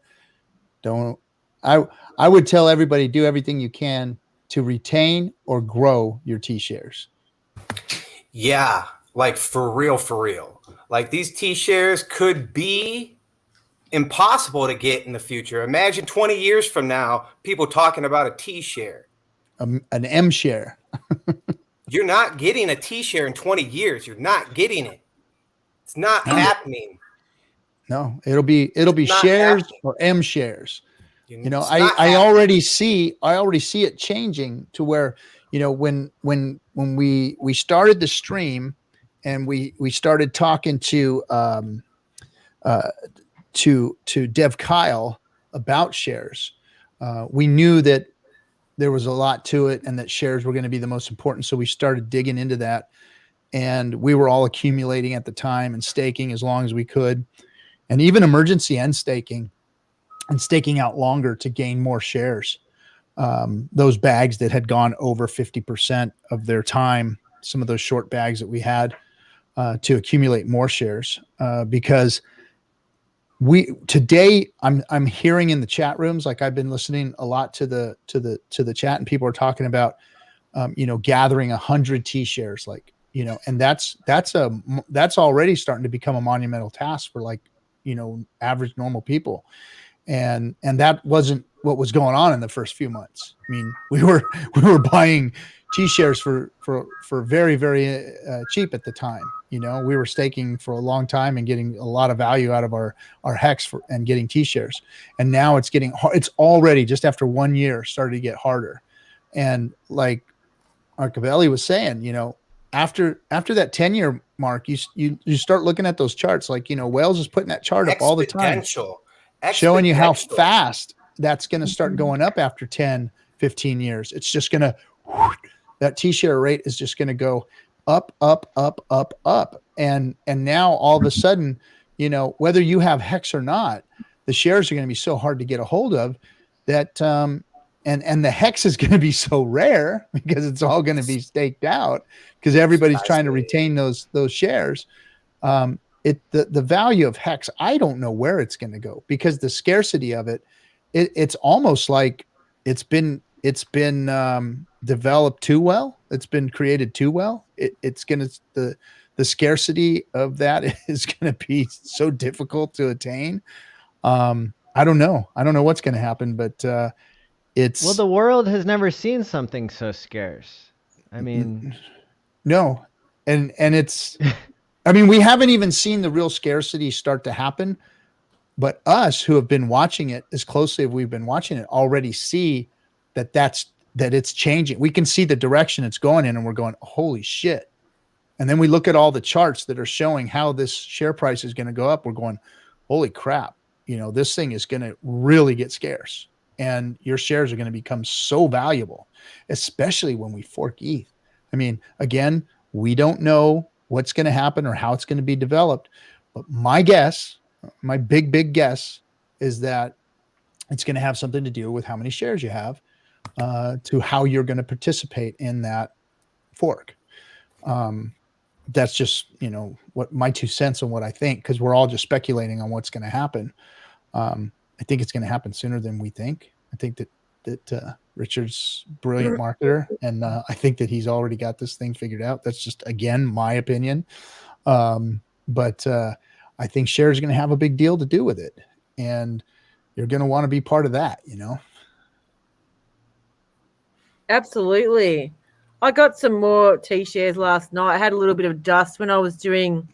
I would tell everybody, do everything you can to retain or grow your T-shares. Yeah, like for real. Like these T-shares could be impossible to get in the future. Imagine 20 years from now, people talking about a T-share. An M share. You're not getting a T-share in 20 years. You're not getting it. It's not happening. No, it'll be shares or M shares. You know, I already see it changing to where, you know, when we started the stream and we started talking to Dev Kyle about shares, we knew that there was a lot to it and that shares were going to be the most important. So we started digging into that, and we were all accumulating at the time and staking as long as we could, and even emergency end staking and staking out longer to gain more shares. Those bags that had gone over 50% of their time, some of those short bags that we had, to accumulate more shares, because today I'm hearing in the chat rooms, like I've been listening a lot to the chat, and people are talking about, you know, gathering 100 T-shares, like, you know, and that's already starting to become a monumental task for, like, you know, average normal people. And that wasn't what was going on in the first few months. I mean, we were buying T-shares for very, very cheap at the time. You know, we were staking for a long time and getting a lot of value out of our Hex and getting T-shares. And now it's getting hard. It's already, just after 1 year, started to get harder. And like Marcavelli was saying, you know, after that 10-year mark, you start looking at those charts. Like, you know, Wales is putting that chart up all the time, showing you how fast that's going to start going up after 10, 15 years. It's just going to, that T-share rate is just going to go up. And now all of a sudden, you know, whether you have Hex or not, the shares are going to be so hard to get a hold of that, and the Hex is going to be so rare because it's all going to be staked out because everybody's trying to retain those shares. The value of Hex, I don't know where it's going to go because the scarcity of it's almost like it's been developed too well. It's been created too well. It's going to, the scarcity of that is going to be so difficult to attain. I don't know. I don't know what's going to happen, but it's Well, the world has never seen something so scarce. I mean, no, and it's. I mean, we haven't even seen the real scarcity start to happen, but us who have been watching it as closely as we've been watching it already see that it's changing. We can see the direction it's going in, and we're going, holy shit. And then we look at all the charts that are showing how this share price is going to go up. We're going, holy crap. You know, this thing is going to really get scarce, and your shares are going to become so valuable, especially when we fork ETH. I mean, again, we don't know what's going to happen or how it's going to be developed, but my guess, my big guess, is that it's going to have something to do with how many shares you have, to how you're going to participate in that fork. That's just, you know, what my 2 cents on what I think, because we're all just speculating on what's going to happen. I think it's going to happen sooner than we think. I think that Richard's a brilliant marketer, and I think that he's already got this thing figured out. That's just, again, my opinion. But I think shares are going to have a big deal to do with it, and you're going to want to be part of that, you know? Absolutely. I got some more T-shares last night. I had a little bit of dust when I was doing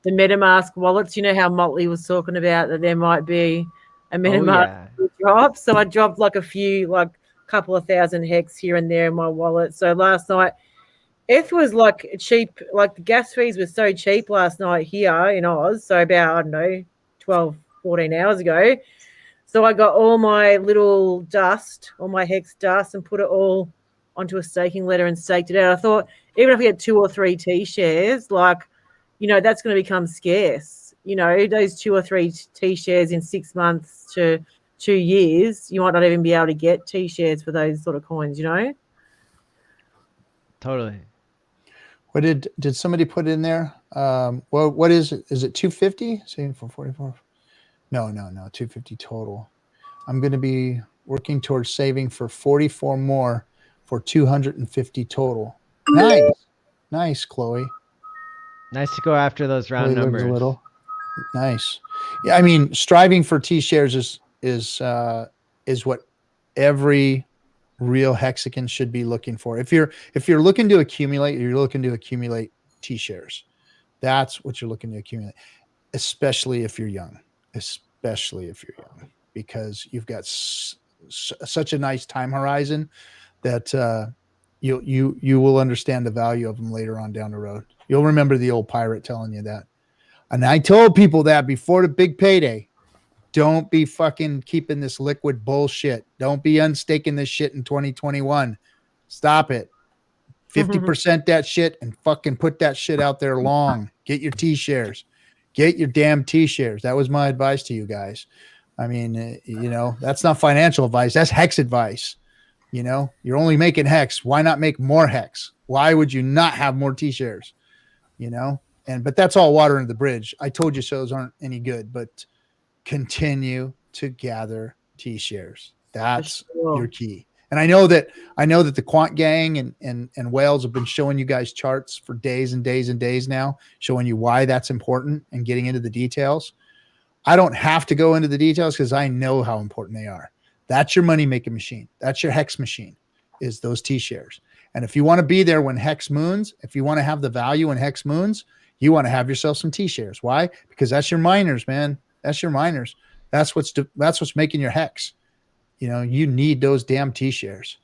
the MetaMask wallets. You know how Motley was talking about that there might be a MetaMask drop. So I dropped like a couple of thousand hex here and there in my wallet. So last night, ETH was like cheap. Like the gas fees were so cheap last night here in Oz. So about, I don't know, 12, 14 hours ago. So I got all my little dust, all my hex dust, and put it all onto a staking letter and staked it out. I thought, even if I get 2 or 3 T-shares, like, you know, that's going to become scarce. You know, those 2 or 3 T-shares in 6 months to 2 years, you might not even be able to get T-shares for those sort of coins, you know? Totally. What did somebody put in there? Well, what is it? Is it 250? Saving for 44? No, 250 total. I'm going to be working towards saving for 44 more for 250 total. Nice, Chloe. Nice to go after those round numbers. A little. Nice. Yeah, I mean, striving for T-shares is what every real Hexican should be looking for. If you're looking to accumulate, you're looking to accumulate T-shares. That's what you're looking to accumulate, especially if you're young. Because you've got such a nice time horizon that you will understand the value of them later on down the road. You'll remember the old pirate telling you that. And I told people that before the big payday. Don't be fucking keeping this liquid bullshit. Don't be unstaking this shit in 2021. Stop it. 50% that shit and fucking put that shit out there long. Get your T-shares. Get your damn T-shares. That was my advice to you guys. I mean, you know, that's not financial advice. That's Hex advice. You know, you're only making Hex. Why not make more Hex? Why would you not have more T-shares? You know, but that's all water under the bridge. I told you shows aren't any good, but continue to gather T-shares. That's your key. And I know that the Quant Gang and Whales have been showing you guys charts for days and days and days now, showing you why that's important and getting into the details. I don't have to go into the details because I know how important they are. That's your money-making machine. That's your Hex machine, is those T-shares. And if you want to be there when Hex moons, if you want to have the value when Hex moons, you want to have yourself some T-shares. Why? Because that's your miners, man. That's your miners. That's what's making your Hex. You know, you need those damn T-shares.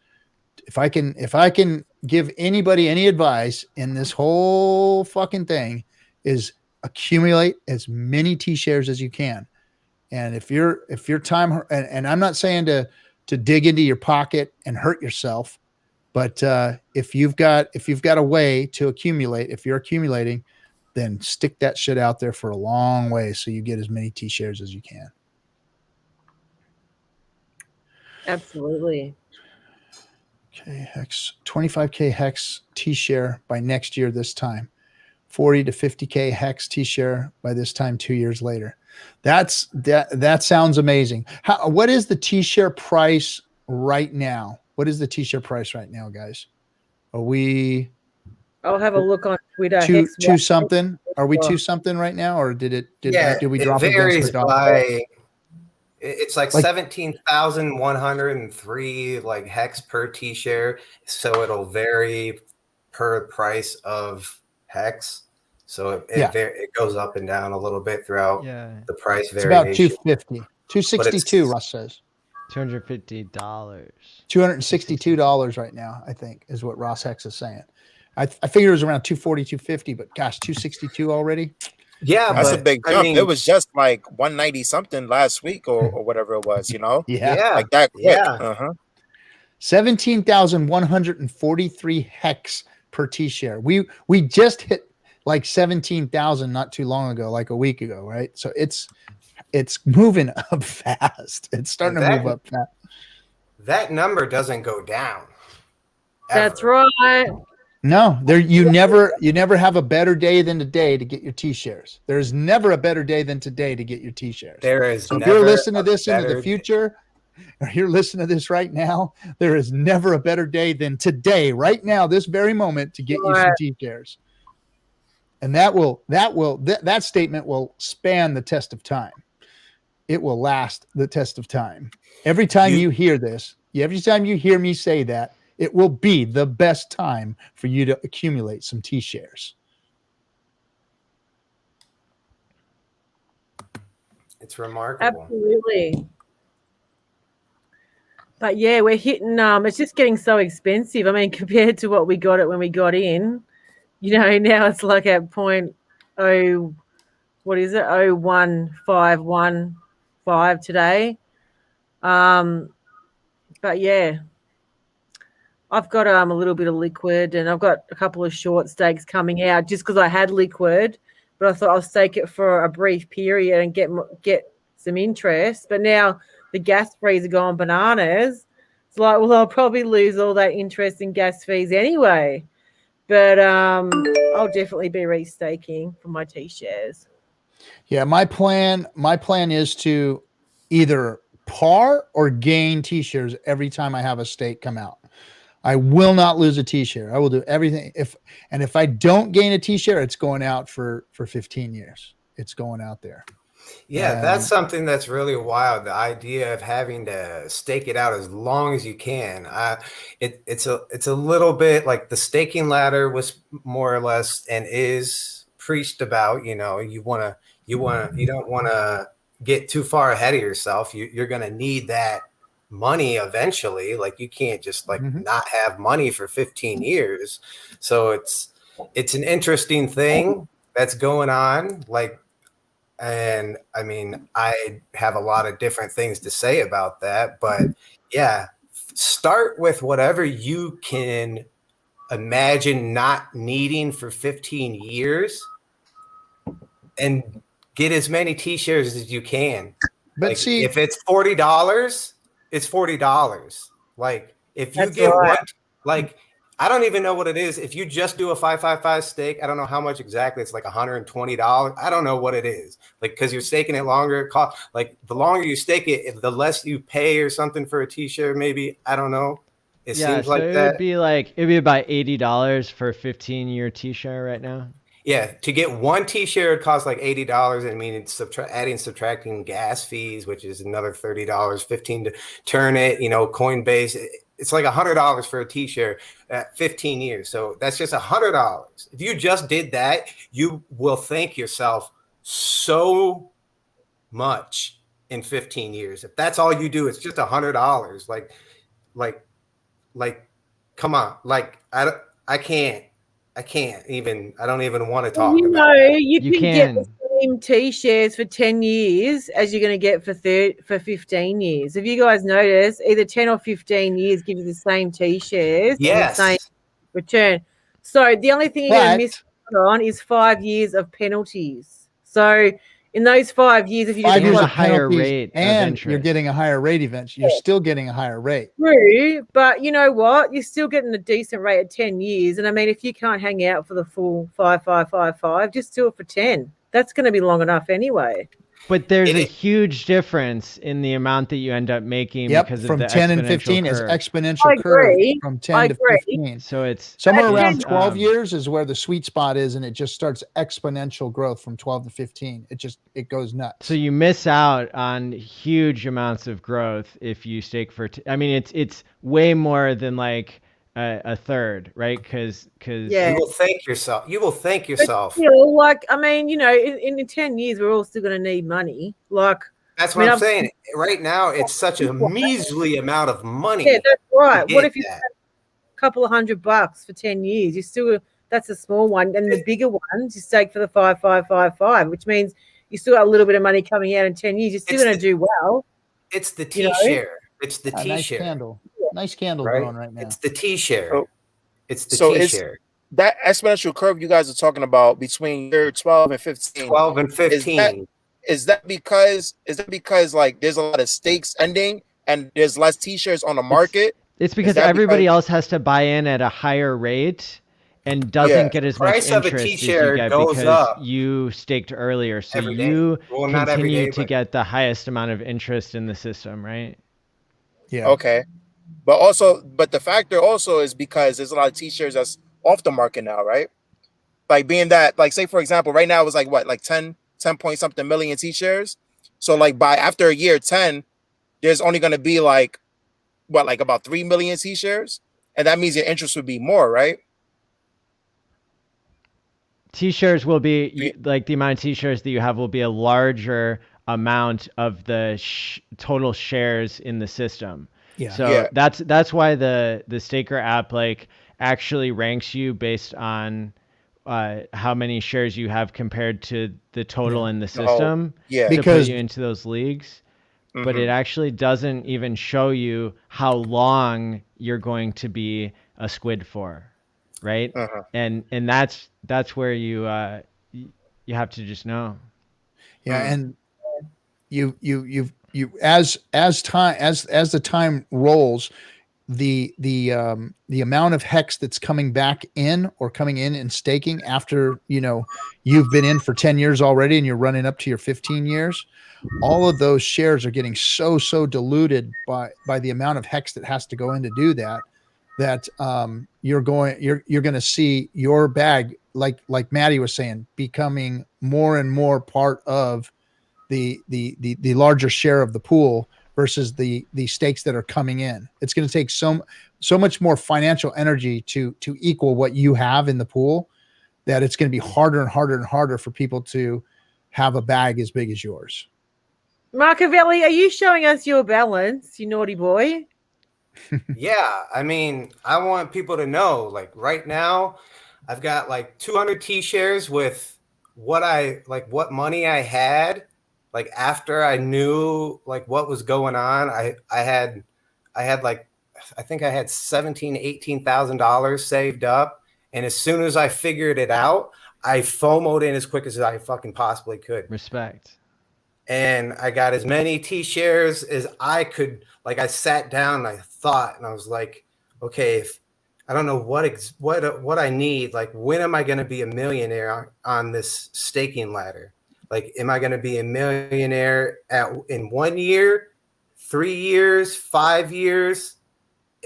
If I can give anybody any advice in this whole fucking thing, is accumulate as many T-shares as you can. And if your time, and I'm not saying to dig into your pocket and hurt yourself, but if you've got a way to accumulate, if you're accumulating, then stick that shit out there for a long way so you get as many T-shares as you can. Absolutely. Okay, Hex, 25K Hex T-share by next year this time. 40 to 50K Hex T-share by this time 2 years later. That sounds amazing. What is the T-share price right now? What is the T-share price right now, guys? Are we I'll have a look on Twitter. Two something. Are we two something right now, or did we drop it varies against the dollar? by. It's like 17,103 like hex per T-share, so it'll vary per price of hex. So it goes up and down a little bit throughout the price variation. It's about 250, 262. Russ says $250. $262 right now, I think, is what Ross Hex is saying. I figured it was around 240, 250, but gosh, 262 already. Yeah, that's a big jump. It was just like 190 something last week or whatever it was, you know? Yeah. Like that quick. Yeah. 17,143 hex per T-share. We just hit like 17,000 not too long ago, like a week ago, right? So it's moving up fast. It's starting to move up fast. That number doesn't go down. That's right. No, you never have a better day than today to get your T-shares. There's never a better day than today to get your T-shares. There is. So if you're listening to this into the future, or you're listening to this right now, there is never a better day than today, right now, this very moment, to get you some T-shares. And that statement will span the test of time. It will last the test of time. Every time you hear this, every time you hear me say that, it will be the best time for you to accumulate some T-shares. It's remarkable. Absolutely. But yeah, we're hitting, it's just getting so expensive. I mean, compared to what we got it when we got in, you know, now it's like at 0.1515 today. But yeah, I've got a little bit of liquid, and I've got a couple of short stakes coming out just because I had liquid, but I thought I'll stake it for a brief period and get some interest. But now the gas fees are going bananas. It's like, well, I'll probably lose all that interest in gas fees anyway. But I'll definitely be restaking for my T-shares. Yeah, my plan is to either par or gain T-shares every time I have a stake come out. I will not lose a T-share. I will do everything. If I don't gain a T-share, it's going out for 15 years. It's going out there. Yeah, that's something that's really wild. The idea of having to stake it out as long as you can. It's a little bit like the staking ladder was more or less and is preached about. You know, you don't want to get too far ahead of yourself. You're going to need that money eventually. Like you can't just not have money for 15 years. So it's an interesting thing that's going on. And I mean, I have a lot of different things to say about that, but yeah, start with whatever you can imagine not needing for 15 years and get as many T-shares as you can. But see, if it's $40, it's $40. Like if you get one, like I don't even know what it is. If you just do a 555 stake, I don't know how much exactly. It's like $120. I don't know what it is. Like because you're staking it longer. Like the longer you stake it, the less you pay or something for a T-share. Maybe I don't know. It seems like that. It'd be about $80 for a 15-year T-share right now. Yeah, to get one T-share, it costs like $80. I mean, it's subtracting gas fees, which is another $30, $15 to turn it. You know, Coinbase. It's like $100 for a T-share at 15 years. So that's just $100. If you just did that, you will thank yourself so much in 15 years. If that's all you do, it's just $100. Like, come on. Like, I don't even want to talk about it. You can get the same T-shares for 10 years as you're going to get for 15 years. If you guys notice, either 10 or 15 years give you the same T-shares and the same return. So the only thing you're going to miss on is 5 years of penalties. So in those 5 years, if you just get a higher rate and you're getting a higher rate eventually, you're still getting a higher rate. True, but you know what? You're still getting a decent rate at 10 years. And I mean, if you can't hang out for the full 5, just do it for 10. That's going to be long enough anyway. But there's a It- huge difference in the amount that you end up making Yep, because of from the 10 and exponential 15 is curve. exponential I curve agree. from I 10 to agree. 15. So it's Somewhere At around 10 12 years is where the sweet spot is, and it just starts exponential growth from 12 to 15. It goes nuts. So you miss out on huge amounts of growth if you stake for. I mean, it's way more than like a third, right? Because Yeah. You will thank yourself. You will thank But yourself. still, like, I mean, in 10 years, we're all still going to need money. Like, That's I what mean, I'm saying. Right now, it's such a measly amount of money. yeah, that's right. to What get if you that. spent a couple of $100 for 10 years? You still, that's a small one. And the bigger ones, you stake for the 5, which means you still got a little bit of money coming out in 10 years. You're still It's going to do well. It's the You know? T-share. It's the Nice T-share. candle. Nice candle Right? going right now. It's the T-share. Oh. It's the So it's T-share. that exponential curve you guys are talking about between year 12 and 15. 12 and 15. Is that because like there's a lot of stakes ending and there's less t-shirts on the market? it's because that everybody because- else has to buy in at a higher rate and doesn't Yeah. get as much Price of a interest as you T-share get goes because up you staked earlier. So every day. you Well, not every continue day, to but- get the highest amount of interest in the system, right? Yeah. Okay. But the factor also is because there's a lot of t-shirts that's off the market now, right? Like being that, like say for example, right now it was like what, like 10 point something million t-shirts. So like by after a year 10, there's only going to be like what, like about 3 million t-shirts, and that means your interest would be more, right? T-shirts will be like the amount of T-shirts that you have will be a larger amount of the total shares in the system. Yeah. So Yeah. that's why the Staker app like actually ranks you based on how many shares you have compared to the total in the system. Yeah. To Because- put you into those leagues. But Mhm. it actually doesn't even show you how long you're going to be a squid for, right? Uh-huh. And that's where you have to just know. Yeah, and you as the time rolls, the amount of hex that's coming back in or coming in and staking after you've been in for 10 years already and you're running up to your 15 years, all of those shares are getting so diluted by the amount of hex that has to go in to do that you're going to see your bag, like Maddie was saying, becoming more and more part of the larger share of the pool versus the stakes that are coming in. It's going to take so much more financial energy to equal what you have in the pool, that it's going to be harder and harder and harder for people to have a bag as big as yours. Marcavelli, are you showing us your balance, you naughty boy? Yeah, I mean, I want people to know, like right now, I've got like 200 T-shares with what money I had, like after I knew like what was going on. I had like, I think I had $18,000 saved up. And as soon as I figured it out, I FOMO'd in as quick as I fucking possibly could. Respect. And I got as many T-shares as I could. Like I sat down and I thought, and I was like, okay, if I don't know what I need, like when am I going to be a millionaire on this staking ladder? Like, am I going to be a millionaire in 1 year, 3 years, 5 years,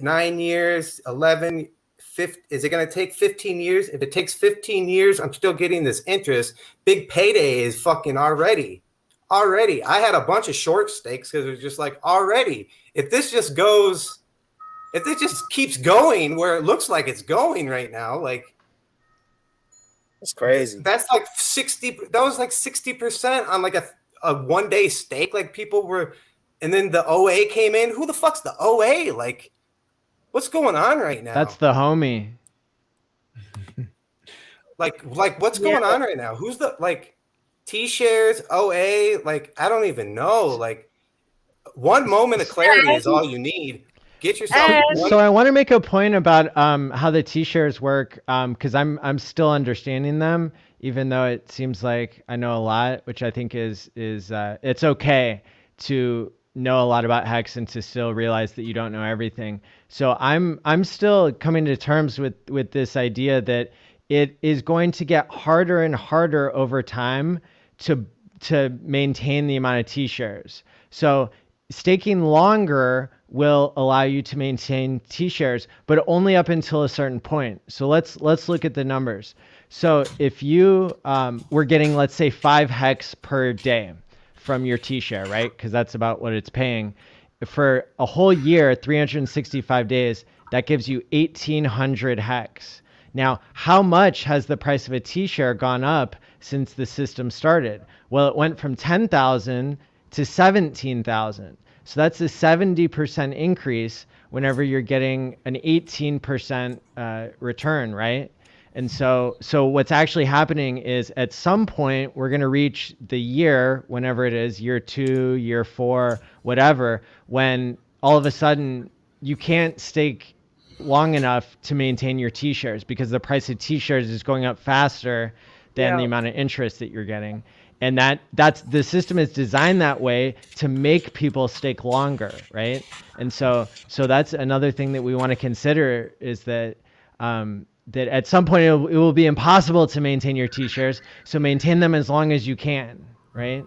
9 years, 11, 15? Is it going to take 15 years? If it takes 15 years, I'm still getting this interest. Big payday is fucking already. I had a bunch of short stakes because it was just like already. If this just keeps going where it looks like it's going right now, like That's crazy. that's like 60. That was like 60% on like a 1 day stake. Like people were, and then the OA came in. Who the fuck's the OA? Like, what's going on right now? That's the homie. like what's going on right now? Who's the like T-shares, OA? Like, I don't even know. Like, one moment of clarity is all you need. Get yourself. So I want to make a point about how the T-shares work, because I'm still understanding them, even though it seems like I know a lot, which I think is it's okay to know a lot about Hex and to still realize that you don't know everything. So I'm still coming to terms with this idea that it is going to get harder and harder over time to maintain the amount of T-shares. So staking longer will allow you to maintain T-shares, but only up until a certain point. So let's look at the numbers. So if you were getting, let's say 5 hex per day from your T-share, right? Because that's about what it's paying. For a whole year, 365 days, that gives you 1,800 hex. Now, how much has the price of a T-share gone up since the system started? Well, it went from 10,000 to 17,000. So that's a 70% increase whenever you're getting an 18% return, right? And so what's actually happening is at some point, we're going to reach the year, whenever it is, year 2, year 4, whatever, when all of a sudden you can't stake long enough to maintain your T-shares because the price of T-shares is going up faster than the amount of interest that you're getting. And that's the system is designed that way to make people stake longer, right? And so that's another thing that we want to consider is that that at some point it will be impossible to maintain your T-shares. So maintain them as long as you can, right?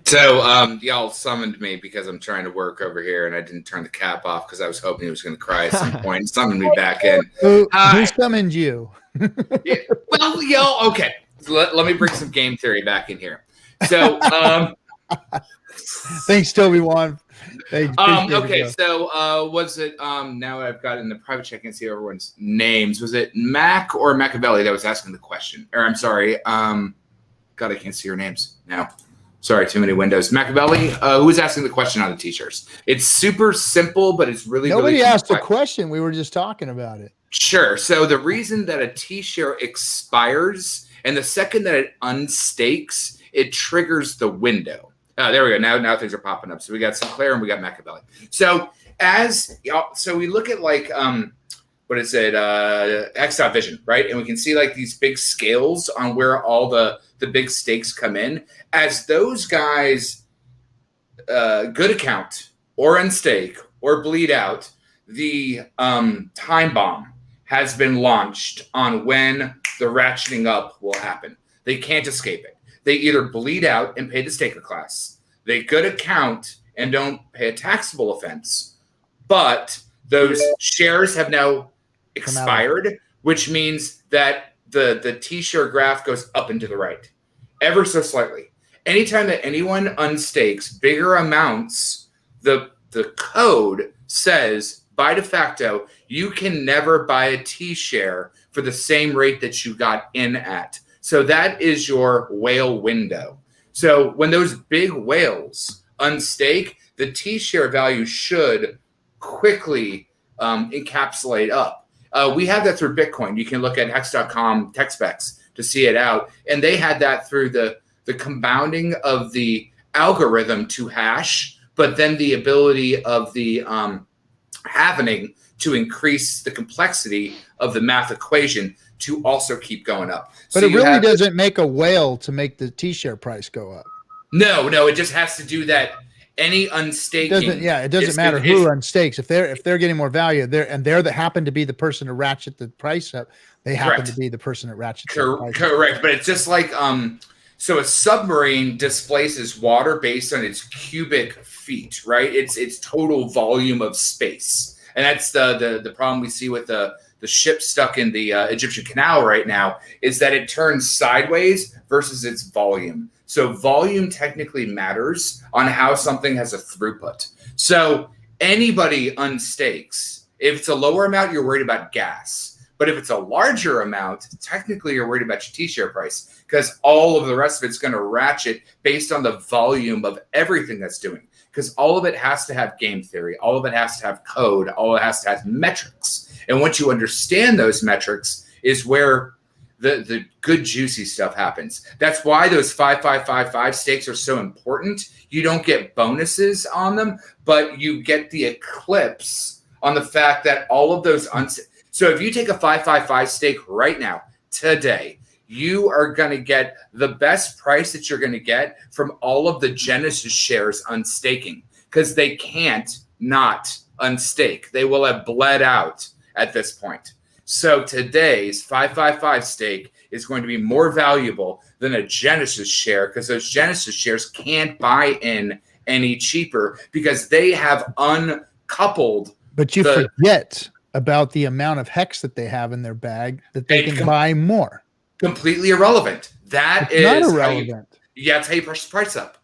So y'all summoned me because I'm trying to work over here, and I didn't turn the cap off because I was hoping he was going to cry at some point. Summoned me back in. Who summoned you? Yeah, well, y'all, okay. Let me bring some game theory back in here. So, thanks, Toby Wan. Okay, so was it now I've got in the private chat, I can see everyone's names. Was it Mac or Machiavelli that was asking the question? Or I'm sorry, God, I can't see your names now. Sorry, too many windows. Machiavelli, who was asking the question on the T-shirts? It's super simple, but it's really nobody really asked a question. We were just talking about it. Sure. So the reason that a T-share expires and the second that it unstakes, it triggers the window. There we go. Now things are popping up. So we got Sinclair and we got Machiavelli. So we look at like what is it? X.Vision, right? And we can see like these big scales on where all the big stakes come in. As those guys good account or unstake or bleed out, the time bomb has been launched on when the ratcheting up will happen. They can't escape it. They either bleed out and pay the staker class. They good account and don't pay a taxable offense. But those shares have now expired, which means that the T-share graph goes up and to the right, ever so slightly. Anytime that anyone unstakes bigger amounts, the code says by de facto, you can never buy a T-share for the same rate that you got in at. So that is your whale window. So when those big whales unstake, the T-share value should quickly encapsulate up. We have that through Bitcoin. You can look at hex.com tech specs to see it out. And they had that through the compounding of the algorithm to hash, but then the ability of the halvening to increase the complexity of the math equation to also keep going up. But so it really doesn't make a whale to make the T-share price go up. No, it just has to do that. Any unstaking, it doesn't matter who unstakes. If they're getting more value, they're that happen to be the person to ratchet the price up. They happen to be the person that ratchets the price correct. Up. But it's just like so a submarine displaces water based on its cubic feet, right? It's total volume of space, and that's the problem we see with the ship stuck in the Egyptian canal right now is that it turns sideways versus its volume. So volume technically matters on how something has a throughput. So anybody unstakes. If it's a lower amount, you're worried about gas. But if it's a larger amount, technically you're worried about your T-share price because all of the rest of it's going to ratchet based on the volume of everything that's doing. Because all of it has to have game theory. All of it has to have code. All it has to have metrics. And once you understand those metrics is where the good juicy stuff happens. That's why those 5555 stakes are so important. You don't get bonuses on them, but you get the eclipse on the fact that all of those so if you take a 555 stake right now, today, you are going to get the best price that you're going to get from all of the Genesis shares unstaking because they can't not unstake. They will have bled out at this point. So today's 555 stake is going to be more valuable than a Genesis share because those Genesis shares can't buy in any cheaper because they have uncoupled. But you forget about the amount of hex that they have in their bag that they can buy more. Completely irrelevant. That is not irrelevant. That's how you push the price up.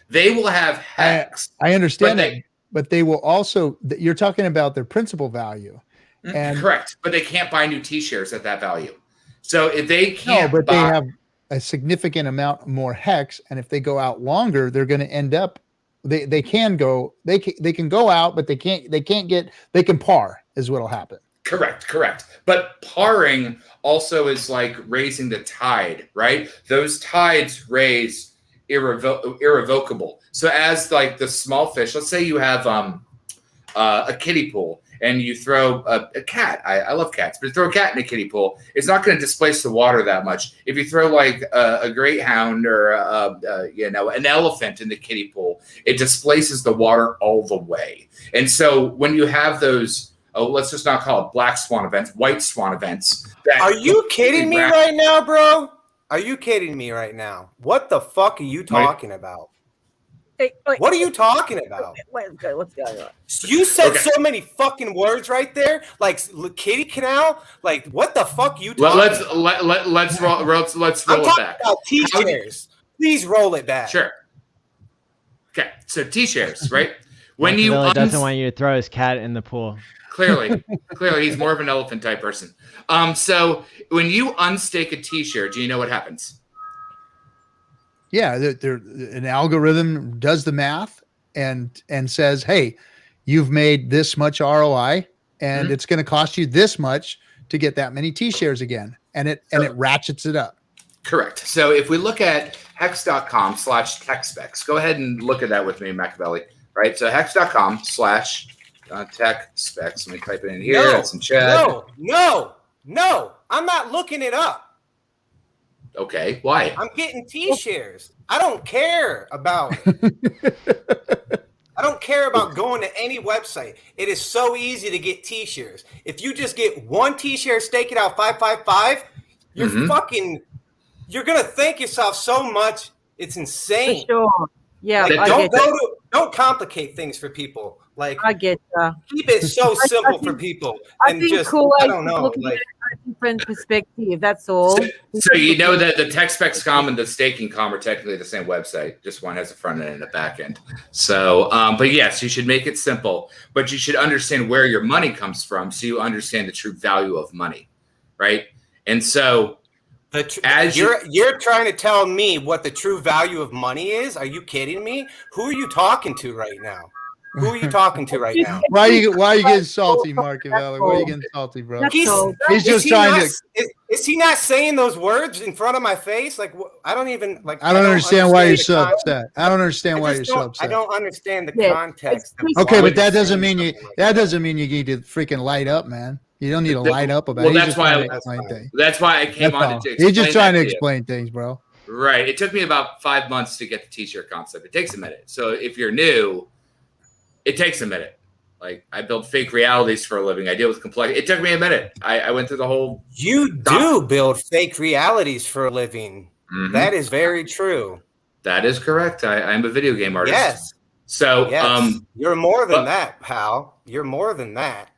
They will have hex. I understand that, but they will also. You're talking about their principal value, and correct. But they can't buy new T-shares at that value. So if they can't, but they have a significant amount more hex, and if they go out longer, they're going to end up. They can go out, but they can par is what'll happen. Correct. But parring also is like raising the tide, right? Those tides raise irrevocable. So as like the small fish, let's say you have a kiddie pool and you throw a cat. I love cats, but you throw a cat in a kiddie pool, it's not going to displace the water that much. If you throw like a greyhound or an elephant in the kiddie pool, it displaces the water all the way. And so when you have those, let's just not call it black swan events, white swan events. Are you kidding me right now, bro? Are you kidding me right now? What the fuck are you talking about? Wait. What are you talking about? What's going on? You said so many fucking words right there, like kitty canal. Like, what the fuck are you talking about? Let's roll I'm it back. About T-shares. Please roll it back. Sure. Okay, so T-shares, right? When Machiavelli you doesn't want you to throw his cat in the pool. Clearly, he's more of an elephant type person. So when you unstake a T-share, do you know what happens? Yeah, an algorithm does the math and says, hey, you've made this much ROI, and it's going to cost you this much to get that many T-shares again, and it ratchets it up. Correct. So if we look at hex.com/techspecs, go ahead and look at that with me, Machiavelli. Right. So hex.com/tech specs. Let me type it in here. That's in chat. No. I'm not looking it up. Okay. Why? I'm getting T-shares. I don't care about it. I don't care about going to any website. It is so easy to get T-shares. If you just get one T-share, stake it out 555, you're you're going to thank yourself so much. It's insane. For sure. Yeah. Don't complicate things for people. Like, I get that. Keep it so simple for people. I think just, cool. I don't know. Looking at a different perspective. That's all. So you know that the TechSpecs.com and the staking.com are technically the same website. Just one has a front end and a back end. So, but yes, you should make it simple. But you should understand where your money comes from, so you understand the true value of money, right? And so, you're trying to tell me what the true value of money is? Are you kidding me? Who are you talking to right now? Who are you talking to right now? Why are you getting salty, Machiavelli? Why are you getting salty, bro? He's just trying to. Is he not saying those words in front of my face? Like, I don't even like. I don't understand why you're so upset. I don't understand why you're so upset. I don't understand the context. Okay, but that doesn't mean you. That doesn't mean you need to freaking light up, man. You don't need to light up about it. Well, that's why I came on to explain. He's just trying to explain things, bro. Right. It took me about 5 months to get the T-shirt concept. It takes a minute. So if you're new, it takes a minute. Like, I build fake realities for a living. I deal with complexity. It took me a minute. I went through the whole. You do build fake realities for a living. Mm-hmm. That is very true. That is correct. I'm a video game artist. Yes. So you're more than that, pal. You're more than that.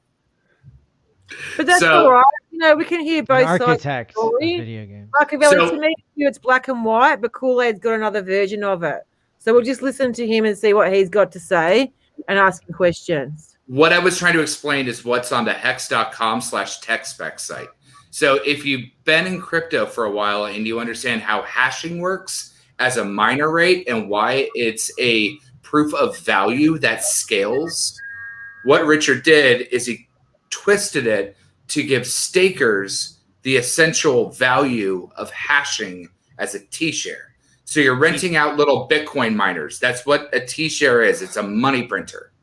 But that's all right. You know, we can hear both sides. Architects of video games. Machiavelli, to me, it's black and white, but Kool-Aid's got another version of it. So we'll just listen to him and see what he's got to say and ask him questions. What I was trying to explain is what's on the hex.com/techspec site. So if you've been in crypto for a while and you understand how hashing works as a miner rate and why it's a proof of value that scales, what Richard did is he twisted it to give stakers the essential value of hashing as a T-share. So you're renting out little Bitcoin miners. That's what a T-share is. It's a money printer.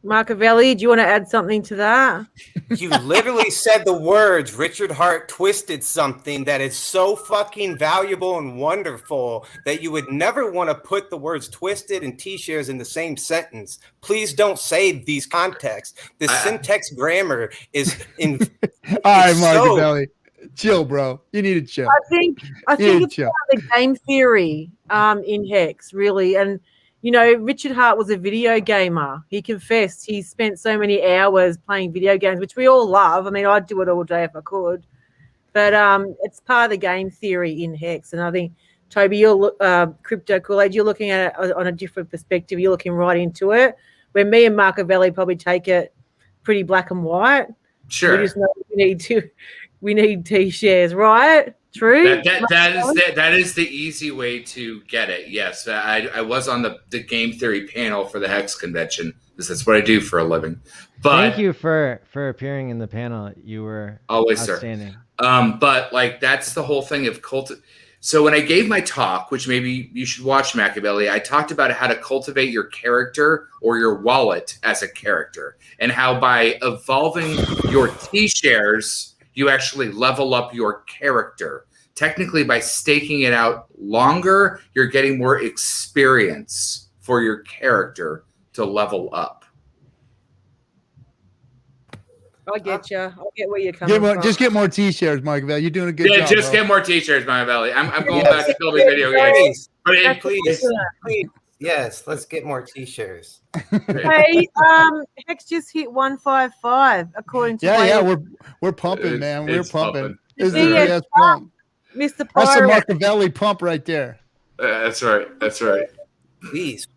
Machiavelli, do you want to add something to that? You literally said the words. Richard Hart twisted something that is so fucking valuable and wonderful that you would never want to put the words twisted and T-shares in the same sentence. Please don't say these contexts. The syntax grammar is in. All right, Machiavelli. Chill, bro. You need to chill. I think it's part of the game theory in Hex, really. And Richard Hart was a video gamer. He confessed he spent so many hours playing video games, which we all love. I mean, I'd do it all day if I could. But it's part of the game theory in Hex. And I think, Toby, you're Crypto Kool-Aid, you're looking at it on a different perspective. You're looking right into it. Where me and Machiavelli probably take it pretty black and white. Sure. We just know we need T-shares, right? True. That is the easy way to get it. Yes, I was on the game theory panel for the Hex convention because that's what I do for a living. But thank you for appearing in the panel. You were always outstanding. But like that's the whole thing of So when I gave my talk, which maybe you should watch, Machiavelli, I talked about how to cultivate your character or your wallet as a character, and how by evolving your T-shares, you actually level up your character. Technically, by staking it out longer, you're getting more experience for your character to level up. I get you. I get where you're coming from. Just get more T-shares, Machiavelli. You're doing a good job. Just get more T-shirts, Machiavelli. I'm going back to building video games. Please. Yes, let's get more T-shirts. Hey, Hex just hit 155 according to we're pumping, man. We're pumping. This is the best pump. Mr. Pirate. That's a Machiavelli pump right there. That's right. Please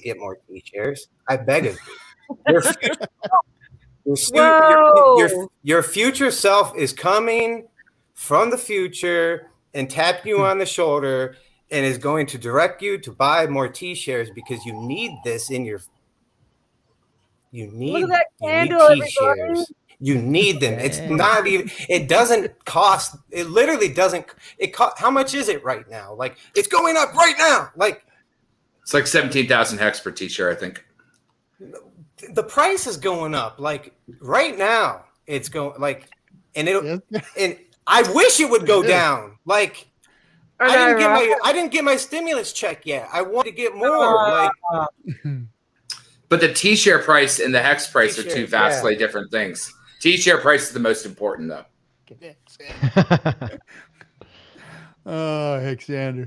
get more T-shares. I beg of you. Your future self is coming from the future and tap you on the shoulder and is going to direct you to buy more T-shares because you need this in your. Look at that candle, T-shares. You need them. It's not even. It doesn't cost. It literally doesn't. How much is it right now? Like it's going up right now. Like it's like 17,000 hex per T-shirt, I think. The price is going up. Like right now, it's going like, and I wish it would go down. Like. I didn't get my stimulus check yet. I want to get more. But the T-share price and the Hex price are two vastly different things. T-share price is the most important, though. Oh, Hexander.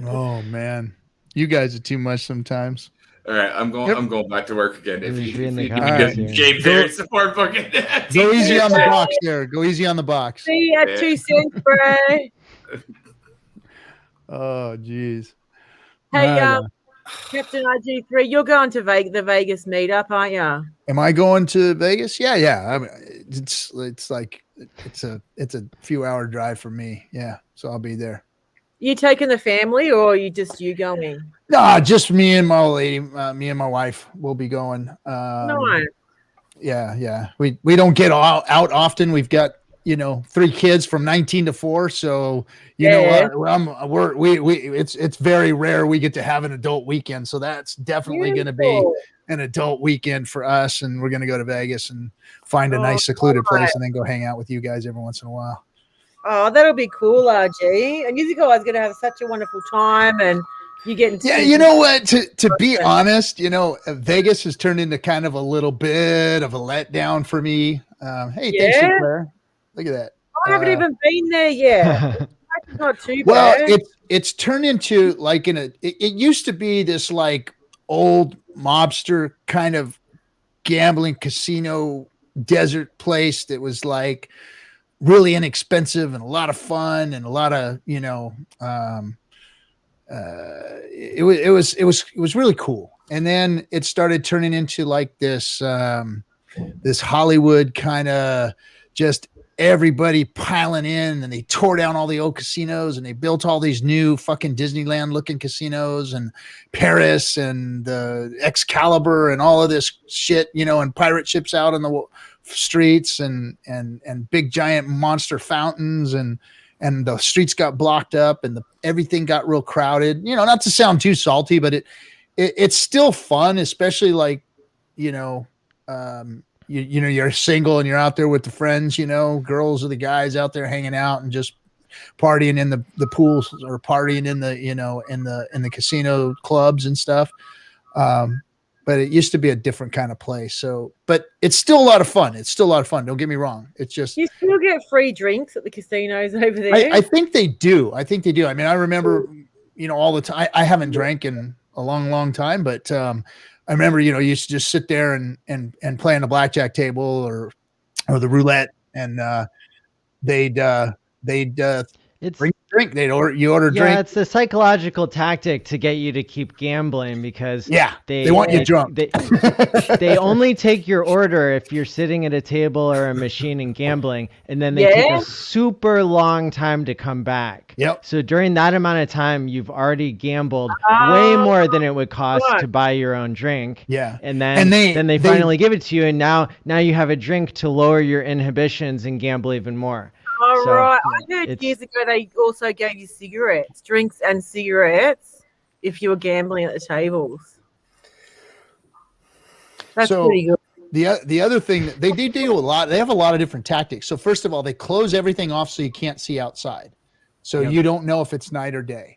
Oh man, you guys are too much sometimes. All right, I'm going back to work again. If you game theory support booking, go easy on the box there. Go easy on the box. See you at 2 cents, Bray. Oh, geez. Hey, Captain RG3, you're going to the Vegas meetup, aren't you? Am I going to Vegas? Yeah. I mean, it's like it's a few hour drive for me. Yeah, so I'll be there. You taking the family, or are you going? No, just me and my old lady. Me and my wife will be going. No. Yeah. We don't get out often. We've got 3 kids from 19 to 4. So you know what? It's very rare we get to have an adult weekend. So that's definitely going to be an adult weekend for us. And we're going to go to Vegas and find a nice secluded place and then go hang out with you guys every once in a while. Oh, that'll be cool, RG. And you guys are going to have such a wonderful time, and you getting to you know what? To be honest, Vegas has turned into kind of a little bit of a letdown for me. Hey, thanks, Claire. Look at that. I haven't even been there yet. It's not too well, bad. it's turned into like it used to be this like old mobster kind of gambling casino desert place that was like really inexpensive and a lot of fun and a lot of it was really cool. And then it started turning into like this this Hollywood kind of just everybody piling in, and they tore down all the old casinos and they built all these new fucking Disneyland looking casinos and Paris and the Excalibur and all of this shit, and pirate ships out in the streets and big giant monster fountains. And and the streets got blocked up and everything got real crowded. You know, not to sound too salty, but it's still fun, especially like, you know, you know, you're single and you're out there with the friends, you know, girls or the guys out there hanging out and just partying in the pools or partying in the, you know, in the casino clubs and stuff. But it used to be a different kind of place. So, but it's still a lot of fun. It's still a lot of fun. Don't get me wrong. It's just, you still get free drinks at the casinos over there. I think they do. I think they do. I mean, I remember, you know, all the time. I haven't drank in a long, long time, but I remember, you know, you used to just sit there and play on the blackjack table or the roulette, and they'd bring drink. They'd order drink. Yeah, it's a psychological tactic to get you to keep gambling because they want you drunk. They only take your order if you're sitting at a table or a machine and gambling, and then they take a super long time to come back. Yep. So during that amount of time, you've already gambled way more than it would cost to buy your own drink. Yeah. And then they finally give it to you, and now you have a drink to lower your inhibitions and gamble even more. All right. I heard years ago they also gave you cigarettes, drinks and cigarettes if you were gambling at the tables. That's pretty good. The other thing, they do a lot. They have a lot of different tactics. So first of all, they close everything off so you can't see outside. So you don't know if it's night or day.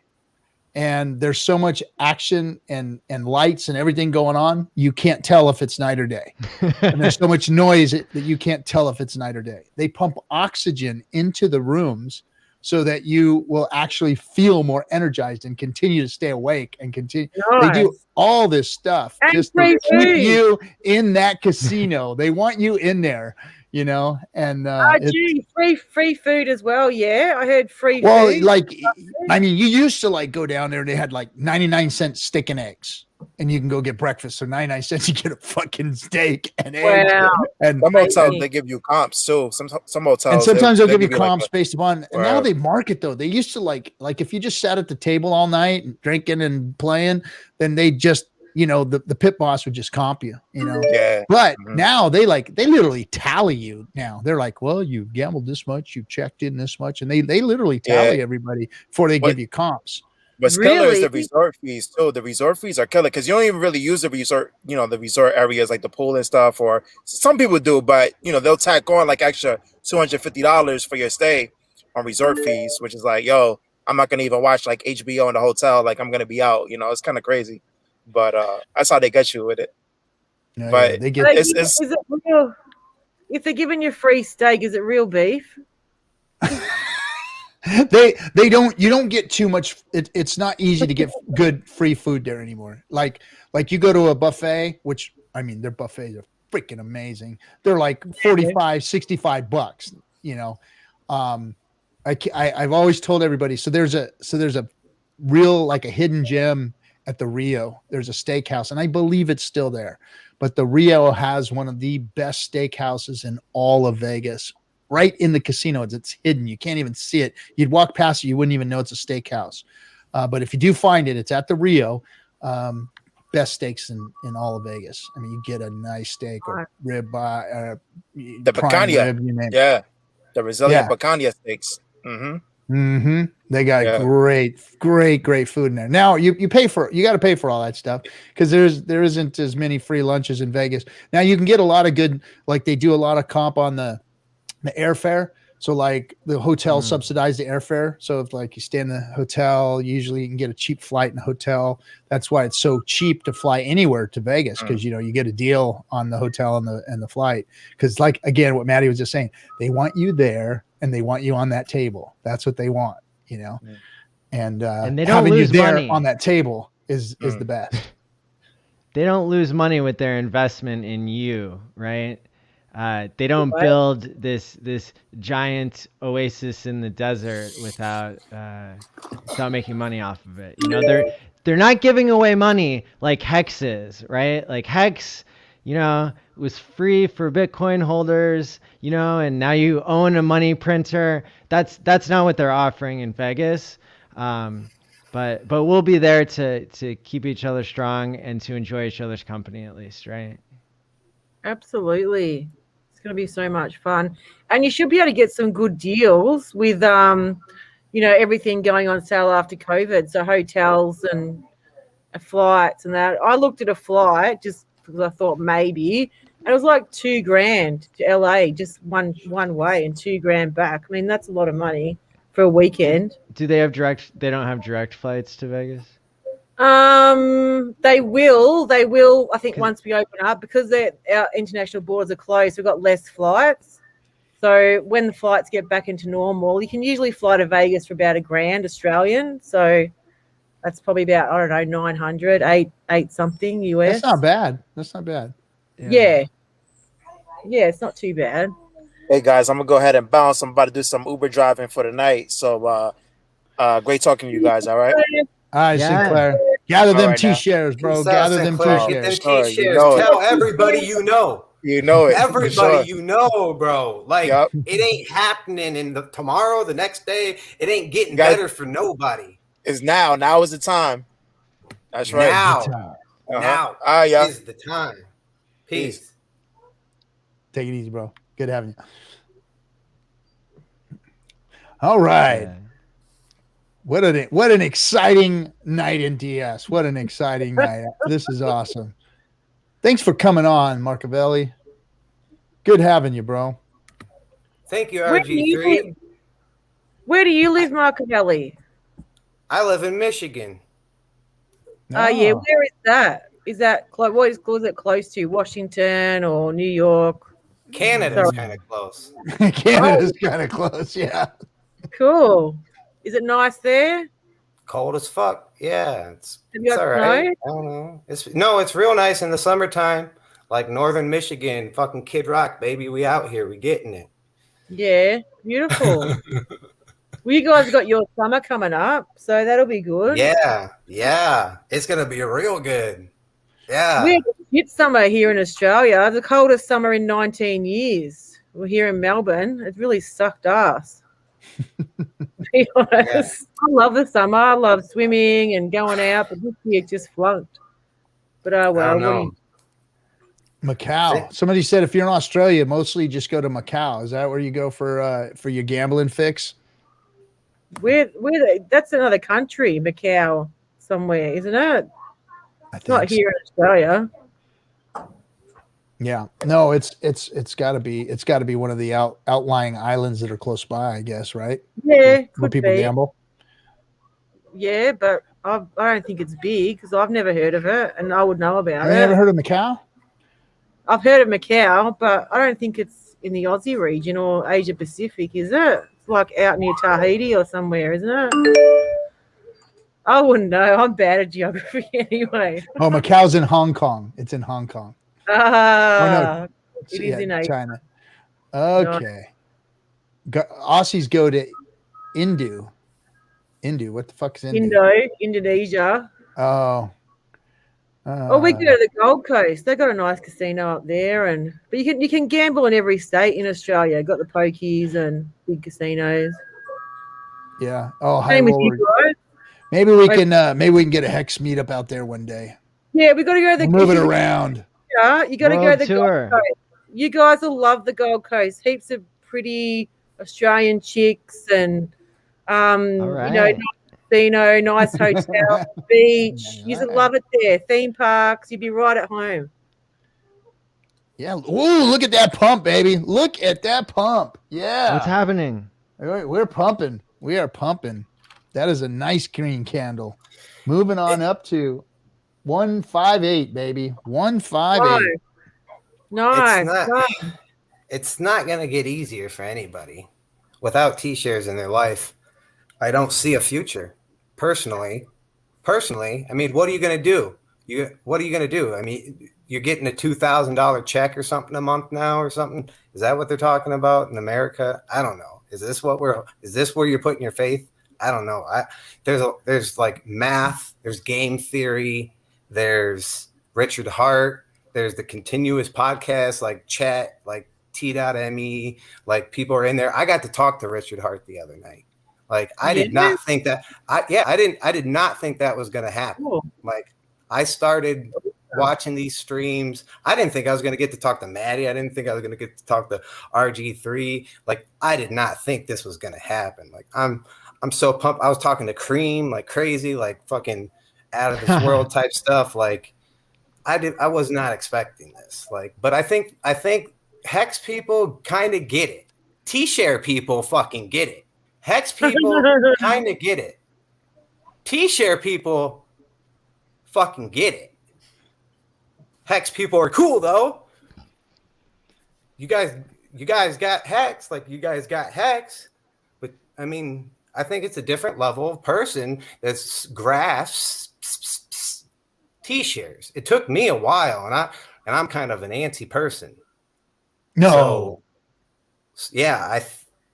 And there's so much action and lights and everything going on, you can't tell if it's night or day. And there's so much noise that you can't tell if it's night or day. They pump oxygen into the rooms so that you will actually feel more energized and continue to stay awake and continue. Nice. They do all this stuff just to keep you in that casino. They want you in there. You know, and free food as well. Yeah, I heard free. Well, food. like, I mean, you used to like go down there and they had like 99-cent steak and eggs, and you can go get breakfast. So 99 cents, you get a fucking steak and eggs. And some hotels they give you comps too. Some hotels, and sometimes they'll give you comps based upon. And now they market though. They used to like if you just sat at the table all night and drinking and playing, then they just. You know, the pit boss would just comp you, you know. Yeah. But now they literally tally you now. They're like, well, you gambled this much, you checked in this much, and they literally tally everybody before they give you comps. What's killer is the resort fees too. The resort fees are killer because you don't even really use the resort, you know, the resort areas like the pool and stuff, or some people do, but you know, they'll tack on like extra $250 for your stay on resort fees, which is like, yo, I'm not gonna even watch like HBO in the hotel, like I'm gonna be out, you know, it's kind of crazy. But that's how they get you with it. Yeah, but they get is it real? If they're giving you free steak, is it real beef? they don't. You don't get too much. It's not easy to get good free food there anymore. Like you go to a buffet, which I mean, their buffets are freaking amazing. They're like $45, $65. You know, I've always told everybody. So there's a real like a hidden gem. At the Rio, there's a steakhouse, and I believe it's still there. But the Rio has one of the best steakhouses in all of Vegas, right in the casino. It's hidden; you can't even see it. You'd walk past it, you wouldn't even know it's a steakhouse. But if you do find it, it's at the Rio. Best steaks in all of Vegas. I mean, you get a nice steak or rib, the picanha, the Brazilian picanha steaks. They got great food in there. Now you got to pay for all that stuff because there isn't as many free lunches in Vegas. Now you can get a lot of good, like they do a lot of comp on the airfare. So like the hotel subsidize the airfare. So if like you stay in the hotel, usually you can get a cheap flight in the hotel. That's why it's so cheap to fly anywhere to Vegas because you know you get a deal on the hotel and the flight. Because like again, what Maddie was just saying, they want you there and they want you on that table. That's what they want. You know, and they don't having lose you there money on that table is the best. They don't lose money with their investment in you, right? They don't build this giant oasis in the desert without making money off of it. You know, they're not giving away money like Hex is, right? Like Hex, you know, was free for Bitcoin holders, you know, and now you own a money printer. That's not what they're offering in Vegas. But we'll be there to keep each other strong and to enjoy each other's company at least, right? Absolutely. It's going to be so much fun. And you should be able to get some good deals with, everything going on sale after COVID. So hotels and flights and that. I looked at a flight just because I thought maybe, and it was like $2,000 to LA, just one way, and $2,000 back. I mean, that's a lot of money for a weekend. Do they have direct? They don't have direct flights to Vegas. They will. I think once we open up, because our international borders are closed, we've got less flights. So when the flights get back into normal, you can usually fly to Vegas for about $1,000 Australian. So that's probably about, I don't know, 900, eight something US. That's not bad. Yeah, it's not too bad. Hey guys, I'm gonna go ahead and bounce. I'm about to do some Uber driving for the night. So great talking to you guys. All right. All right, Sinclair. Gather them right, T-shares, bro. Gather them Get T-shares. them T-shares. Tell everybody you know. You know it. Everybody you know, bro. Like it ain't happening in the tomorrow, the next day. It ain't getting better for nobody. It's now. Now is the time. That's right. Now is the time. Peace. Take it easy, bro. Good having you. All right. Yeah. What an exciting night in DS. What an exciting night. This is awesome. Thanks for coming on, Marcavelli. Good having you, bro. Thank you, RG3. Where do you live, Marcavelli? I live in Michigan. Yeah. Where is that? Is that what is it close to? Washington or New York? Canada's kind of close. Canada's kind of close, yeah. Cool. Is it nice there? Cold as fuck. Yeah, it's all right. I don't know. It's real nice in the summertime. Like northern Michigan, fucking Kid Rock, baby. We out here. We getting it. Yeah, beautiful. Well, you guys got your summer coming up, so that'll be good. Yeah. It's gonna be real good. Yeah. We had a shit summer here in Australia. The coldest summer in 19 years. We're here in Melbourne. It really sucked ass. To be honest. I love the summer. I love swimming and going out, but this year it just flunked. But well, I don't know. Macau. Somebody said if you're in Australia, mostly just go to Macau. Is that where you go for your gambling fix? That's another country, Macau, somewhere, isn't it? It's not here in Australia. Yeah, no, it's got to be one of the outlying islands that are close by, I guess, right? Yeah, where people gamble. Yeah, but I don't think it's big because I've never heard of it, and I would know about it. You never heard of Macau? I've heard of Macau, but I don't think it's in the Aussie region or Asia Pacific, is it? It's like out near Tahiti or somewhere, isn't it? I wouldn't know. I'm bad at geography anyway. Oh, Macau's in Hong Kong. It's in Hong Kong. It is in China. Okay. Aussies go to Indu. What the fuck is Indu? Indonesia. Oh. We go to the Gold Coast. They got a nice casino up there, but you can gamble in every state in Australia. Got the pokies and big casinos. Yeah. Oh, high roller. Maybe we can get a Hex meetup out there one day. Yeah, we got to go to the move it around. Yeah, you got to go to the tour. Gold Coast. You guys will love the Gold Coast. Heaps of pretty Australian chicks and nice casino, nice hotel, beach. You'll love it there. Theme parks. You'd be right at home. Yeah. Ooh, look at that pump, baby. Look at that pump. Yeah. What's happening? We're pumping. We are pumping. That is a nice green candle. Moving on up to 158, baby. 158. Nice. It's not going to get easier for anybody. Without T-shares in their life, I don't see a future. Personally, I mean, what are you going to do? What are you going to do? I mean, you're getting a $2,000 check or something a month now or something. Is that what they're talking about in America? I don't know. Is this where you're putting your faith? I don't know. There's like math, there's game theory, there's Richard Hart, there's the continuous podcast like chat, like T.me, like people are in there. I got to talk to Richard Hart the other night. Like I did not think that I did not think that was going to happen. Cool. Like I started watching these streams. I didn't think I was going to get to talk to Maddie. I didn't think I was going to get to talk to RG3. Like, I did not think this was going to happen. Like, I'm so pumped. I was talking to Cream like crazy, like fucking out of this world type stuff. Like, I was not expecting this. Like, but I think Hex people kind of get it. T-share people fucking get it. Hex people kind of get it. T-share people fucking get it. Hex people are cool though. You guys got Hex, like you guys got Hex, but I mean, I think it's a different level of person that's grasps T-shares. It took me a while, and I'm kind of an anti person. No. So, yeah,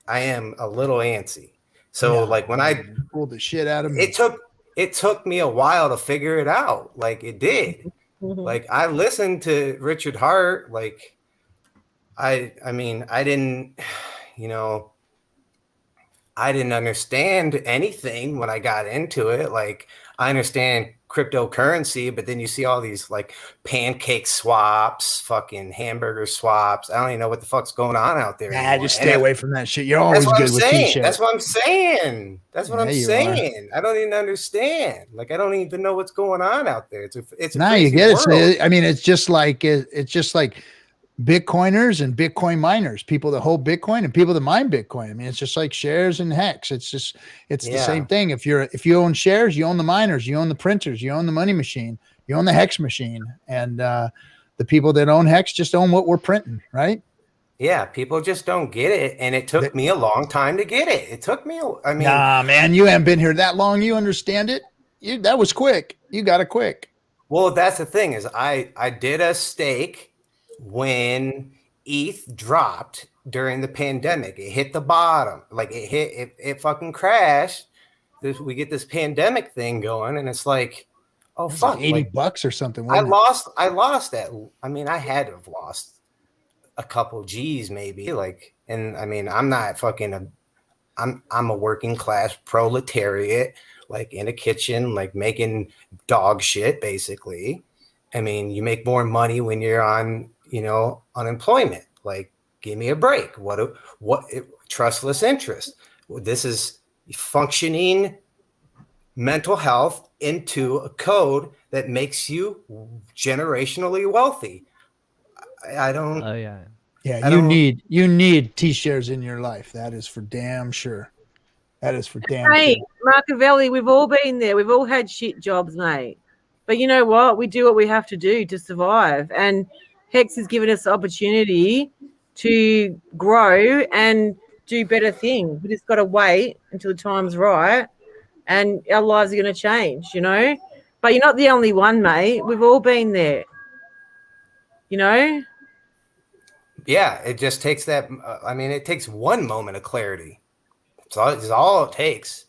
I am a little antsy. So like when I pulled the shit out of me, it took me a while to figure it out. Like it did. Like I listened to Richard Hart. Like I mean, I didn't, I didn't understand anything when I got into it. Like I understand cryptocurrency, but then you see all these like pancake swaps, fucking hamburger swaps. I don't even know what the fuck's going on out there. Nah, just stay away from that shit. You're always good with T-shirts. That's what I'm saying. That's what I'm saying. I don't even understand. Like I don't even know what's going on out there. It's a now you get world. it. I mean, it's just like Bitcoiners and Bitcoin miners, people that hold Bitcoin and people that mine Bitcoin. I mean, it's just like shares and Hex. It's the same thing. If you own shares, you own the miners, you own the printers, you own the money machine, you own the Hex machine. And the people that own Hex just own what we're printing, right? Yeah, people just don't get it. And it took me a long time to get it. It took me, nah, man, you haven't been here that long. You understand it. That was quick. You got it quick. Well, that's the thing is I did a stake when ETH dropped during the pandemic. It hit the bottom. Like it fucking crashed. We get this pandemic thing going, and it's like, oh fuck, like $80 or something. I lost that. I mean, I had to have lost a couple G's maybe. Like, and I mean, I'm not fucking I'm a working class proletariat, like in a kitchen, like making dog shit basically. I mean, you make more money when you're on, unemployment. Like, give me a break. What trustless interest. This is functioning mental health into a code that makes you generationally wealthy. I don't. Oh yeah. Yeah, you need T-shares in your life. That is for damn sure. That is for damn sure. Machiavelli, we've all been there. We've all had shit jobs, mate. But you know what? We do what we have to do to survive. And Hex has given us the opportunity to grow and do better things. We just got to wait until the time's right and our lives are going to change, But you're not the only one, mate. We've all been there, Yeah, it just takes that. It takes one moment of clarity. It's all it takes.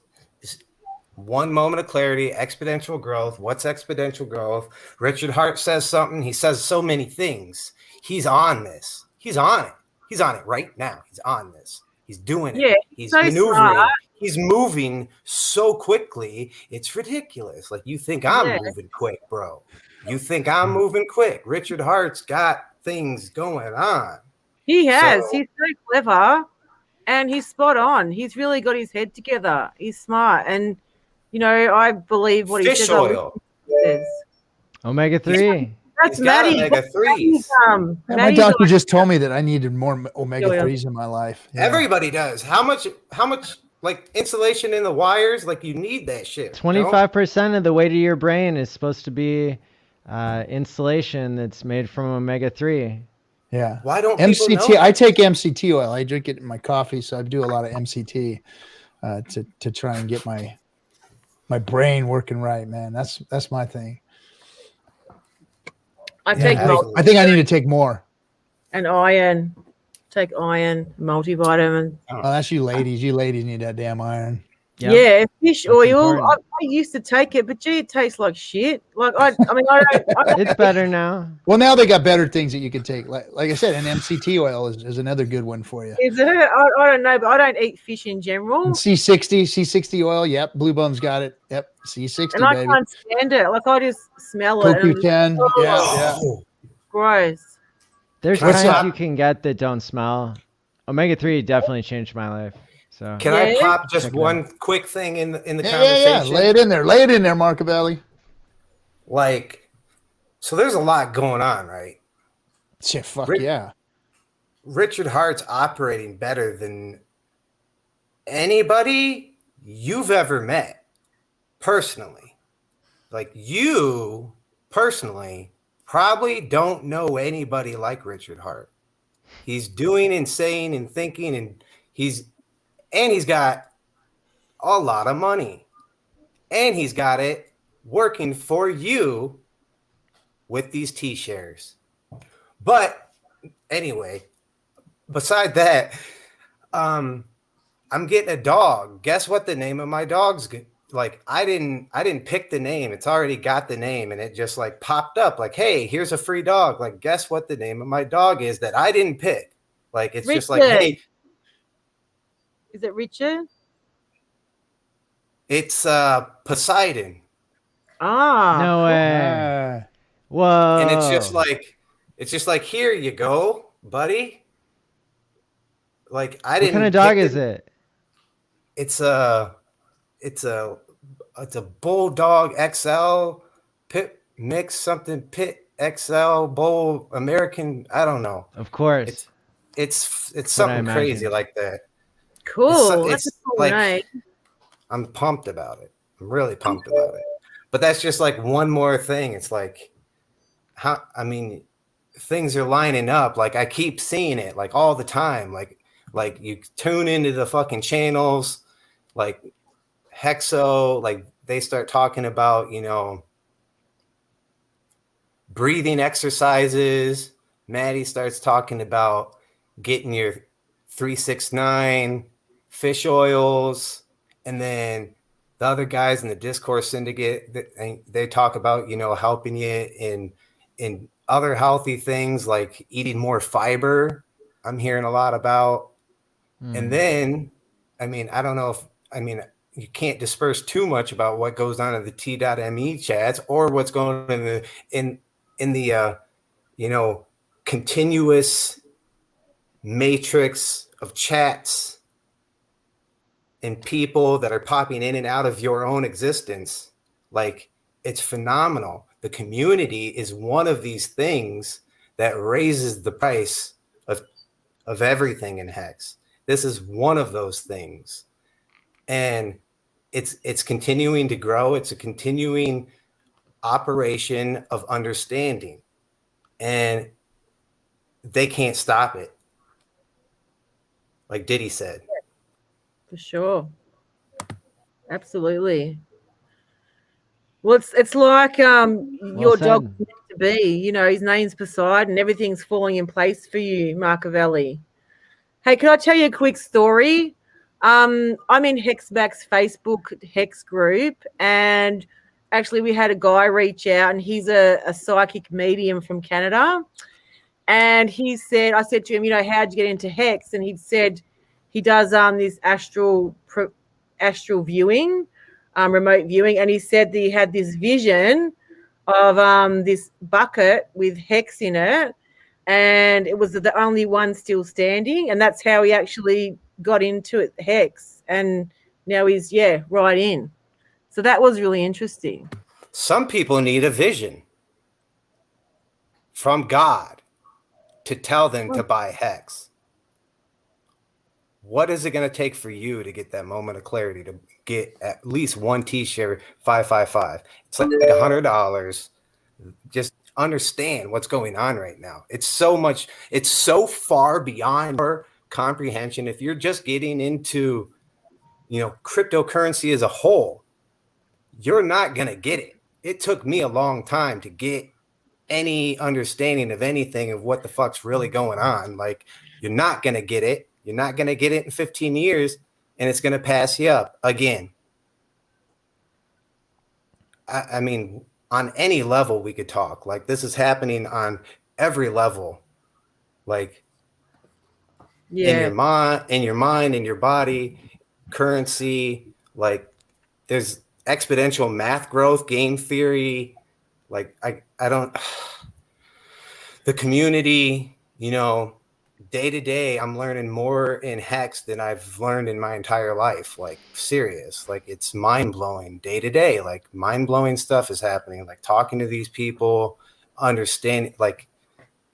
One moment of clarity, exponential growth. What's exponential growth? Richard Hart says something. He says so many things. He's on this. He's on it. He's on it right now. He's on this. He's doing it. Yeah, he's so maneuvering. Smart. He's moving so quickly. It's ridiculous. Like you think I'm moving quick, bro. You think I'm moving quick. Richard Hart's got things going on. He has. He's so clever and he's spot on. He's really got his head together. He's smart. And I believe what he says. Oil. Omega-3. That's Maddie. Omega-3s. My doctor just told me that I needed more omega-3s in my life. Yeah. Everybody does. How much like insulation in the wires? Like you need that shit. 25% of the weight of your brain is supposed to be insulation that's made from omega-3. Yeah. Why don't MCT? people know? I take MCT oil. I drink it in my coffee, so I do a lot of MCT to try and get my brain working right, man. That's my thing. I think I need to take more. And iron. Take iron, multivitamin. Oh, that's you ladies. You ladies need that damn iron. Yeah, fish That's oil. I important. used to take it, but gee, it tastes like shit. Like I mean, I don't It's better now. Well, now they got better things that you can take. Like I said, an MCT oil is another good one for you. is it? I don't know, but I don't eat fish in general, And C60 oil. Yep, Blue Bum's got it. Yep, C60 and I baby. can't stand it. Like I just smell it. And CoQ10. Yeah. Oh, gross. There's Can I kinds pop- you can get that don't smell. Omega-3 definitely changed my life. So Can I Yeah. pop just Check it one quick thing in the Yeah. conversation? Lay it in there. Lay it in there, Marcavelli. Like, so there's a lot going on, right? Shit, fuck Rick- yeah. Richard Hart's operating better than anybody you've ever met personally. Like, you personally probably don't know anybody like Richard Hart. He's doing insane and thinking, and he's got a lot of money, and he's got it working for you with these T-shares. But anyway, beside that, I'm getting a dog. Guess what the name of my dog's like? I didn't pick the name. It's already got the name, and it just like popped up like, hey, here's a free dog. Like, guess what the name of my dog is that I didn't pick? Like, it's just like, Richard. hey, Is it Richard? it's Poseidon. Ah, no cool. way. Whoa. And it's just like, here you go, buddy. Like, I What didn't kind of dog pick is it? It's a Bulldog XL pit mix, something pit XL bull American. I don't know. Of course. It's what I something crazy imagined. like that. Cool. It's That's a cool like, name. I'm pumped about it. I'm really pumped about it. But that's just like one more thing. It's like, things are lining up. Like, I keep seeing it like all the time. Like you tune into the fucking channels, like Hexo, like they start talking about, breathing exercises. Maddie starts talking about getting your 369 fish oils. And then the other guys in the Discourse Syndicate, they talk about, helping you in other healthy things like eating more fiber. I'm hearing a lot about. And then, I don't know you can't disperse too much about what goes on in the T.me chats or what's going on in the continuous matrix of chats and people that are popping in and out of your own existence. Like, it's phenomenal. The community is one of these things that raises the price of everything in Hex. This is one of those things. And it's continuing to grow. It's a continuing operation of understanding. And they can't stop it. Like Diddy said. For sure. Absolutely. Well, it's like your dog said. meant to be. His name's Poseidon, and everything's falling in place for you, Marcavelli. Hey, can I tell you a quick story? I'm in Hexback's Facebook Hex group, and actually we had a guy reach out, and he's a psychic medium from Canada. And I said to him, how'd you get into Hex? And he'd said he does this astral viewing, remote viewing. And he said that he had this vision of this bucket with Hex in it. And it was the only one still standing. And that's how he actually got into it, Hex. And now he's, right in. So that was really interesting. Some people need a vision from God to tell them to buy Hex. What is it going to take for you to get that moment of clarity, to get at least one T-shirt 555? It's like $100. Just understand what's going on right now. It's so far beyond your comprehension. If you're just getting into, cryptocurrency as a whole, you're not going to get it. It took me a long time to get any understanding of anything of what the fuck's really going on. Like, you're not going to get it. You're not going to get it in 15 years. and it's going to pass you up again. I mean, on any level we could talk. Like, this is happening on every level. Like, in your mind, in your body, currency, like there's exponential math growth, game theory. Like I don't, the community, you know, day to day, I'm learning more in Hex than I've learned in my entire life. Like, serious, like it's mind blowing day to day, like mind blowing stuff is happening, like talking to these people, understanding, like,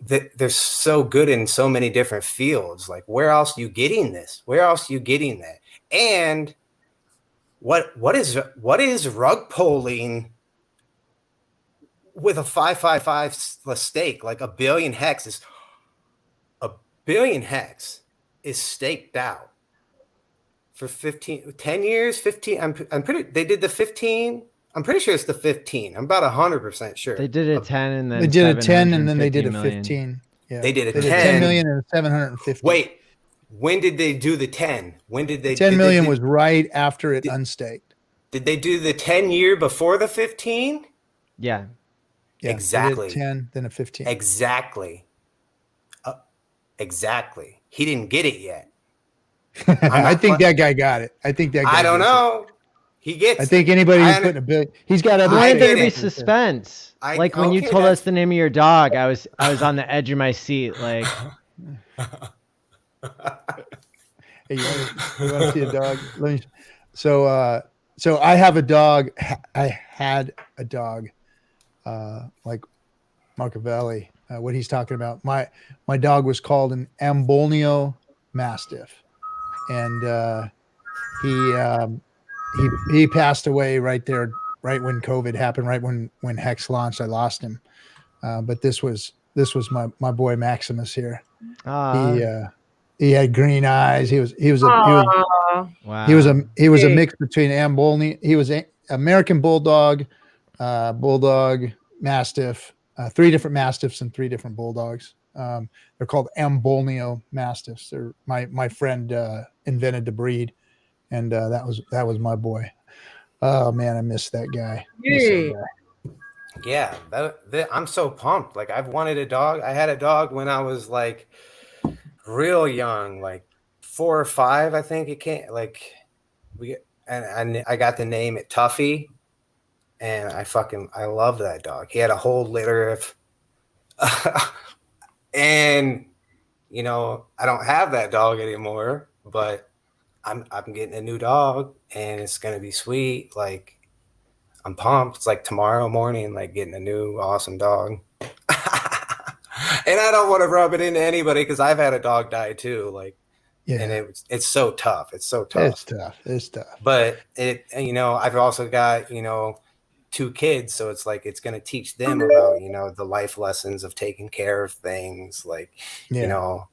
they're so good in so many different fields. Like, where else are you getting this? Where else are you getting that? And what is rug pulling with a 555 stake? Like a billion hex is staked out for 10 years, 15. I'm pretty, they did the 15. I'm pretty sure it's the 15. I'm about 100% sure. They did a 10 and then they did a 10 and then they did a million. 15. Yeah. They did a 10. 10 million and 750. Wait, when did they do the 10? When did they? 10 million was right after it unstaked. Did they do the 10 year before the 15? Yeah. Exactly. 10, then a 15. Exactly. Exactly. He didn't get it yet. I think that guy got it. I think that guy. I don't know. He gets. I think anybody who's putting a billion, he's got other. Why there be suspense? Like when you told us the name of your dog, I was on the edge of my seat. Like, hey, you want to see a dog? Let me. So I have a dog. I had a dog, like Machiavelli. What he's talking about. My dog was called an Ambolneo Mastiff, and he passed away right there, right when COVID happened, right when Hex launched. I lost him, but this was my boy Maximus here. He had green eyes. He was a mix between Ambolneo. He was a American Bulldog, Bulldog, Mastiff, 3 different Mastiffs and 3 different Bulldogs. They're called Ambolneo Mastiffs. My friend invented the breed, and that was my boy. Oh man, I miss that guy. Yeah, I'm so pumped. Like, I've wanted a dog. I had a dog when I was like real young, like 4 or 5, I think it came. Like, I got to name it Tuffy, and I love that dog. He had a whole litter of, and you know, I don't have that dog anymore, but I'm getting a new dog, and it's gonna be sweet. Like, I'm pumped. It's like tomorrow morning, like getting a new awesome dog. And I don't want to rub it into anybody because I've had a dog die too. Like, yeah, and it's so tough. It's so tough. It's tough. But you know, I've also got, you know, 2 kids, so it's like it's gonna teach them about, you know, the life lessons of taking care of things, like, you know,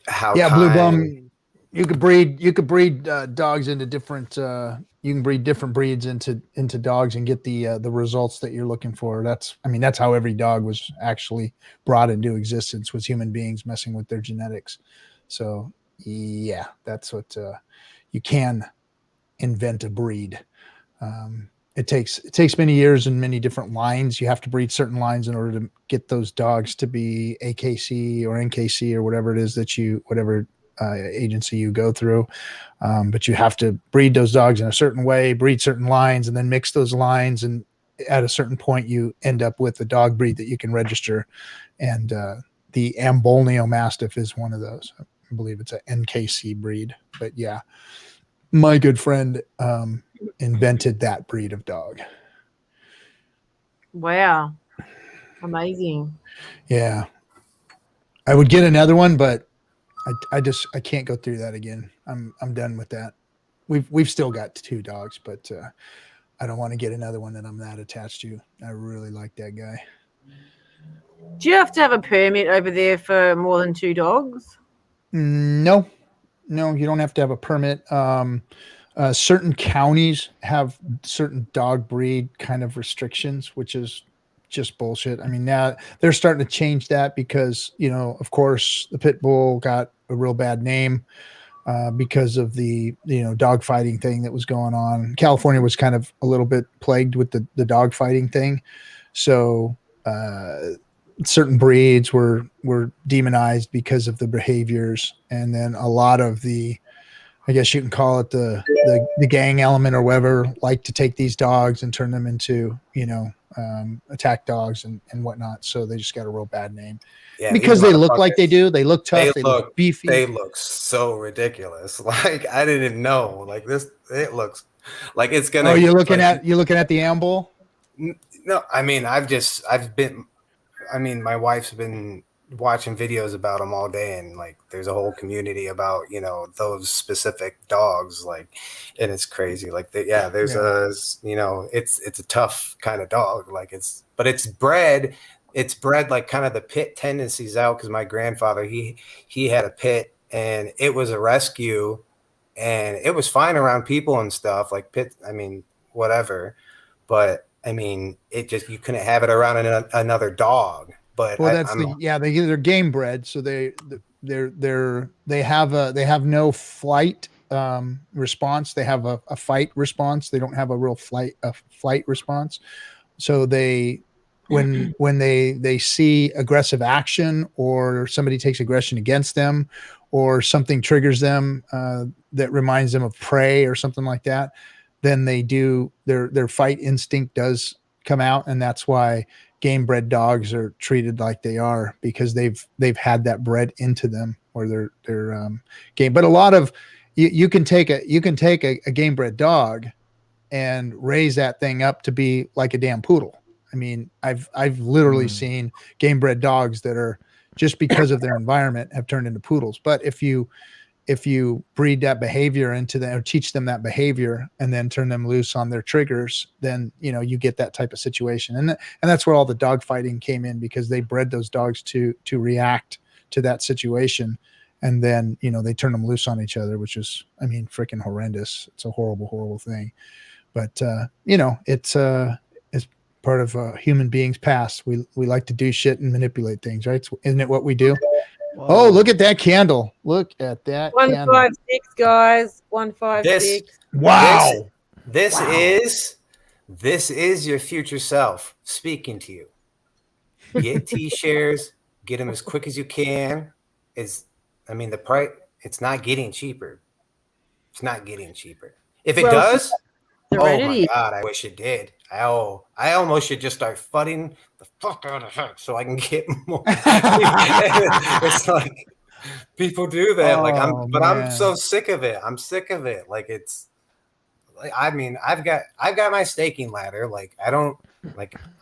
how. Yeah, Blue Bum. You could breed dogs into different. You can breed different breeds into dogs and get the results that you're looking for. That's how every dog was actually brought into existence, was human beings messing with their genetics. So yeah, that's what you can invent a breed. It takes many years and many different lines. You have to breed certain lines in order to get those dogs to be AKC or NKC or whatever it is that whatever agency you go through. But you have to breed those dogs in a certain way, breed certain lines, and then mix those lines. And at a certain point, you end up with a dog breed that you can register. And the Ambolneo Mastiff is one of those. I believe it's an NKC breed. But yeah, my good friend invented that breed of dog. Wow. Amazing. Yeah. I would get another one, but I can't go through that again. I'm done with that. We've still got 2 dogs, but I don't want to get another one that I'm that attached to. I really like that guy. Do you have to have a permit over there for more than 2 dogs? No, you don't have to have a permit. Certain counties have certain dog breed kind of restrictions, which is just bullshit. I mean, now they're starting to change that because, you know, of course, the pit bull got a real bad name. because of the dogfighting thing that was going on. California was kind of a little bit plagued with the dogfighting thing, so certain breeds were demonized because of the behaviors, and then a lot of the, I guess you can call it the gang element or whatever, like to take these dogs and turn them into attack dogs and whatnot. So they just got a real bad name. Yeah, because they look like they do. They look tough. They look beefy. They look so ridiculous. Like I didn't know. Like this, it looks like it's gonna. Oh, you're looking at the amble? No, I mean my wife's been watching videos about them all day, and like there's a whole community about those specific dogs, like, and it's crazy. Like there's it's a tough kind of dog. Like it's bred like kind of the pit tendencies out, because my grandfather he had a pit and it was a rescue and it was fine around people and stuff, like pit, I mean whatever, but I mean it just, you couldn't have it around another dog. But they're game bred, so they have no flight response. They have a fight response. They don't have a real flight response. So when they see aggressive action, or somebody takes aggression against them, or something triggers them that reminds them of prey or something like that, then they do their fight instinct does come out, and that's why game bred dogs are treated like they are, because they've had that bred into them, or they're game. But a lot of you can take a game bred dog and raise that thing up to be like a damn poodle. I mean, I've literally seen game bred dogs that are, just because of their environment, have turned into poodles. But if you breed that behavior into them, or teach them that behavior, and then turn them loose on their triggers, then you get that type of situation. And that's where all the dog fighting came in, because they bred those dogs to react to that situation, and then they turn them loose on each other, which is, I mean, freaking horrendous. It's a horrible thing. But it's part of a human being's past. We like to do shit and manipulate things, right? Isn't it what we do? Whoa. Oh, look at that candle. Look at that 156, guys. 156. Wow. This is your future self speaking to you. Get T-shares, get them as quick as you can. The price, it's not getting cheaper. It's not getting cheaper. If it does, oh my God, I wish it did. I almost should just start fudding the fuck out of Hex so I can get more. It's like people do that. I'm so sick of it. I'm sick of it. Like it's like, I mean, I've got my staking ladder. Like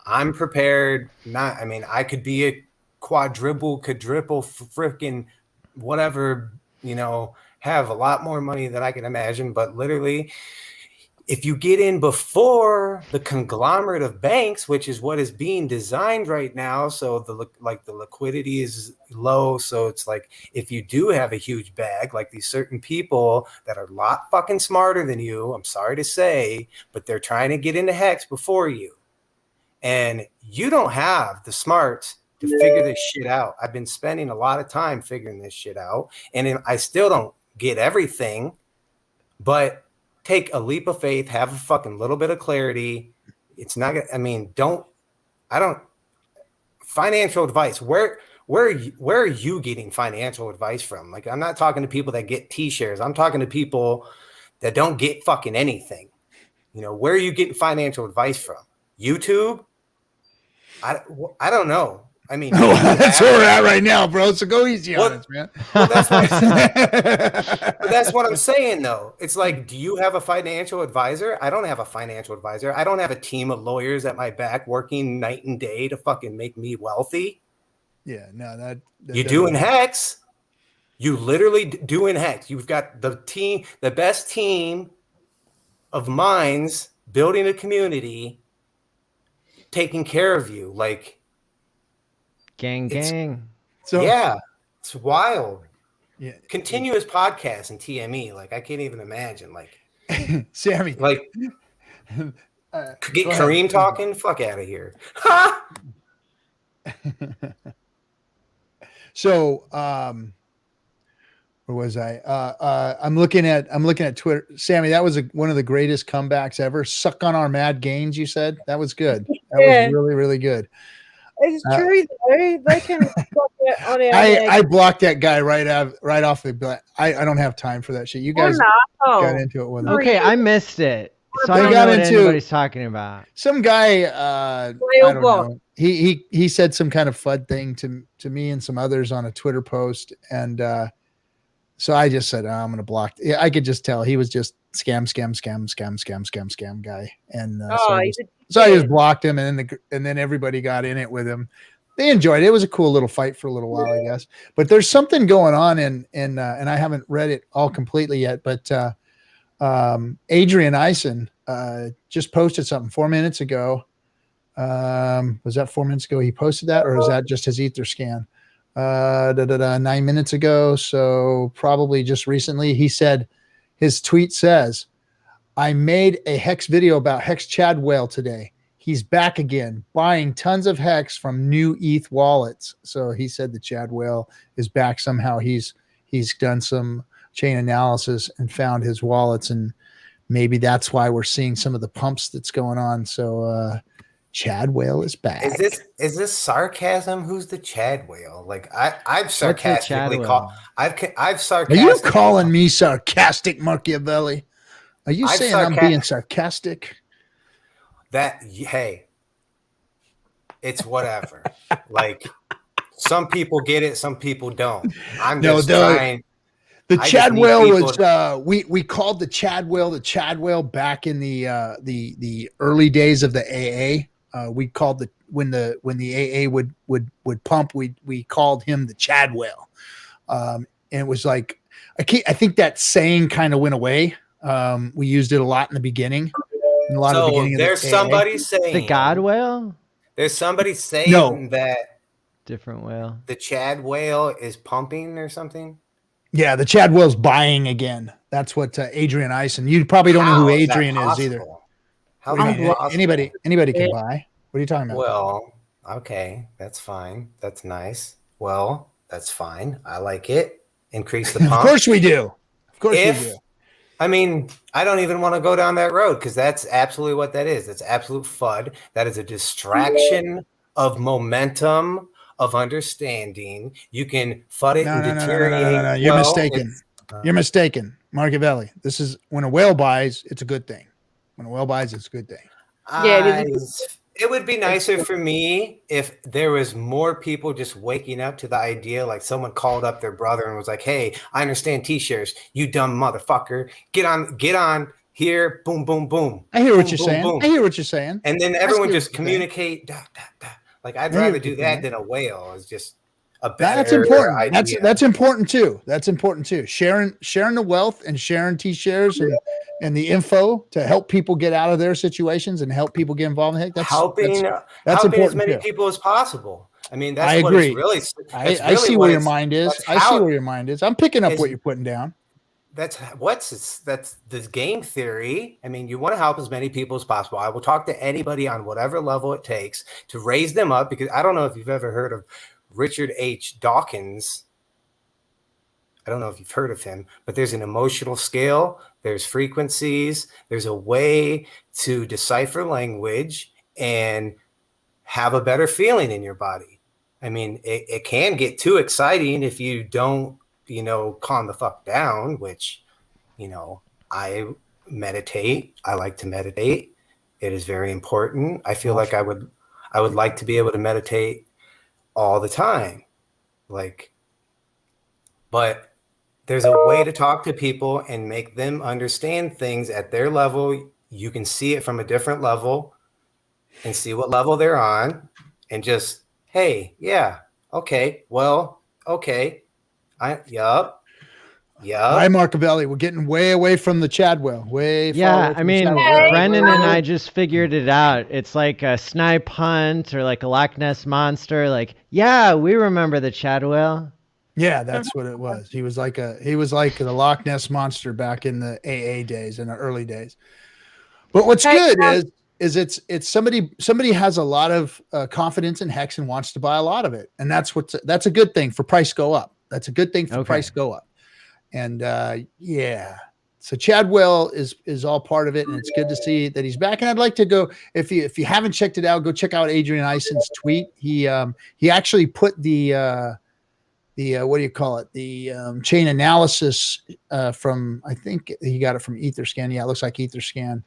I'm prepared. I could be a quadruple freaking whatever, have a lot more money than I can imagine, but literally, if you get in before the conglomerate of banks, which is what is being designed right now, so the liquidity is low, so it's like if you do have a huge bag, like these certain people that are a lot fucking smarter than you, I'm sorry to say, but they're trying to get into Hex before you, and you don't have the smarts to figure this shit out. I've been spending a lot of time figuring this shit out, and I still don't get everything, but take a leap of faith, have a fucking little bit of clarity. It's not gonna, financial advice. Where are you getting financial advice from? Like, I'm not talking to people that get T-shares. I'm talking to people that don't get fucking anything. Where are you getting financial advice from? YouTube? I don't know. I mean, that's where we're at right now, bro. So go easy on us, man. Well, that's what I'm saying. But that's what I'm saying, though. It's like, do you have a financial advisor? I don't have a financial advisor. I don't have a team of lawyers at my back working night and day to fucking make me wealthy. Yeah, no, that you do in Hex. You literally do in Hex. You've got the best team of minds building a community, taking care of you, like. Gang. So yeah, it's wild. Yeah, continuous podcast and TME. Like I can't even imagine. Like Sammy, like get Kareem talking. Fuck out of here. So Where was I? I'm looking at Twitter. Sammy, that was one of the greatest comebacks ever. Suck on our mad gains, you said. That was good. That was really, really good. It's true though. They can block it on our I blocked that guy right off the bat. I don't have time for that shit. You guys got into it with him. Okay, I missed it. So They I don't got know what into- anybody's talking about. Some guy, I don't know. He said some kind of FUD thing to me and some others on a Twitter post, and so I just said, I'm going to block. Yeah, I could just tell he was just scam guy, and so I just blocked him, and then everybody got in it with him. They enjoyed it. It was a cool little fight for a little while, I guess. But there's something going on, and I haven't read it all completely yet, but. Adrian Eisen just posted something 4 minutes ago. Was that 4 minutes ago he posted that, or is that just his ether scan? 9 minutes ago, so probably just recently. He said, his tweet says, I made a Hex video about Hex Chadwell today. He's back again, buying tons of Hex from new ETH wallets. So he said that Chadwell is back somehow. He's done some chain analysis and found his wallets, and maybe that's why we're seeing some of the pumps that's going on. So Chadwell is back. Is this sarcasm? Who's the Chadwell? Like I've sarcastically called. I've sarcastically. Are you calling me sarcastic, Machiavelli? Are you saying I'm being sarcastic? Hey, it's whatever. Like some people get it, some people don't. I'm just trying. The Chadwell was we called the Chadwell back in the early days of the AA. We called when the AA would pump, we called him the Chadwell. And it was like I think that saying kind of went away. We used it a lot in the beginning. There's somebody saying the God whale. There's somebody saying that different whale. The Chadwell is pumping or something. Yeah, the Chadwell's buying again. That's what Adrian Eisen. You probably don't know who Adrian is either. Anybody can buy. What are you talking about? Well, okay, that's fine. That's nice. Well, that's fine. I like it. Increase the pump. Of course we do. Of course we do. I mean, I don't even want to go down that road because that's absolutely what that is. It's absolute FUD. That is a distraction of momentum, of understanding. You can FUD it and deteriorate. No. You're mistaken. You're mistaken, Machiavelli. This is when a whale buys, it's a good thing. When a whale buys, it's a good thing. Yeah, it would be nicer for me if there was more people just waking up to the idea, like someone called up their brother and was like, hey, I understand T-shirts, you dumb motherfucker. Get on here, boom, boom, boom. I hear what you're saying. Boom. I hear what you're saying. And then everyone just communicate. Like I'd rather do that than a whale. Is just a better That's important. idea. That's important too. That's important too. Sharing the wealth and sharing T-shares and the info to help people get out of their situations and help people get involved in it. That's helping as many people as possible. I mean, that's I agree. What it's really. I see where your mind is. I see where your mind is. I'm picking up what you're putting down. That's the game theory. I mean, you want to help as many people as possible. I will talk to anybody on whatever level it takes to raise them up, because I don't know if you've ever heard of Richard H. Dawkins. I don't know if you've heard of him, but there's an emotional scale, there's frequencies, there's a way to decipher language and have a better feeling in your body. I mean, it can get too exciting if you don't, calm the fuck down, which, I meditate. I like to meditate. It is very important. I feel like I would like to be able to meditate all the time. But there's a way to talk to people and make them understand things at their level. You can see it from a different level and see what level they're on and just, hey, yeah, okay, well, okay. Yup. Hi, Machiavelli. We're getting way away from the Chadwell. Yeah, I mean, Brendan and I just figured it out. It's like a snipe hunt or like a Loch Ness monster. Like, yeah, we remember the Chadwell. Yeah, that's what it was. He was like the Loch Ness monster back in the AA days, in the early days. But what's good is it's somebody has a lot of confidence in Hex and wants to buy a lot of it, and that's a good thing for price go up. That's a good thing for price go up. And yeah, so Chadwell is all part of it, and it's good to see that he's back. And I'd like to go, if you haven't checked it out, go check out Adrian Ison's tweet. He actually put the what do you call it? The chain analysis from, I think he got it from Etherscan. Yeah, it looks like Etherscan.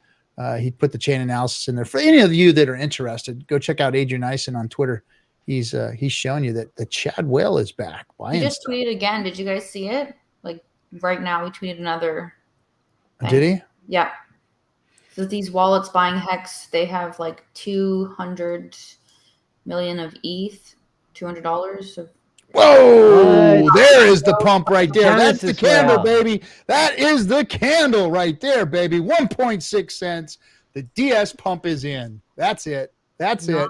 He put the chain analysis in there. For any of you that are interested, go check out Adrian Ison on Twitter. He's showing you that the Chadwell is back. He just tweeted again. Did you guys see it? Like right now, we tweeted another thing. Did he? Yeah. So these wallets buying Hex, they have like 200 million of ETH, $200 of. Whoa, there is the pump right there. That's the candle, well. baby. That is the candle right there, baby. 1.6 cents. The DS pump is in. That's it. That's it.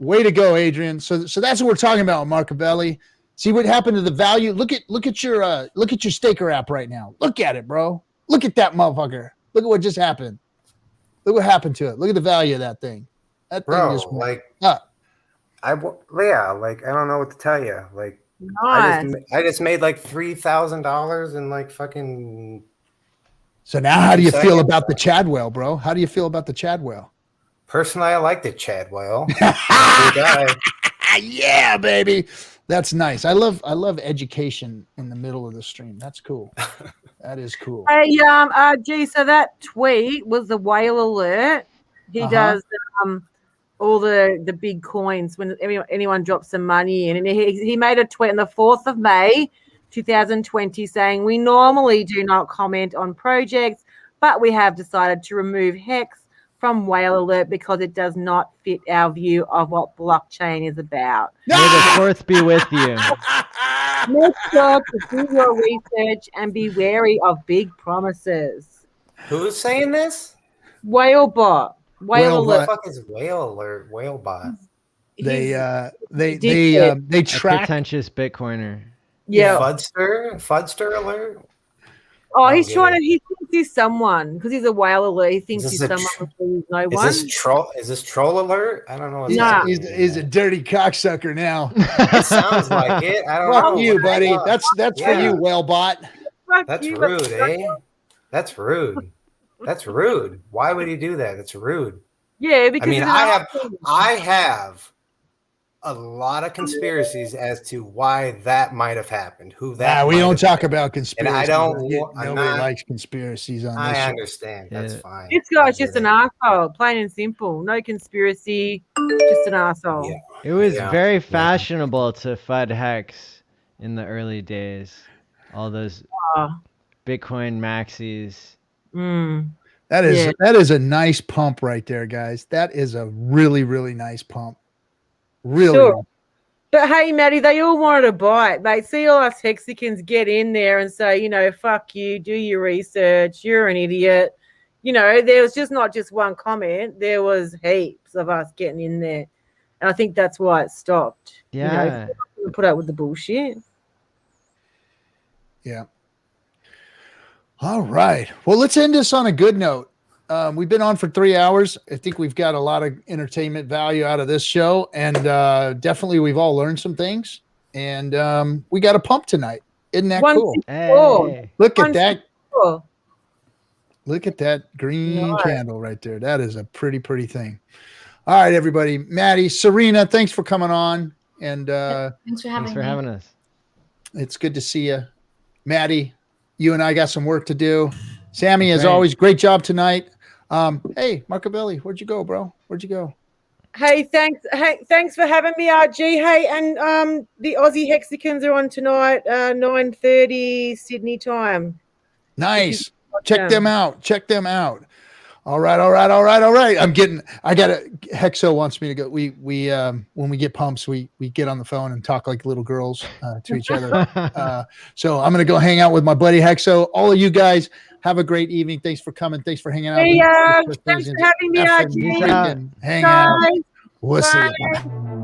Way to go, Adrian. So that's what we're talking about, Marcavelli. See what happened to the value. Look at your staker app right now. Look at it, bro. Look at that motherfucker. Look at what just happened. Look what happened to it. Look at the value of that thing. That Bro, thing just went like up. I don't know what to tell you. Like Nice. I just made like $3,000 in like fucking. So now how do you feel seconds. about the Chadwell, bro? How do you feel about the Chadwell? Personally, I liked it, Chadwell. Good guy. Yeah, baby. That's nice. I love education in the middle of the stream. That's cool. That is cool. Hey, gee, so that tweet was the whale alert. He does all the big coins when anyone drops some money in, and he made a tweet on the 4th of May, 2020, saying we normally do not comment on projects, but we have decided to remove Hex from Whale Alert because it does not fit our view of what blockchain is about. May the fourth be with you. Make sure to do your research and be wary of big promises. Who's saying this? Whalebot. Whale What the Alert. fuck is Whale Alert? Whalebot. They A track. pretentious Bitcoiner. Yeah. Fudster Alert. Oh, he's trying to. He thinks he's someone because he's a whale alert. He thinks Is he's this a someone before he's no Is one. this troll? Is this Troll Alert? I don't know. What's Nah. happening. He's a dirty cocksucker now. It sounds like it. I don't know. Fuck you, buddy. That's for Yeah. you, Whalebot. Fuck That's you, rude, eh? That's rude. That's rude. Why would he do that? It's rude. Yeah, because I mean, he's an I have a lot of conspiracies as to why that might have happened. Who that? We might don't have talk been. about conspiracies. And I don't. Nobody I'm not- likes conspiracies on this I show. understand. That's Yeah. fine. This guy's just an asshole, plain and simple. No conspiracy, just an asshole. Yeah. It was Yeah. very fashionable to FUD Hex in the early days. All those Oh. Bitcoin maxis. Mm. That is Yeah. that is a nice pump right there, guys. That is a really, really nice pump. Really. Sure. But hey, Maddie, they all wanted to buy it, mate. See all us Hexicans get in there and say, fuck you, do your research, you're an idiot. There was just not just one comment. There was heaps of us getting in there. And I think that's why it stopped. Yeah. Put up with the bullshit. Yeah. All right. Well, let's end this on a good note. We've been on for 3 hours. I think we've got a lot of entertainment value out of this show, and definitely we've all learned some things. And we got a pump tonight. Isn't that cool? Hey. Look at that. Cool. Look at that green Nice. candle right there. That is a pretty, pretty thing. All right, everybody. Maddie, Serena, thanks for coming on. And Thanks for having Thanks for me. having us. it's good to see you. Maddie, you and I got some work to do. Sammy, as Great. always, great job tonight. Hey, Marcavelli, where'd you go, bro? Where'd you go? Hey, thanks for having me, RG. Hey, and the Aussie Hexicans are on tonight, 9:30 Sydney time. Nice. Check them out. Check them out. All right. Hexo wants me to go. We when we get pumps, we get on the phone and talk like little girls to each other. So I'm gonna go hang out with my buddy Hexo. All of you guys have a great evening. Thanks for coming. Thanks for hanging out. Hey, with thanks for having me, RG. Hang out. We'll see you. Bye.